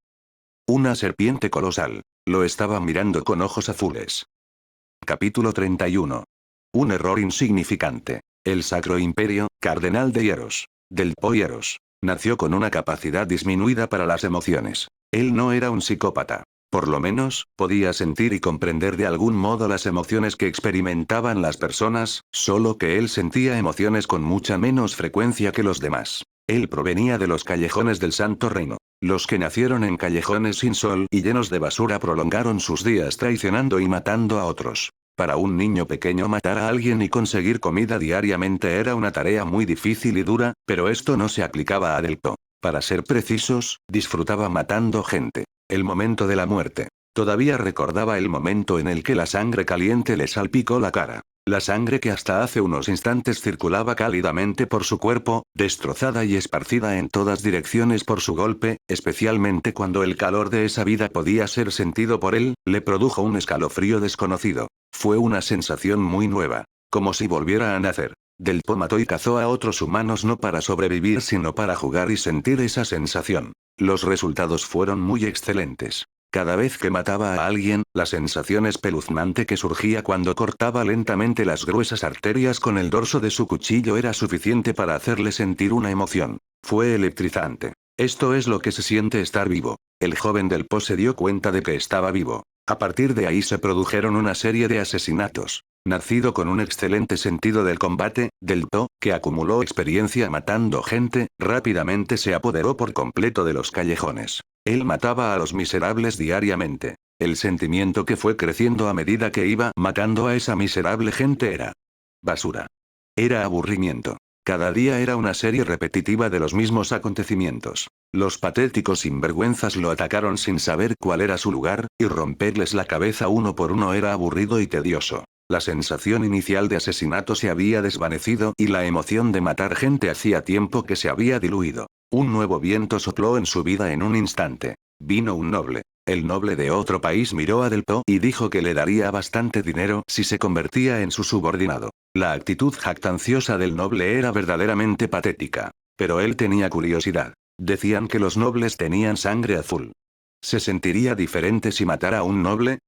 Una serpiente colosal. Lo estaba mirando con ojos azules. Capítulo 31. Un error insignificante. El Sacro Imperio, cardenal de Hieros. Del Hieros. Nació con una capacidad disminuida para las emociones. Él no era un psicópata. Por lo menos, podía sentir y comprender de algún modo las emociones que experimentaban las personas, solo que él sentía emociones con mucha menos frecuencia que los demás. Él provenía de los callejones del Santo Reino. Los que nacieron en callejones sin sol y llenos de basura prolongaron sus días traicionando y matando a otros. Para un niño pequeño matar a alguien y conseguir comida diariamente era una tarea muy difícil y dura, pero esto no se aplicaba a Delpo. Para ser precisos, disfrutaba matando gente. El momento de la muerte. Todavía recordaba el momento en el que la sangre caliente le salpicó la cara. La sangre que hasta hace unos instantes circulaba cálidamente por su cuerpo, destrozada y esparcida en todas direcciones por su golpe, especialmente cuando el calor de esa vida podía ser sentido por él, le produjo un escalofrío desconocido. Fue una sensación muy nueva. Como si volviera a nacer. Delpo mató y cazó a otros humanos no para sobrevivir sino para jugar y sentir esa sensación. Los resultados fueron muy excelentes. Cada vez que mataba a alguien, la sensación espeluznante que surgía cuando cortaba lentamente las gruesas arterias con el dorso de su cuchillo era suficiente para hacerle sentir una emoción. Fue electrizante. Esto es lo que se siente estar vivo. El joven del Po se dio cuenta de que estaba vivo. A partir de ahí se produjeron una serie de asesinatos. Nacido con un excelente sentido del combate, Del To, que acumuló experiencia matando gente, rápidamente se apoderó por completo de los callejones. Él mataba a los miserables diariamente. El sentimiento que fue creciendo a medida que iba matando a esa miserable gente era basura. Era aburrimiento. Cada día era una serie repetitiva de los mismos acontecimientos. Los patéticos sinvergüenzas lo atacaron sin saber cuál era su lugar, y romperles la cabeza uno por uno era aburrido y tedioso. La sensación inicial de asesinato se había desvanecido y la emoción de matar gente hacía tiempo que se había diluido. Un nuevo viento sopló en su vida en un instante. Vino un noble. El noble de otro país miró a Del To y dijo que le daría bastante dinero si se convertía en su subordinado. La actitud jactanciosa del noble era verdaderamente patética. Pero él tenía curiosidad. Decían que los nobles tenían sangre azul. ¿Se sentiría diferente si matara a un noble?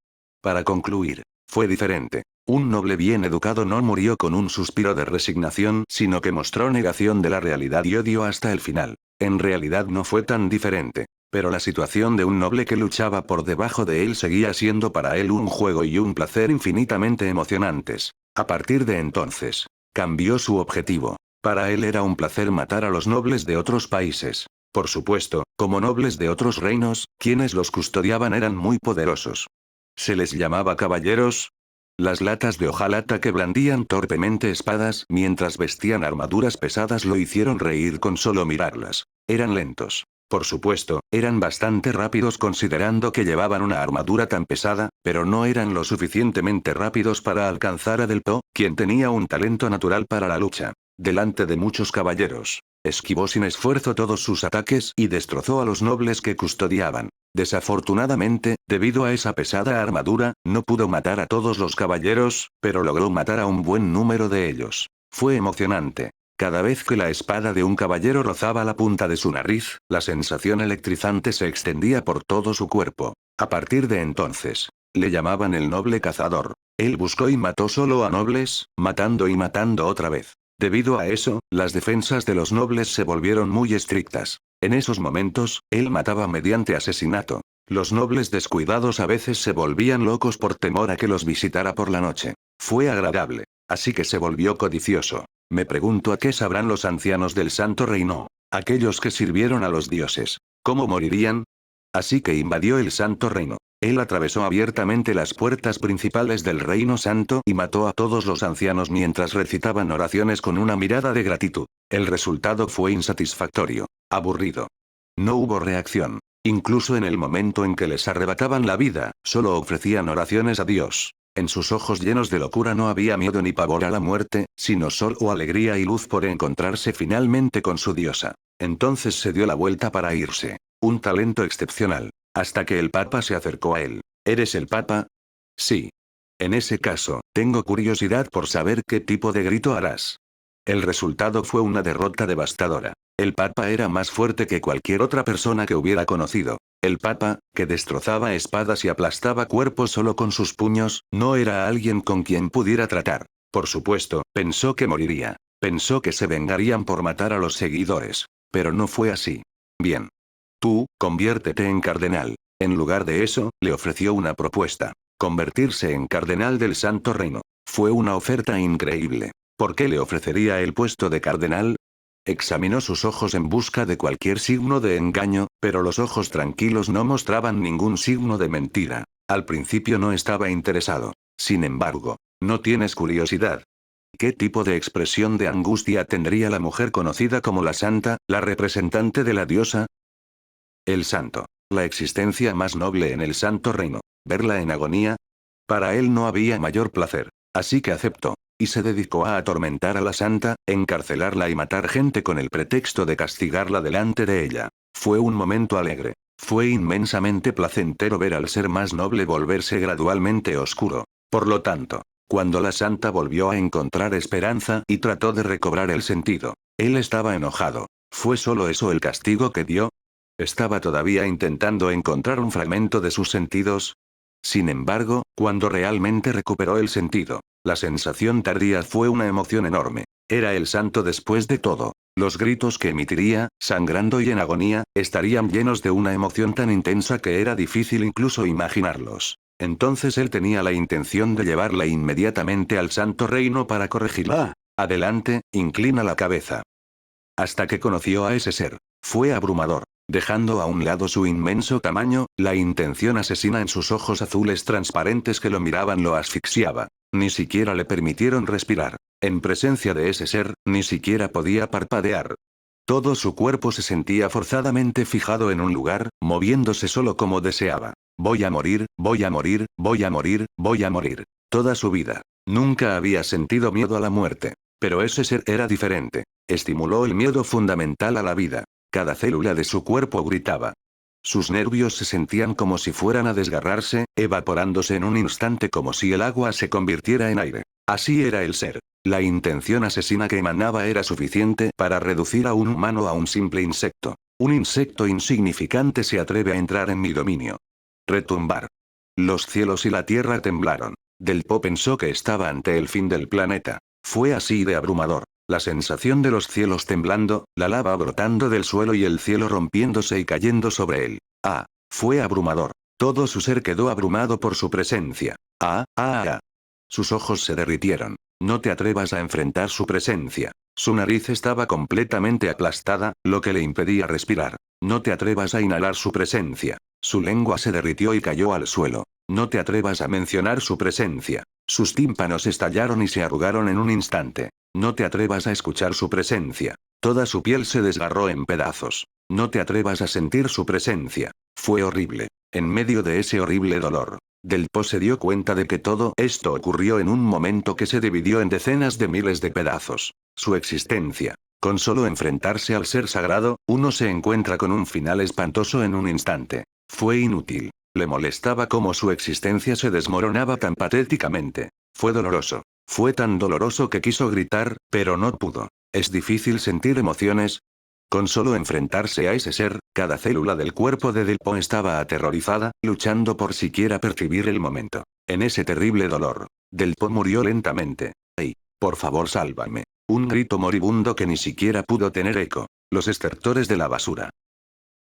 Para concluir, fue diferente. Un noble bien educado no murió con un suspiro de resignación, sino que mostró negación de la realidad y odio hasta el final. En realidad no fue tan diferente. Pero la situación de un noble que luchaba por debajo de él seguía siendo para él un juego y un placer infinitamente emocionantes. A partir de entonces, cambió su objetivo. Para él era un placer matar a los nobles de otros países. Por supuesto, como nobles de otros reinos, quienes los custodiaban eran muy poderosos. ¿Se les llamaba caballeros? Las latas de hojalata que blandían torpemente espadas mientras vestían armaduras pesadas lo hicieron reír con solo mirarlas. Eran lentos. Por supuesto, eran bastante rápidos considerando que llevaban una armadura tan pesada, pero no eran lo suficientemente rápidos para alcanzar a Del To, quien tenía un talento natural para la lucha. Delante de muchos caballeros, esquivó sin esfuerzo todos sus ataques y destrozó a los nobles que custodiaban. Desafortunadamente, debido a esa pesada armadura, no pudo matar a todos los caballeros, pero logró matar a un buen número de ellos. Fue emocionante. Cada vez que la espada de un caballero rozaba la punta de su nariz, la sensación electrizante se extendía por todo su cuerpo. A partir de entonces, le llamaban el noble cazador. Él buscó y mató solo a nobles, matando y matando otra vez. Debido a eso, las defensas de los nobles se volvieron muy estrictas. En esos momentos, él mataba mediante asesinato. Los nobles descuidados a veces se volvían locos por temor a que los visitara por la noche. Fue agradable. Así que se volvió codicioso. Me pregunto a qué sabrán los ancianos del Santo Reino. Aquellos que sirvieron a los dioses. ¿Cómo morirían? Así que invadió el Santo Reino. Él atravesó abiertamente las puertas principales del Reino Santo y mató a todos los ancianos mientras recitaban oraciones con una mirada de gratitud. El resultado fue insatisfactorio. Aburrido. No hubo reacción. Incluso en el momento en que les arrebataban la vida, solo ofrecían oraciones a Dios. En sus ojos llenos de locura no había miedo ni pavor a la muerte, sino solo alegría y luz por encontrarse finalmente con su diosa. Entonces se dio la vuelta para irse. Un talento excepcional. Hasta que el Papa se acercó a él. ¿Eres el Papa? Sí. En ese caso, tengo curiosidad por saber qué tipo de grito harás. El resultado fue una derrota devastadora. El Papa era más fuerte que cualquier otra persona que hubiera conocido. El Papa, que destrozaba espadas y aplastaba cuerpos solo con sus puños, no era alguien con quien pudiera tratar. Por supuesto, pensó que moriría. Pensó que se vengarían por matar a los seguidores. Pero no fue así. Bien. Tú, conviértete en cardenal. En lugar de eso, le ofreció una propuesta. Convertirse en cardenal del Santo Reino. Fue una oferta increíble. ¿Por qué le ofrecería el puesto de cardenal? Examinó sus ojos en busca de cualquier signo de engaño, pero los ojos tranquilos no mostraban ningún signo de mentira. Al principio no estaba interesado. Sin embargo, ¿no tienes curiosidad? ¿Qué tipo de expresión de angustia tendría la mujer conocida como la Santa, la representante de la diosa? El Santo. La existencia más noble en el Santo Reino. ¿Verla en agonía? Para él no había mayor placer. Así que aceptó. Y se dedicó a atormentar a la Santa, encarcelarla y matar gente con el pretexto de castigarla delante de ella. Fue un momento alegre. Fue inmensamente placentero ver al ser más noble volverse gradualmente oscuro. Por lo tanto, cuando la Santa volvió a encontrar esperanza y trató de recobrar el sentido, él estaba enojado. ¿Fue solo eso el castigo que dio? ¿Estaba todavía intentando encontrar un fragmento de sus sentidos? Sin embargo, cuando realmente recuperó el sentido, la sensación tardía fue una emoción enorme. Era el santo después de todo. Los gritos que emitiría, sangrando y en agonía, estarían llenos de una emoción tan intensa que era difícil incluso imaginarlos. Entonces él tenía la intención de llevarla inmediatamente al santo reino para corregirla. Adelante, inclina la cabeza. Hasta que conoció a ese ser. Fue abrumador. Dejando a un lado su inmenso tamaño, la intención asesina en sus ojos azules transparentes que lo miraban lo asfixiaba. Ni siquiera le permitieron respirar. En presencia de ese ser, ni siquiera podía parpadear. Todo su cuerpo se sentía forzadamente fijado en un lugar, moviéndose solo como deseaba. Voy a morir, voy a morir, voy a morir, voy a morir. Toda su vida. Nunca había sentido miedo a la muerte. Pero ese ser era diferente. Estimuló el miedo fundamental a la vida. Cada célula de su cuerpo gritaba. Sus nervios se sentían como si fueran a desgarrarse, evaporándose en un instante como si el agua se convirtiera en aire. Así era el ser. La intención asesina que emanaba era suficiente para reducir a un humano a un simple insecto. Un insecto insignificante se atreve a entrar en mi dominio. Retumbar. Los cielos y la tierra temblaron. Del Po pensó que estaba ante el fin del planeta. Fue así de abrumador. La sensación de los cielos temblando, la lava brotando del suelo y el cielo rompiéndose y cayendo sobre él. Fue abrumador. Todo su ser quedó abrumado por su presencia. Sus ojos se derritieron. No te atrevas a enfrentar su presencia. Su nariz estaba completamente aplastada, lo que le impedía respirar. No te atrevas a inhalar su presencia. Su lengua se derritió y cayó al suelo. No te atrevas a mencionar su presencia. Sus tímpanos estallaron y se arrugaron en un instante. No te atrevas a escuchar su presencia. Toda su piel se desgarró en pedazos. No te atrevas a sentir su presencia. Fue horrible. En medio de ese horrible dolor, Del Po se dio cuenta de que todo esto ocurrió en un momento que se dividió en decenas de miles de pedazos. Su existencia. Con solo enfrentarse al ser sagrado, uno se encuentra con un final espantoso en un instante. Fue inútil. Le molestaba cómo su existencia se desmoronaba tan patéticamente. Fue doloroso. Fue tan doloroso que quiso gritar, pero no pudo. ¿Es difícil sentir emociones? Con solo enfrentarse a ese ser, cada célula del cuerpo de Del Po estaba aterrorizada, luchando por siquiera percibir el momento. En ese terrible dolor, Del Po murió lentamente. ¡Ay! Por favor, sálvame. Un grito moribundo que ni siquiera pudo tener eco. Los estertores de la basura.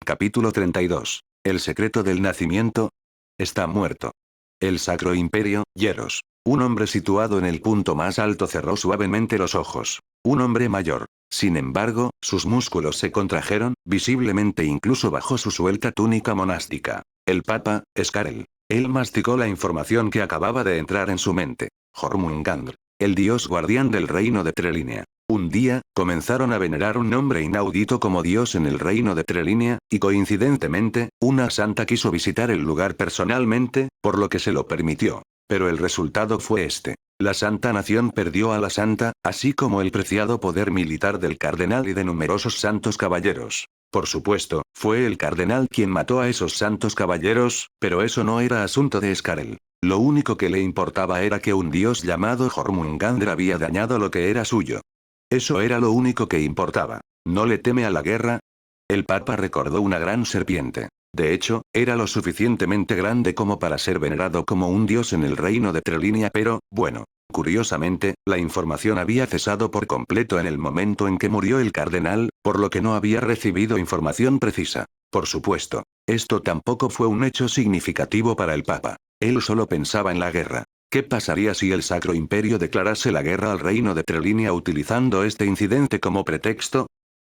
Capítulo 32. El secreto del nacimiento. Está muerto. El Sacro Imperio, Hieros. Un hombre situado en el punto más alto cerró suavemente los ojos. Un hombre mayor. Sin embargo, sus músculos se contrajeron, visiblemente incluso bajo su suelta túnica monástica. El Papa, Skarel. Él masticó la información que acababa de entrar en su mente. Jormungandr. El dios guardián del reino de Trelinia. Un día, comenzaron a venerar un nombre inaudito como dios en el reino de Trelinia, y coincidentemente, una santa quiso visitar el lugar personalmente, por lo que se lo permitió. Pero el resultado fue este. La Santa Nación perdió a la Santa, así como el preciado poder militar del cardenal y de numerosos santos caballeros. Por supuesto, fue el cardenal quien mató a esos santos caballeros, pero eso no era asunto de Skarel. Lo único que le importaba era que un dios llamado Jormungandr había dañado lo que era suyo. Eso era lo único que importaba. ¿No le teme a la guerra? El Papa recordó una gran serpiente. De hecho, era lo suficientemente grande como para ser venerado como un dios en el reino de Trelinia, pero, bueno, curiosamente, la información había cesado por completo en el momento en que murió el cardenal, por lo que no había recibido información precisa. Por supuesto, esto tampoco fue un hecho significativo para el Papa. Él solo pensaba en la guerra. ¿Qué pasaría si el Sacro Imperio declarase la guerra al reino de Trelinia utilizando este incidente como pretexto?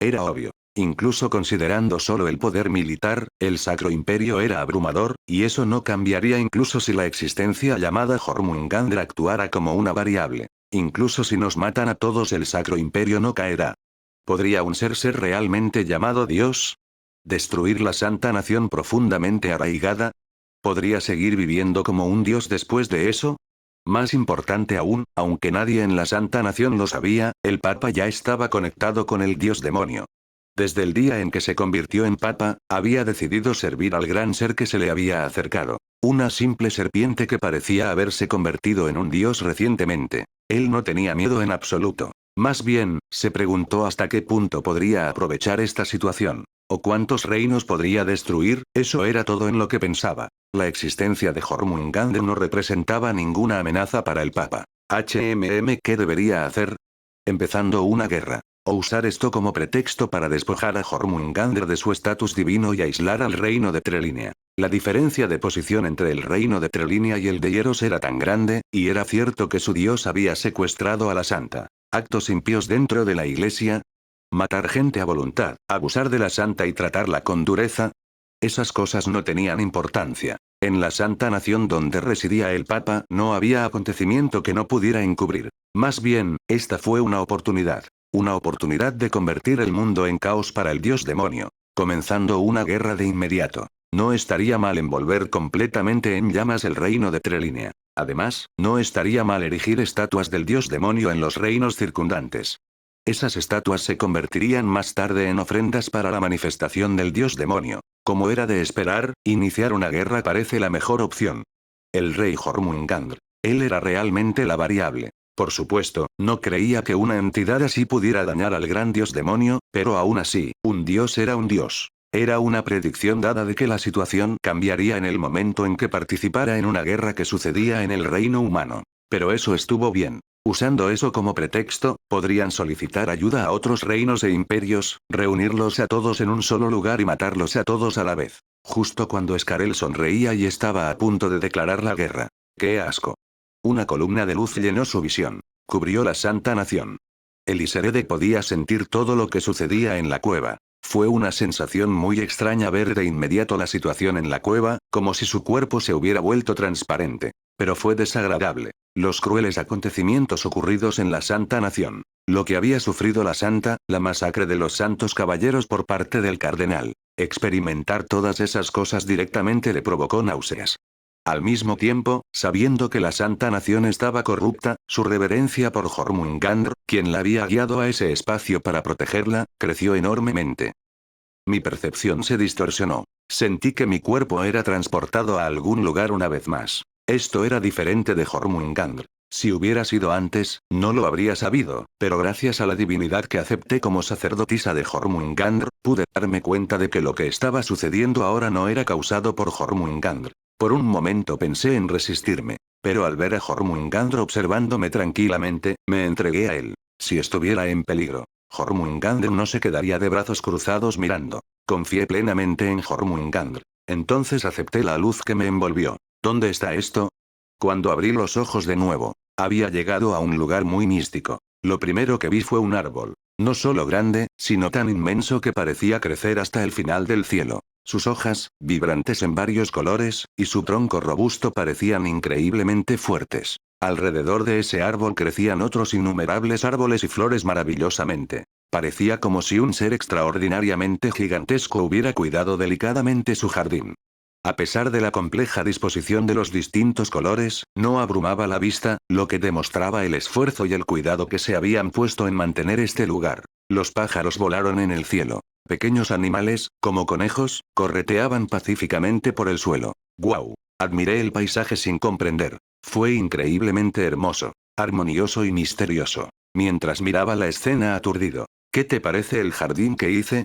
Era obvio. Incluso considerando solo el poder militar, el Sacro Imperio era abrumador, y eso no cambiaría incluso si la existencia llamada Jormungandr actuara como una variable. Incluso si nos matan a todos, el Sacro Imperio no caerá. ¿Podría un ser realmente llamado Dios? ¿Destruir la Santa Nación profundamente arraigada? ¿Podría seguir viviendo como un dios después de eso? Más importante aún, aunque nadie en la Santa Nación lo sabía, el Papa ya estaba conectado con el dios demonio. Desde el día en que se convirtió en Papa, había decidido servir al gran ser que se le había acercado. Una simple serpiente que parecía haberse convertido en un dios recientemente. Él no tenía miedo en absoluto. Más bien, se preguntó hasta qué punto podría aprovechar esta situación. ¿O cuántos reinos podría destruir? Eso era todo en lo que pensaba. La existencia de Jormungandr no representaba ninguna amenaza para el Papa. ¿Qué debería hacer? Empezando una guerra. O usar esto como pretexto para despojar a Jormungandr de su estatus divino y aislar al reino de Trelinia. La diferencia de posición entre el reino de Trelinia y el de Hieros era tan grande, y era cierto que su dios había secuestrado a la santa. Actos impíos dentro de la iglesia. Matar gente a voluntad, abusar de la santa y tratarla con dureza. Esas cosas no tenían importancia. En la santa nación donde residía el Papa no había acontecimiento que no pudiera encubrir. Más bien, esta fue una oportunidad. Una oportunidad de convertir el mundo en caos para el dios demonio. Comenzando una guerra de inmediato. No estaría mal envolver completamente en llamas el reino de Trelinia. Además, no estaría mal erigir estatuas del dios demonio en los reinos circundantes. Esas estatuas se convertirían más tarde en ofrendas para la manifestación del dios demonio. Como era de esperar, iniciar una guerra parece la mejor opción. El rey Jormungandr. Él era realmente la variable. Por supuesto, no creía que una entidad así pudiera dañar al gran dios demonio, pero aún así, un dios era un dios. Era una predicción dada de que la situación cambiaría en el momento en que participara en una guerra que sucedía en el reino humano. Pero eso estuvo bien. Usando eso como pretexto, podrían solicitar ayuda a otros reinos e imperios, reunirlos a todos en un solo lugar y matarlos a todos a la vez. Justo cuando Scarel sonreía y estaba a punto de declarar la guerra. ¡Qué asco! Una columna de luz llenó su visión. Cubrió la santa nación. Eliserede podía sentir todo lo que sucedía en la cueva. Fue una sensación muy extraña ver de inmediato la situación en la cueva, como si su cuerpo se hubiera vuelto transparente. Pero fue desagradable. Los crueles acontecimientos ocurridos en la Santa Nación. Lo que había sufrido la Santa, la masacre de los Santos Caballeros por parte del Cardenal. Experimentar todas esas cosas directamente le provocó náuseas. Al mismo tiempo, sabiendo que la Santa Nación estaba corrupta, su reverencia por Jormungandr, quien la había guiado a ese espacio para protegerla, creció enormemente. Mi percepción se distorsionó. Sentí que mi cuerpo era transportado a algún lugar una vez más. Esto era diferente de Jormungandr. Si hubiera sido antes, no lo habría sabido, pero gracias a la divinidad que acepté como sacerdotisa de Jormungandr, pude darme cuenta de que lo que estaba sucediendo ahora no era causado por Jormungandr. Por un momento pensé en resistirme, pero al ver a Jormungandr observándome tranquilamente, me entregué a él. Si estuviera en peligro, Jormungandr no se quedaría de brazos cruzados mirando. Confié plenamente en Jormungandr. Entonces acepté la luz que me envolvió. ¿Dónde está esto? Cuando abrí los ojos de nuevo, había llegado a un lugar muy místico. Lo primero que vi fue un árbol. No solo grande, sino tan inmenso que parecía crecer hasta el final del cielo. Sus hojas, vibrantes en varios colores, y su tronco robusto parecían increíblemente fuertes. Alrededor de ese árbol crecían otros innumerables árboles y flores maravillosamente. Parecía como si un ser extraordinariamente gigantesco hubiera cuidado delicadamente su jardín. A pesar de la compleja disposición de los distintos colores, no abrumaba la vista, lo que demostraba el esfuerzo y el cuidado que se habían puesto en mantener este lugar. Los pájaros volaron en el cielo. Pequeños animales, como conejos, correteaban pacíficamente por el suelo. ¡Guau! Admiré el paisaje sin comprender. Fue increíblemente hermoso, armonioso y misterioso. Mientras miraba la escena aturdido. ¿Qué te parece el jardín que hice?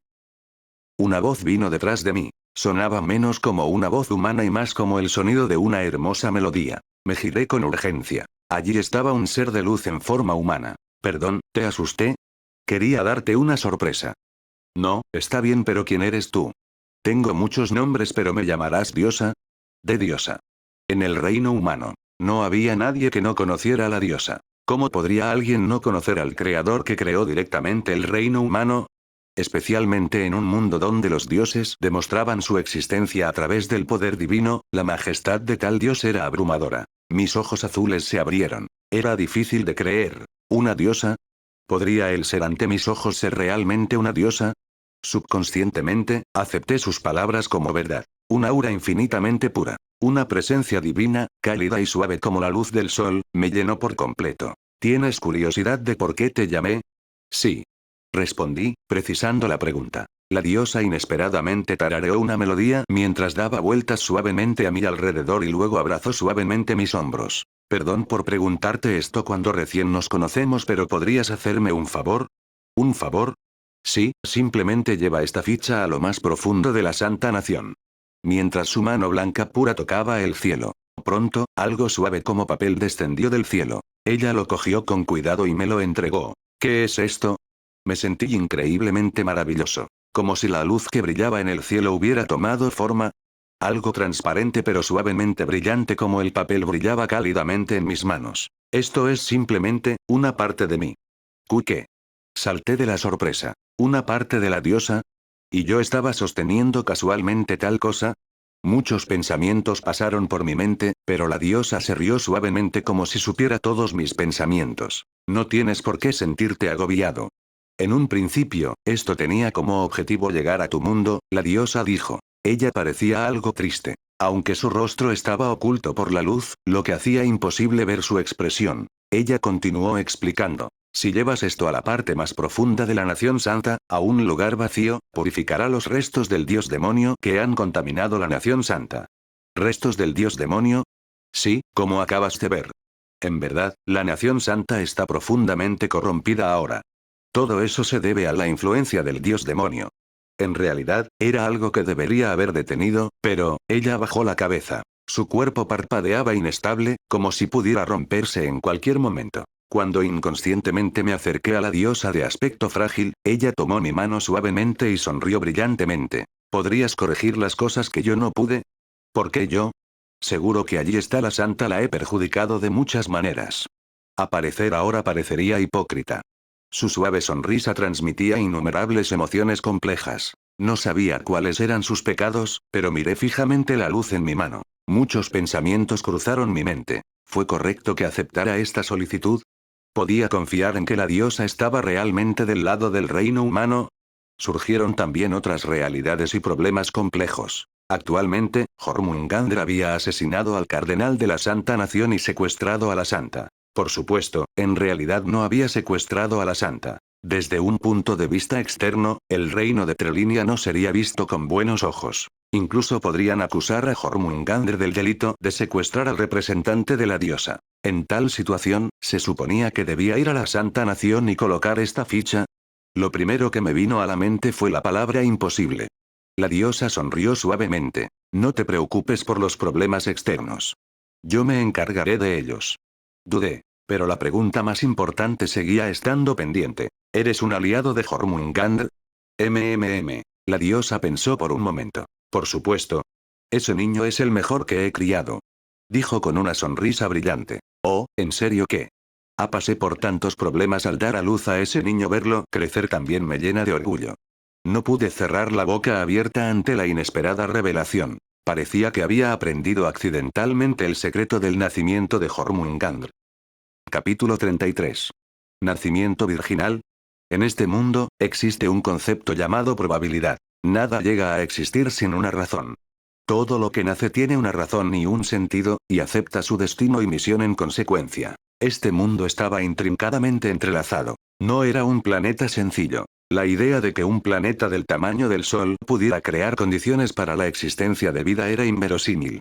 Una voz vino detrás de mí. Sonaba menos como una voz humana y más como el sonido de una hermosa melodía. Me giré con urgencia. Allí estaba un ser de luz en forma humana. Perdón, ¿te asusté? Quería darte una sorpresa. No, está bien, pero ¿quién eres tú? Tengo muchos nombres, pero me llamarás diosa. De diosa. En el reino humano, no había nadie que no conociera a la diosa. ¿Cómo podría alguien no conocer al creador que creó directamente el reino humano? Especialmente en un mundo donde los dioses demostraban su existencia a través del poder divino, la majestad de tal dios era abrumadora. Mis ojos azules se abrieron. Era difícil de creer. ¿Una diosa? ¿Podría el ser ante mis ojos ser realmente una diosa? Subconscientemente, acepté sus palabras como verdad. Un aura infinitamente pura. Una presencia divina, cálida y suave como la luz del sol, me llenó por completo. ¿Tienes curiosidad de por qué te llamé? Sí. Respondí, precisando la pregunta. La diosa inesperadamente tarareó una melodía mientras daba vueltas suavemente a mi alrededor y luego abrazó suavemente mis hombros. Perdón por preguntarte esto cuando recién nos conocemos, pero ¿podrías hacerme un favor? ¿Un favor? Sí, simplemente lleva esta ficha a lo más profundo de la Santa Nación. Mientras su mano blanca pura tocaba el cielo. Pronto, algo suave como papel descendió del cielo. Ella lo cogió con cuidado y me lo entregó. ¿Qué es esto? Me sentí increíblemente maravilloso. Como si la luz que brillaba en el cielo hubiera tomado forma. Algo transparente pero suavemente brillante como el papel brillaba cálidamente en mis manos. Esto es simplemente, una parte de mí. ¿Qué? Salté de la sorpresa. ¿Una parte de la diosa? ¿Y yo estaba sosteniendo casualmente tal cosa? Muchos pensamientos pasaron por mi mente, pero la diosa se rió suavemente como si supiera todos mis pensamientos. No tienes por qué sentirte agobiado. En un principio, esto tenía como objetivo llegar a tu mundo, la diosa dijo. Ella parecía algo triste. Aunque su rostro estaba oculto por la luz, lo que hacía imposible ver su expresión. Ella continuó explicando. Si llevas esto a la parte más profunda de la nación santa, a un lugar vacío, purificará los restos del dios demonio que han contaminado la nación santa. ¿Restos del dios demonio? Sí, como acabas de ver. En verdad, la nación santa está profundamente corrompida ahora. Todo eso se debe a la influencia del dios demonio. En realidad, era algo que debería haber detenido, pero, ella bajó la cabeza. Su cuerpo parpadeaba inestable, como si pudiera romperse en cualquier momento. Cuando inconscientemente me acerqué a la diosa de aspecto frágil, ella tomó mi mano suavemente y sonrió brillantemente. ¿Podrías corregir las cosas que yo no pude? ¿Por qué yo? Seguro que allí está la santa, la he perjudicado de muchas maneras. Aparecer ahora parecería hipócrita. Su suave sonrisa transmitía innumerables emociones complejas. No sabía cuáles eran sus pecados, pero miré fijamente la luz en mi mano. Muchos pensamientos cruzaron mi mente. ¿Fue correcto que aceptara esta solicitud? ¿Podía confiar en que la diosa estaba realmente del lado del reino humano? Surgieron también otras realidades y problemas complejos. Actualmente, Jormungandr había asesinado al cardenal de la Santa Nación y secuestrado a la Santa. Por supuesto, en realidad no había secuestrado a la Santa. Desde un punto de vista externo, el reino de Trelinia no sería visto con buenos ojos. Incluso podrían acusar a Jormungandr del delito de secuestrar al representante de la diosa. En tal situación, se suponía que debía ir a la Santa Nación y colocar esta ficha. Lo primero que me vino a la mente fue la palabra imposible. La diosa sonrió suavemente. No te preocupes por los problemas externos. Yo me encargaré de ellos. Dudé. Pero la pregunta más importante seguía estando pendiente. ¿Eres un aliado de Jormungandr? La diosa pensó por un momento. Por supuesto. Ese niño es el mejor que he criado. Dijo con una sonrisa brillante. Oh, ¿en serio qué? Pasé por tantos problemas al dar a luz a ese niño, verlo crecer también me llena de orgullo. No pude cerrar la boca abierta ante la inesperada revelación. Parecía que había aprendido accidentalmente el secreto del nacimiento de Jormungandr. Capítulo 33. Nacimiento virginal. En este mundo, existe un concepto llamado probabilidad. Nada llega a existir sin una razón. Todo lo que nace tiene una razón y un sentido, y acepta su destino y misión en consecuencia. Este mundo estaba intrincadamente entrelazado. No era un planeta sencillo. La idea de que un planeta del tamaño del Sol pudiera crear condiciones para la existencia de vida era inverosímil.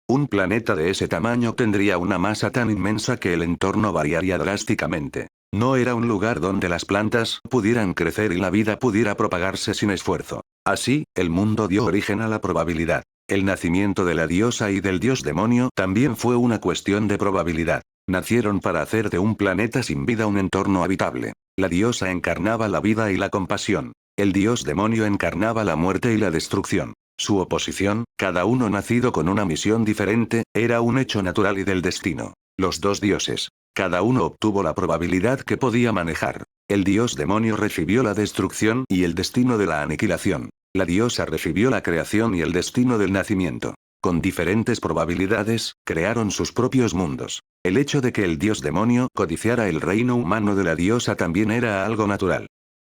Un planeta de ese tamaño tendría una masa tan inmensa que el entorno variaría drásticamente. No era un lugar donde las plantas pudieran crecer y la vida pudiera propagarse sin esfuerzo. Así, el mundo dio origen a la probabilidad. El nacimiento de la diosa y del dios demonio también fue una cuestión de probabilidad. Nacieron para hacer de un planeta sin vida un entorno habitable. La diosa encarnaba la vida y la compasión. El dios demonio encarnaba la muerte y la destrucción. Su oposición, cada uno nacido con una misión diferente, era un hecho natural y del destino. Los dos dioses. Cada uno obtuvo la probabilidad que podía manejar. El dios demonio recibió la destrucción y el destino de la aniquilación. La diosa recibió la creación y el destino del nacimiento. Con diferentes probabilidades, crearon sus propios mundos. El hecho de que el dios demonio codiciara el reino humano de la diosa también era algo natural.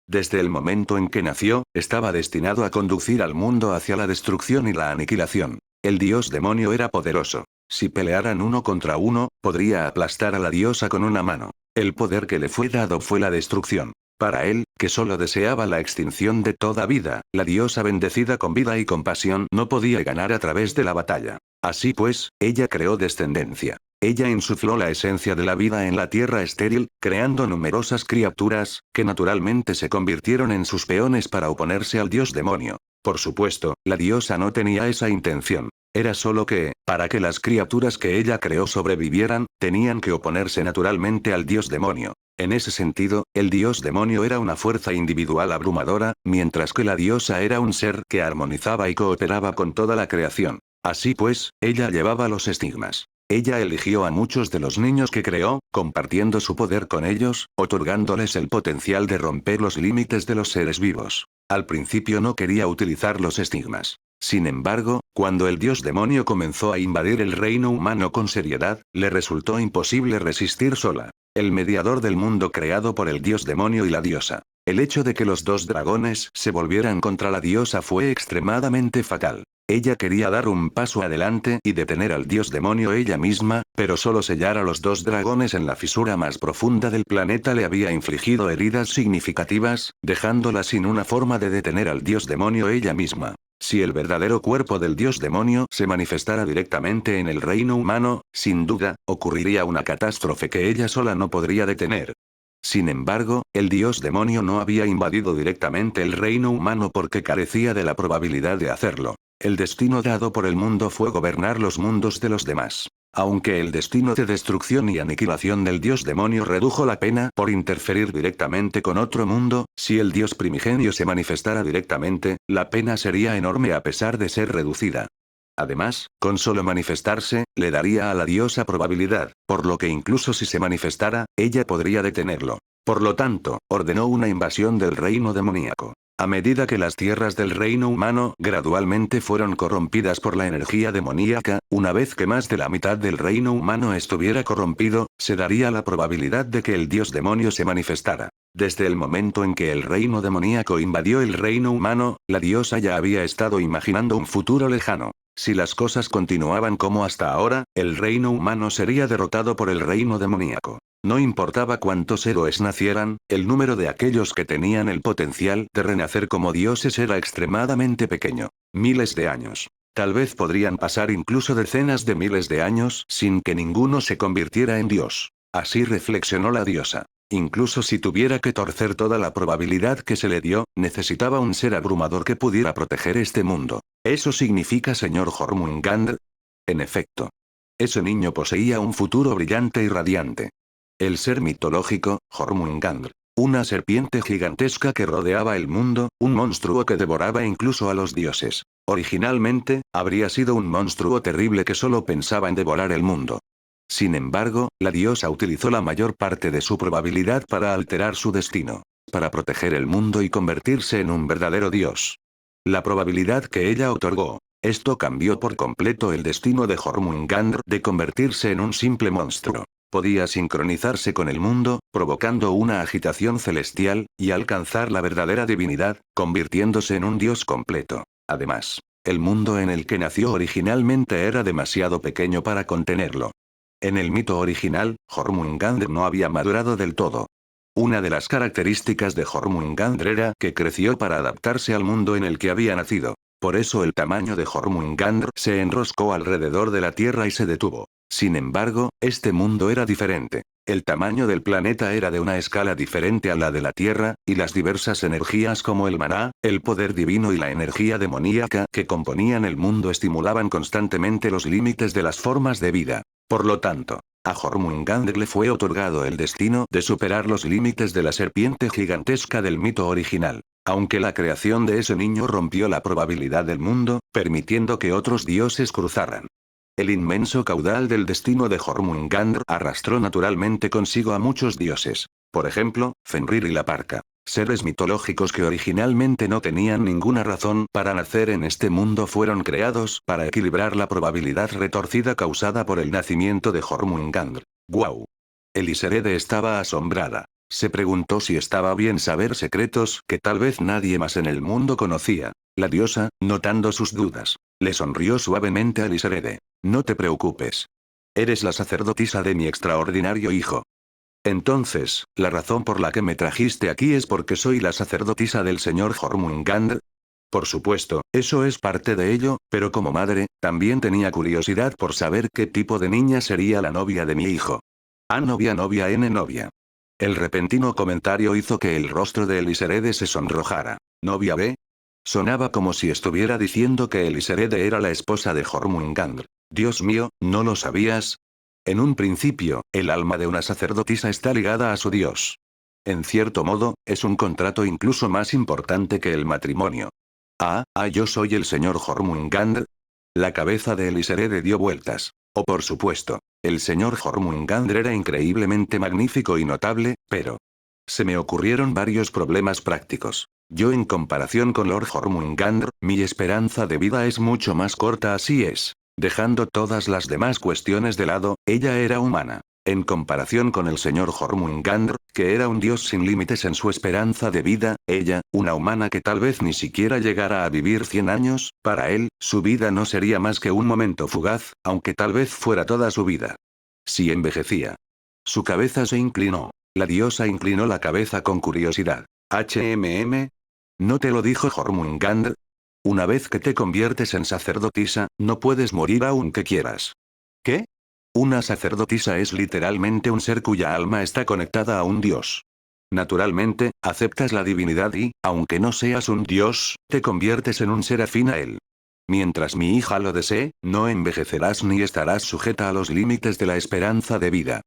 Desde el momento en que nació, estaba destinado a conducir al mundo hacia la destrucción y la aniquilación. El dios demonio era poderoso. Si pelearan uno contra uno, podría aplastar a la diosa con una mano. El poder que le fue dado fue la destrucción. Para él, que solo deseaba la extinción de toda vida, la diosa bendecida con vida y compasión no podía ganar a través de la batalla. Así pues, ella creó descendencia. Ella insufló la esencia de la vida en la tierra estéril, creando numerosas criaturas, que naturalmente se convirtieron en sus peones para oponerse al dios demonio. Por supuesto, la diosa no tenía esa intención. Era solo que, para que las criaturas que ella creó sobrevivieran, tenían que oponerse naturalmente al dios demonio. En ese sentido, el dios demonio era una fuerza individual abrumadora, mientras que la diosa era un ser que armonizaba y cooperaba con toda la creación. Así pues, ella llevaba los estigmas. Ella eligió a muchos de los niños que creó, compartiendo su poder con ellos, otorgándoles el potencial de romper los límites de los seres vivos. Al principio no quería utilizar los estigmas. Sin embargo, cuando el dios demonio comenzó a invadir el reino humano con seriedad, le resultó imposible resistir sola. El mediador del mundo creado por el dios demonio y la diosa. El hecho de que los dos dragones se volvieran contra la diosa fue extremadamente fatal. Ella quería dar un paso adelante y detener al dios demonio ella misma, pero solo sellar a los dos dragones en la fisura más profunda del planeta le había infligido heridas significativas, dejándola sin una forma de detener al dios demonio ella misma. Si el verdadero cuerpo del dios demonio se manifestara directamente en el reino humano, sin duda, ocurriría una catástrofe que ella sola no podría detener. Sin embargo, el dios demonio no había invadido directamente el reino humano porque carecía de la probabilidad de hacerlo. El destino dado por el mundo fue gobernar los mundos de los demás. Aunque el destino de destrucción y aniquilación del dios demonio redujo la pena por interferir directamente con otro mundo, si el dios primigenio se manifestara directamente, la pena sería enorme a pesar de ser reducida. Además, con solo manifestarse, le daría a la diosa probabilidad, por lo que incluso si se manifestara, ella podría detenerlo. Por lo tanto, ordenó una invasión del reino demoníaco. A medida que las tierras del reino humano gradualmente fueron corrompidas por la energía demoníaca, una vez que más de la mitad del reino humano estuviera corrompido, se daría la probabilidad de que el dios demonio se manifestara. Desde el momento en que el reino demoníaco invadió el reino humano, la diosa ya había estado imaginando un futuro lejano. Si las cosas continuaban como hasta ahora, el reino humano sería derrotado por el reino demoníaco. No importaba cuántos héroes nacieran, el número de aquellos que tenían el potencial de renacer como dioses era extremadamente pequeño. Miles de años. Tal vez podrían pasar incluso decenas de miles de años sin que ninguno se convirtiera en dios. Así reflexionó la diosa. Incluso si tuviera que torcer toda la probabilidad que se le dio, necesitaba un ser abrumador que pudiera proteger este mundo. ¿Eso significa señor Jormungandr? En efecto. Ese niño poseía un futuro brillante y radiante. El ser mitológico, Jormungandr. Una serpiente gigantesca que rodeaba el mundo, un monstruo que devoraba incluso a los dioses. Originalmente, habría sido un monstruo terrible que solo pensaba en devorar el mundo. Sin embargo, la diosa utilizó la mayor parte de su probabilidad para alterar su destino. Para proteger el mundo y convertirse en un verdadero dios. La probabilidad que ella otorgó. Esto cambió por completo el destino de Jormungandr de convertirse en un simple monstruo. Podía sincronizarse con el mundo, provocando una agitación celestial, y alcanzar la verdadera divinidad, convirtiéndose en un dios completo. Además, el mundo en el que nació originalmente era demasiado pequeño para contenerlo. En el mito original, Jormungandr no había madurado del todo. Una de las características de Jormungandr era que creció para adaptarse al mundo en el que había nacido. Por eso el tamaño de Jormungandr se enroscó alrededor de la Tierra y se detuvo. Sin embargo, este mundo era diferente. El tamaño del planeta era de una escala diferente a la de la Tierra, y las diversas energías como el maná, el poder divino y la energía demoníaca que componían el mundo estimulaban constantemente los límites de las formas de vida. Por lo tanto, a Jormungandr le fue otorgado el destino de superar los límites de la serpiente gigantesca del mito original. Aunque la creación de ese niño rompió la probabilidad del mundo, permitiendo que otros dioses cruzaran. El inmenso caudal del destino de Jormungandr arrastró naturalmente consigo a muchos dioses. Por ejemplo, Fenrir y la Parca. Seres mitológicos que originalmente no tenían ninguna razón para nacer en este mundo fueron creados para equilibrar la probabilidad retorcida causada por el nacimiento de Jormungandr. ¡Guau! Eliserede estaba asombrada. Se preguntó si estaba bien saber secretos que tal vez nadie más en el mundo conocía. La diosa, notando sus dudas, le sonrió suavemente a Eliserede. No te preocupes. Eres la sacerdotisa de mi extraordinario hijo. Entonces, ¿la razón por la que me trajiste aquí es porque soy la sacerdotisa del señor Jormungandr? Por supuesto, eso es parte de ello, pero como madre, también tenía curiosidad por saber qué tipo de niña sería la novia de mi hijo. Novia N novia. El repentino comentario hizo que el rostro de Eliserede se sonrojara. ¿Novia B? Sonaba como si estuviera diciendo que Eliserede era la esposa de Jormungandr. Dios mío, ¿no lo sabías? En un principio, el alma de una sacerdotisa está ligada a su Dios. En cierto modo, es un contrato incluso más importante que el matrimonio. Yo soy el señor Jormungandr. La cabeza de Eliserede dio vueltas. Por supuesto, el señor Jormungandr era increíblemente magnífico y notable, pero... Se me ocurrieron varios problemas prácticos. Yo en comparación con Lord Jormungandr, mi esperanza de vida es mucho más corta, así es. Dejando todas las demás cuestiones de lado, ella era humana. En comparación con el señor Jormungandr, que era un dios sin límites en su esperanza de vida, ella, una humana que tal vez ni siquiera llegara a vivir 100 años, para él, su vida no sería más que un momento fugaz, aunque tal vez fuera toda su vida. Si envejecía. Su cabeza se inclinó. La diosa inclinó la cabeza con curiosidad. ¿No te lo dijo Jormungandr? Una vez que te conviertes en sacerdotisa, no puedes morir aunque quieras. ¿Qué? Una sacerdotisa es literalmente un ser cuya alma está conectada a un dios. Naturalmente, aceptas la divinidad y, aunque no seas un dios, te conviertes en un ser afín a él. Mientras mi hija lo desee, no envejecerás ni estarás sujeta a los límites de la esperanza de vida.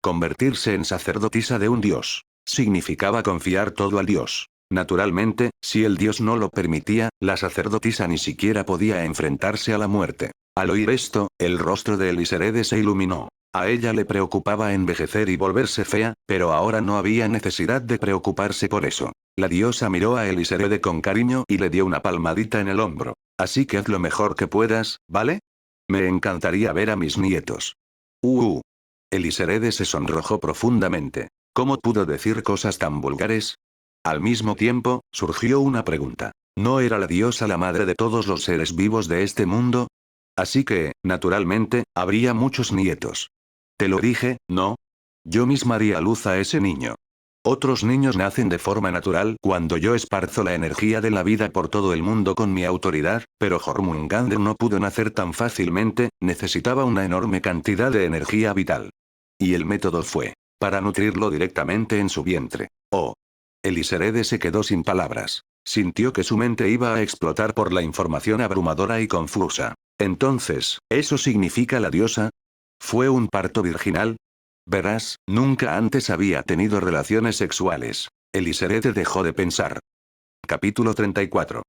Convertirse en sacerdotisa de un dios. Significaba confiar todo al dios. Naturalmente, si el dios no lo permitía, la sacerdotisa ni siquiera podía enfrentarse a la muerte. Al oír esto, el rostro de Eliserede se iluminó. A ella le preocupaba envejecer y volverse fea, pero ahora no había necesidad de preocuparse por eso. La diosa miró a Eliserede con cariño y le dio una palmadita en el hombro. Así que haz lo mejor que puedas, ¿vale? Me encantaría ver a mis nietos. Eliserede se sonrojó profundamente. ¿Cómo pudo decir cosas tan vulgares? Al mismo tiempo, surgió una pregunta. ¿No era la diosa la madre de todos los seres vivos de este mundo? Así que, naturalmente, habría muchos nietos. Te lo dije, ¿no? Yo misma haría luz a ese niño. Otros niños nacen de forma natural cuando yo esparzo la energía de la vida por todo el mundo con mi autoridad, pero Jormungandr no pudo nacer tan fácilmente, necesitaba una enorme cantidad de energía vital. Y el método fue, para nutrirlo directamente en su vientre. Eliserede se quedó sin palabras. Sintió que su mente iba a explotar por la información abrumadora y confusa. Entonces, ¿eso significa la diosa? ¿Fue un parto virginal? Verás, nunca antes había tenido relaciones sexuales. Eliserede dejó de pensar. Capítulo 34.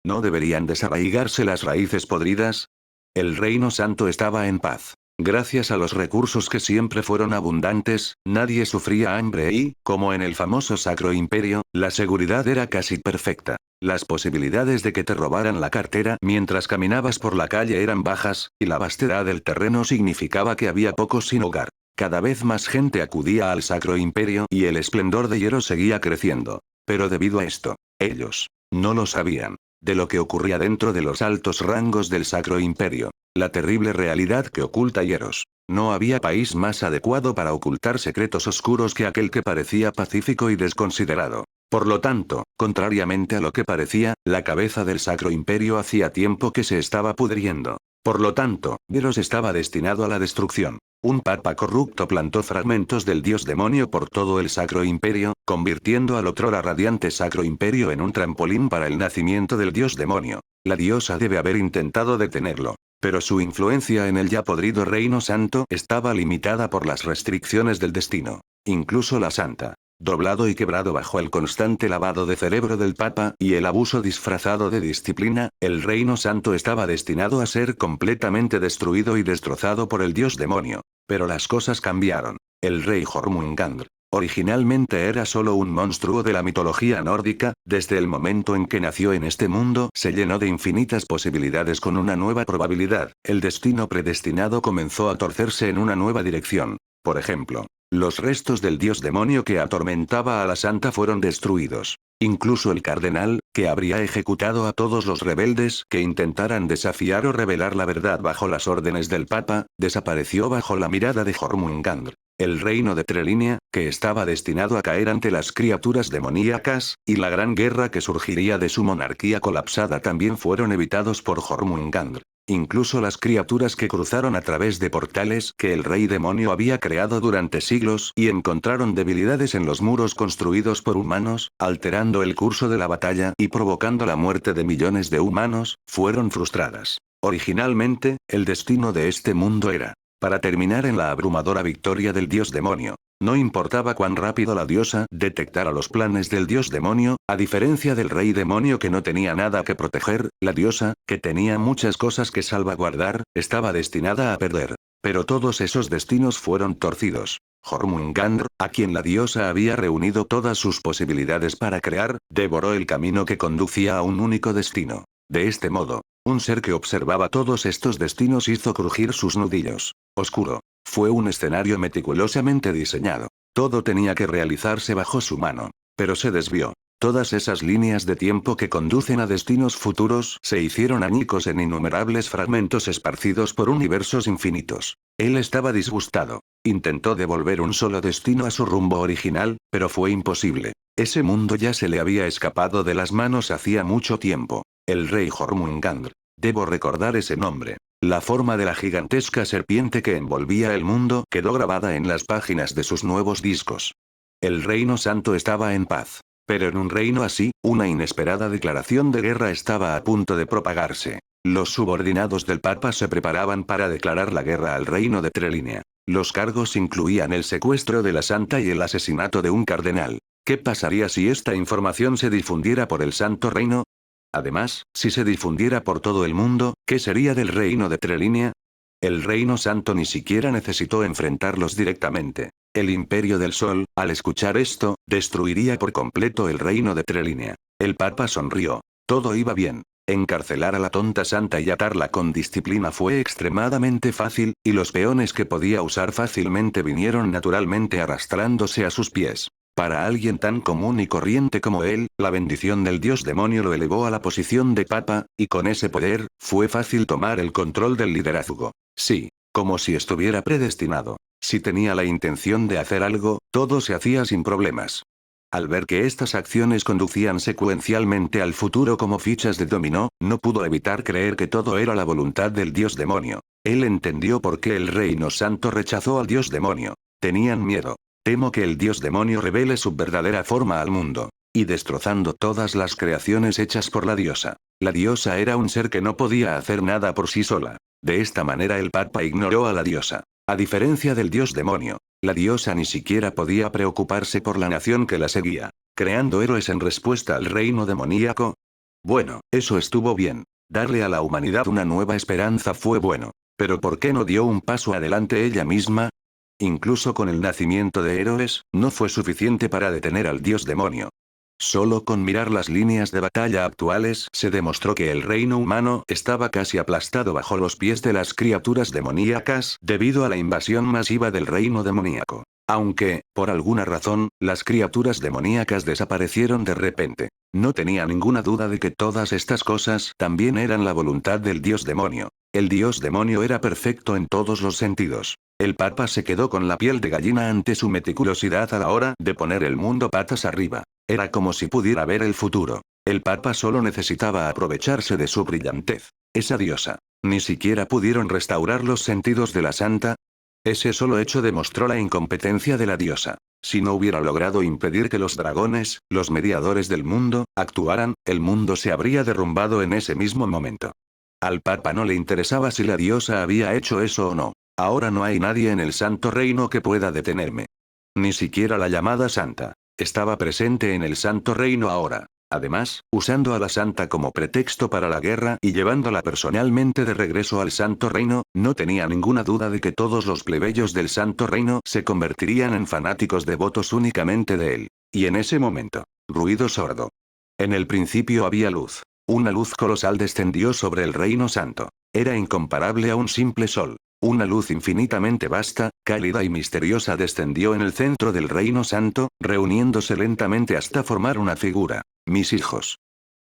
¿No deberían desarraigarse las raíces podridas? El reino santo estaba en paz. Gracias a los recursos que siempre fueron abundantes, nadie sufría hambre y, como en el famoso Sacro Imperio, la seguridad era casi perfecta. Las posibilidades de que te robaran la cartera mientras caminabas por la calle eran bajas, y la vastedad del terreno significaba que había pocos sin hogar. Cada vez más gente acudía al Sacro Imperio y el esplendor de Hierro seguía creciendo. Pero debido a esto, ellos no lo sabían. De lo que ocurría dentro de los altos rangos del Sacro Imperio. La terrible realidad que oculta Hieros. No había país más adecuado para ocultar secretos oscuros que aquel que parecía pacífico y desconsiderado. Por lo tanto, contrariamente a lo que parecía, la cabeza del Sacro Imperio hacía tiempo que se estaba pudriendo. Por lo tanto, Hieros estaba destinado a la destrucción. Un papa corrupto plantó fragmentos del dios demonio por todo el Sacro Imperio, convirtiendo al otrora radiante Sacro Imperio en un trampolín para el nacimiento del dios demonio. La diosa debe haber intentado detenerlo. Pero su influencia en el ya podrido Reino Santo estaba limitada por las restricciones del destino. Incluso la santa. Doblado y quebrado bajo el constante lavado de cerebro del Papa y el abuso disfrazado de disciplina, el Reino Santo estaba destinado a ser completamente destruido y destrozado por el dios demonio. Pero las cosas cambiaron. El rey Jormungandr. Originalmente era solo un monstruo de la mitología nórdica, desde el momento en que nació en este mundo se llenó de infinitas posibilidades con una nueva probabilidad, el destino predestinado comenzó a torcerse en una nueva dirección. Por ejemplo, los restos del dios demonio que atormentaba a la santa fueron destruidos. Incluso el cardenal, que habría ejecutado a todos los rebeldes que intentaran desafiar o revelar la verdad bajo las órdenes del Papa, desapareció bajo la mirada de Jormungandr. El reino de Trelinia, que estaba destinado a caer ante las criaturas demoníacas, y la gran guerra que surgiría de su monarquía colapsada también fueron evitados por Jormungandr. Incluso las criaturas que cruzaron a través de portales que el rey demonio había creado durante siglos y encontraron debilidades en los muros construidos por humanos, alterando el curso de la batalla y provocando la muerte de millones de humanos, fueron frustradas. Originalmente, el destino de este mundo era para terminar en la abrumadora victoria del dios demonio. No importaba cuán rápido la diosa detectara los planes del dios demonio, a diferencia del rey demonio que no tenía nada que proteger, la diosa, que tenía muchas cosas que salvaguardar, estaba destinada a perder. Pero todos esos destinos fueron torcidos. Jormungandr, a quien la diosa había reunido todas sus posibilidades para crear, devoró el camino que conducía a un único destino. De este modo, un ser que observaba todos estos destinos hizo crujir sus nudillos. Oscuro. Fue un escenario meticulosamente diseñado. Todo tenía que realizarse bajo su mano. Pero se desvió. Todas esas líneas de tiempo que conducen a destinos futuros se hicieron añicos en innumerables fragmentos esparcidos por universos infinitos. Él estaba disgustado. Intentó devolver un solo destino a su rumbo original, pero fue imposible. Ese mundo ya se le había escapado de las manos hacía mucho tiempo. El rey Jormungandr. Debo recordar ese nombre. La forma de la gigantesca serpiente que envolvía el mundo quedó grabada en las páginas de sus nuevos discos. El reino santo estaba en paz. Pero en un reino así, una inesperada declaración de guerra estaba a punto de propagarse. Los subordinados del Papa se preparaban para declarar la guerra al reino de Trelinia. Los cargos incluían el secuestro de la santa y el asesinato de un cardenal. ¿Qué pasaría si esta información se difundiera por el Santo Reino? Además, si se difundiera por todo el mundo, ¿qué sería del reino de Trelinia? El reino santo ni siquiera necesitó enfrentarlos directamente. El imperio del sol, al escuchar esto, destruiría por completo el reino de Trelinia. El papa sonrió. Todo iba bien. Encarcelar a la tonta santa y atarla con disciplina fue extremadamente fácil, y los peones que podía usar fácilmente vinieron naturalmente arrastrándose a sus pies. Para alguien tan común y corriente como él, la bendición del dios demonio lo elevó a la posición de papa, y con ese poder, fue fácil tomar el control del liderazgo. Sí, como si estuviera predestinado. Si tenía la intención de hacer algo, todo se hacía sin problemas. Al ver que estas acciones conducían secuencialmente al futuro como fichas de dominó, no pudo evitar creer que todo era la voluntad del dios demonio. Él entendió por qué el reino santo rechazó al dios demonio. Tenían miedo. Temo que el dios demonio revele su verdadera forma al mundo. Y destrozando todas las creaciones hechas por la diosa. La diosa era un ser que no podía hacer nada por sí sola. De esta manera el papa ignoró a la diosa. A diferencia del dios demonio, la diosa ni siquiera podía preocuparse por la nación que la seguía, creando héroes en respuesta al reino demoníaco. Bueno, eso estuvo bien. Darle a la humanidad una nueva esperanza fue bueno. Pero ¿por qué no dio un paso adelante ella misma? Incluso con el nacimiento de héroes, no fue suficiente para detener al dios demonio. Solo con mirar las líneas de batalla actuales se demostró que el reino humano estaba casi aplastado bajo los pies de las criaturas demoníacas debido a la invasión masiva del reino demoníaco. Aunque, por alguna razón, las criaturas demoníacas desaparecieron de repente. No tenía ninguna duda de que todas estas cosas también eran la voluntad del dios demonio. El dios demonio era perfecto en todos los sentidos. El papa se quedó con la piel de gallina ante su meticulosidad a la hora de poner el mundo patas arriba. Era como si pudiera ver el futuro. El papa solo necesitaba aprovecharse de su brillantez. Esa diosa. Ni siquiera pudieron restaurar los sentidos de la santa. Ese solo hecho demostró la incompetencia de la diosa. Si no hubiera logrado impedir que los dragones, los mediadores del mundo, actuaran, el mundo se habría derrumbado en ese mismo momento. Al papa no le interesaba si la diosa había hecho eso o no. Ahora no hay nadie en el santo reino que pueda detenerme. Ni siquiera la llamada santa. Estaba presente en el santo reino ahora. Además, usando a la santa como pretexto para la guerra y llevándola personalmente de regreso al santo reino, no tenía ninguna duda de que todos los plebeyos del santo reino se convertirían en fanáticos devotos únicamente de él. Y en ese momento, ruido sordo. En el principio había luz. Una luz colosal descendió sobre el reino santo. Era incomparable a un simple sol. Una luz infinitamente vasta, cálida y misteriosa descendió en el centro del reino santo, reuniéndose lentamente hasta formar una figura. Mis hijos.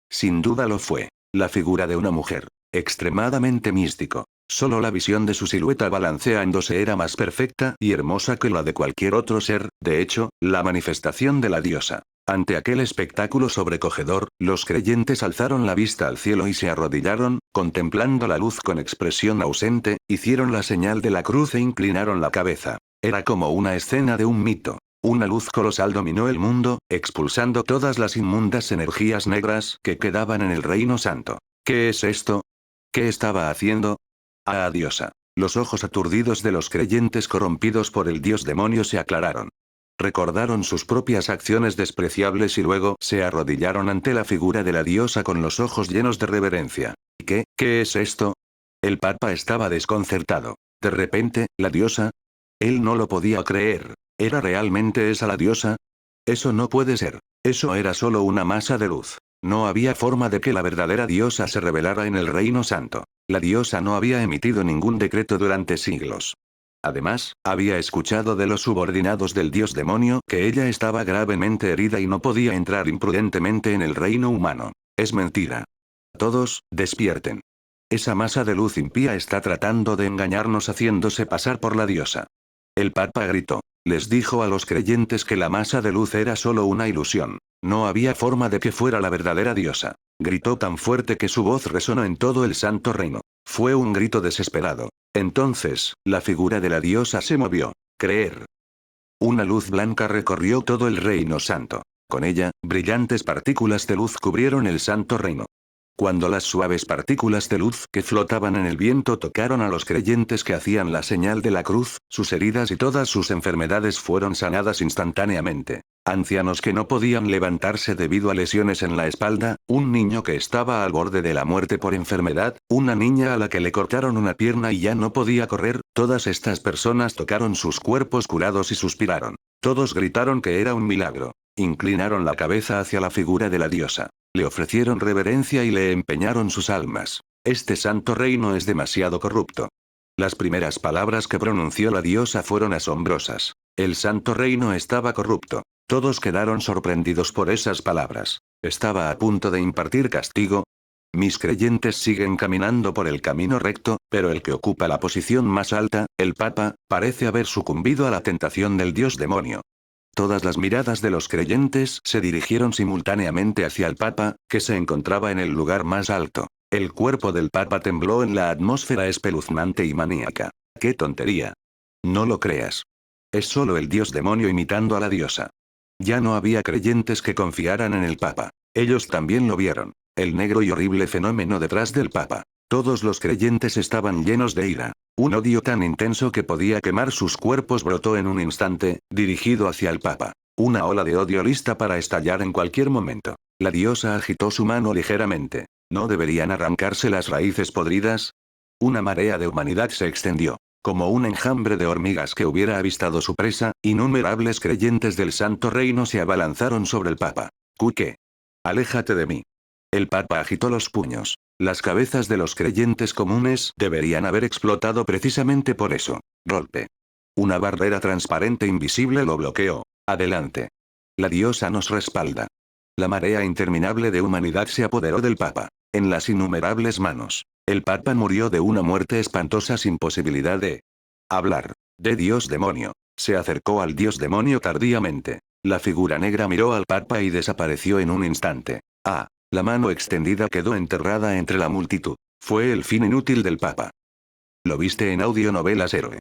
Sin duda lo fue. La figura de una mujer. Extremadamente místico. Solo la visión de su silueta balanceándose era más perfecta y hermosa que la de cualquier otro ser, de hecho, la manifestación de la diosa. Ante aquel espectáculo sobrecogedor, los creyentes alzaron la vista al cielo y se arrodillaron, contemplando la luz con expresión ausente, hicieron la señal de la cruz e inclinaron la cabeza. Era como una escena de un mito. Una luz colosal dominó el mundo, expulsando todas las inmundas energías negras que quedaban en el Reino Santo. ¿Qué es esto? ¿Qué estaba haciendo? Ah, diosa. Los ojos aturdidos de los creyentes corrompidos por el dios demonio se aclararon. Recordaron sus propias acciones despreciables y luego se arrodillaron ante la figura de la diosa con los ojos llenos de reverencia. ¿Qué es esto? El papa estaba desconcertado. De repente, ¿la diosa? Él no lo podía creer. ¿Era realmente esa la diosa? Eso no puede ser. Eso era solo una masa de luz. No había forma de que la verdadera diosa se revelara en el Reino Santo. La diosa no había emitido ningún decreto durante siglos. Además, había escuchado de los subordinados del dios demonio que ella estaba gravemente herida y no podía entrar imprudentemente en el reino humano. Es mentira. Todos, despierten. Esa masa de luz impía está tratando de engañarnos haciéndose pasar por la diosa. El Papa gritó. Les dijo a los creyentes que la masa de luz era solo una ilusión. No había forma de que fuera la verdadera diosa. Gritó tan fuerte que su voz resonó en todo el santo reino. Fue un grito desesperado. Entonces, la figura de la diosa se movió. Creer. Una luz blanca recorrió todo el reino santo. Con ella, brillantes partículas de luz cubrieron el santo reino. Cuando las suaves partículas de luz que flotaban en el viento tocaron a los creyentes que hacían la señal de la cruz, sus heridas y todas sus enfermedades fueron sanadas instantáneamente. Ancianos que no podían levantarse debido a lesiones en la espalda, un niño que estaba al borde de la muerte por enfermedad, una niña a la que le cortaron una pierna y ya no podía correr, todas estas personas tocaron sus cuerpos curados y suspiraron. Todos gritaron que era un milagro. Inclinaron la cabeza hacia la figura de la diosa. Le ofrecieron reverencia y le empeñaron sus almas. Este santo reino es demasiado corrupto. Las primeras palabras que pronunció la diosa fueron asombrosas. El santo reino estaba corrupto. Todos quedaron sorprendidos por esas palabras. ¿Estaba a punto de impartir castigo? Mis creyentes siguen caminando por el camino recto, pero el que ocupa la posición más alta, el Papa, parece haber sucumbido a la tentación del dios demonio. Todas las miradas de los creyentes se dirigieron simultáneamente hacia el Papa, que se encontraba en el lugar más alto. El cuerpo del Papa tembló en la atmósfera espeluznante y maníaca. ¡Qué tontería! No lo creas. Es solo el dios demonio imitando a la diosa. Ya no había creyentes que confiaran en el Papa. Ellos también lo vieron. El negro y horrible fenómeno detrás del Papa. Todos los creyentes estaban llenos de ira. Un odio tan intenso que podía quemar sus cuerpos brotó en un instante, dirigido hacia el Papa. Una ola de odio lista para estallar en cualquier momento. La diosa agitó su mano ligeramente. ¿No deberían arrancarse las raíces podridas? Una marea de humanidad se extendió. Como un enjambre de hormigas que hubiera avistado su presa, innumerables creyentes del Santo Reino se abalanzaron sobre el Papa. ¿Qué? Aléjate de mí. El Papa agitó los puños. Las cabezas de los creyentes comunes deberían haber explotado precisamente por eso. Golpe. Una barrera transparente invisible lo bloqueó. Adelante. La diosa nos respalda. La marea interminable de humanidad se apoderó del Papa. En las innumerables manos. El Papa murió de una muerte espantosa sin posibilidad de hablar. De dios demonio. Se acercó al dios demonio tardíamente. La figura negra miró al Papa y desapareció en un instante. Ah. La mano extendida quedó enterrada entre la multitud. Fue el fin inútil del Papa. Lo viste en Audionovelas Héroe.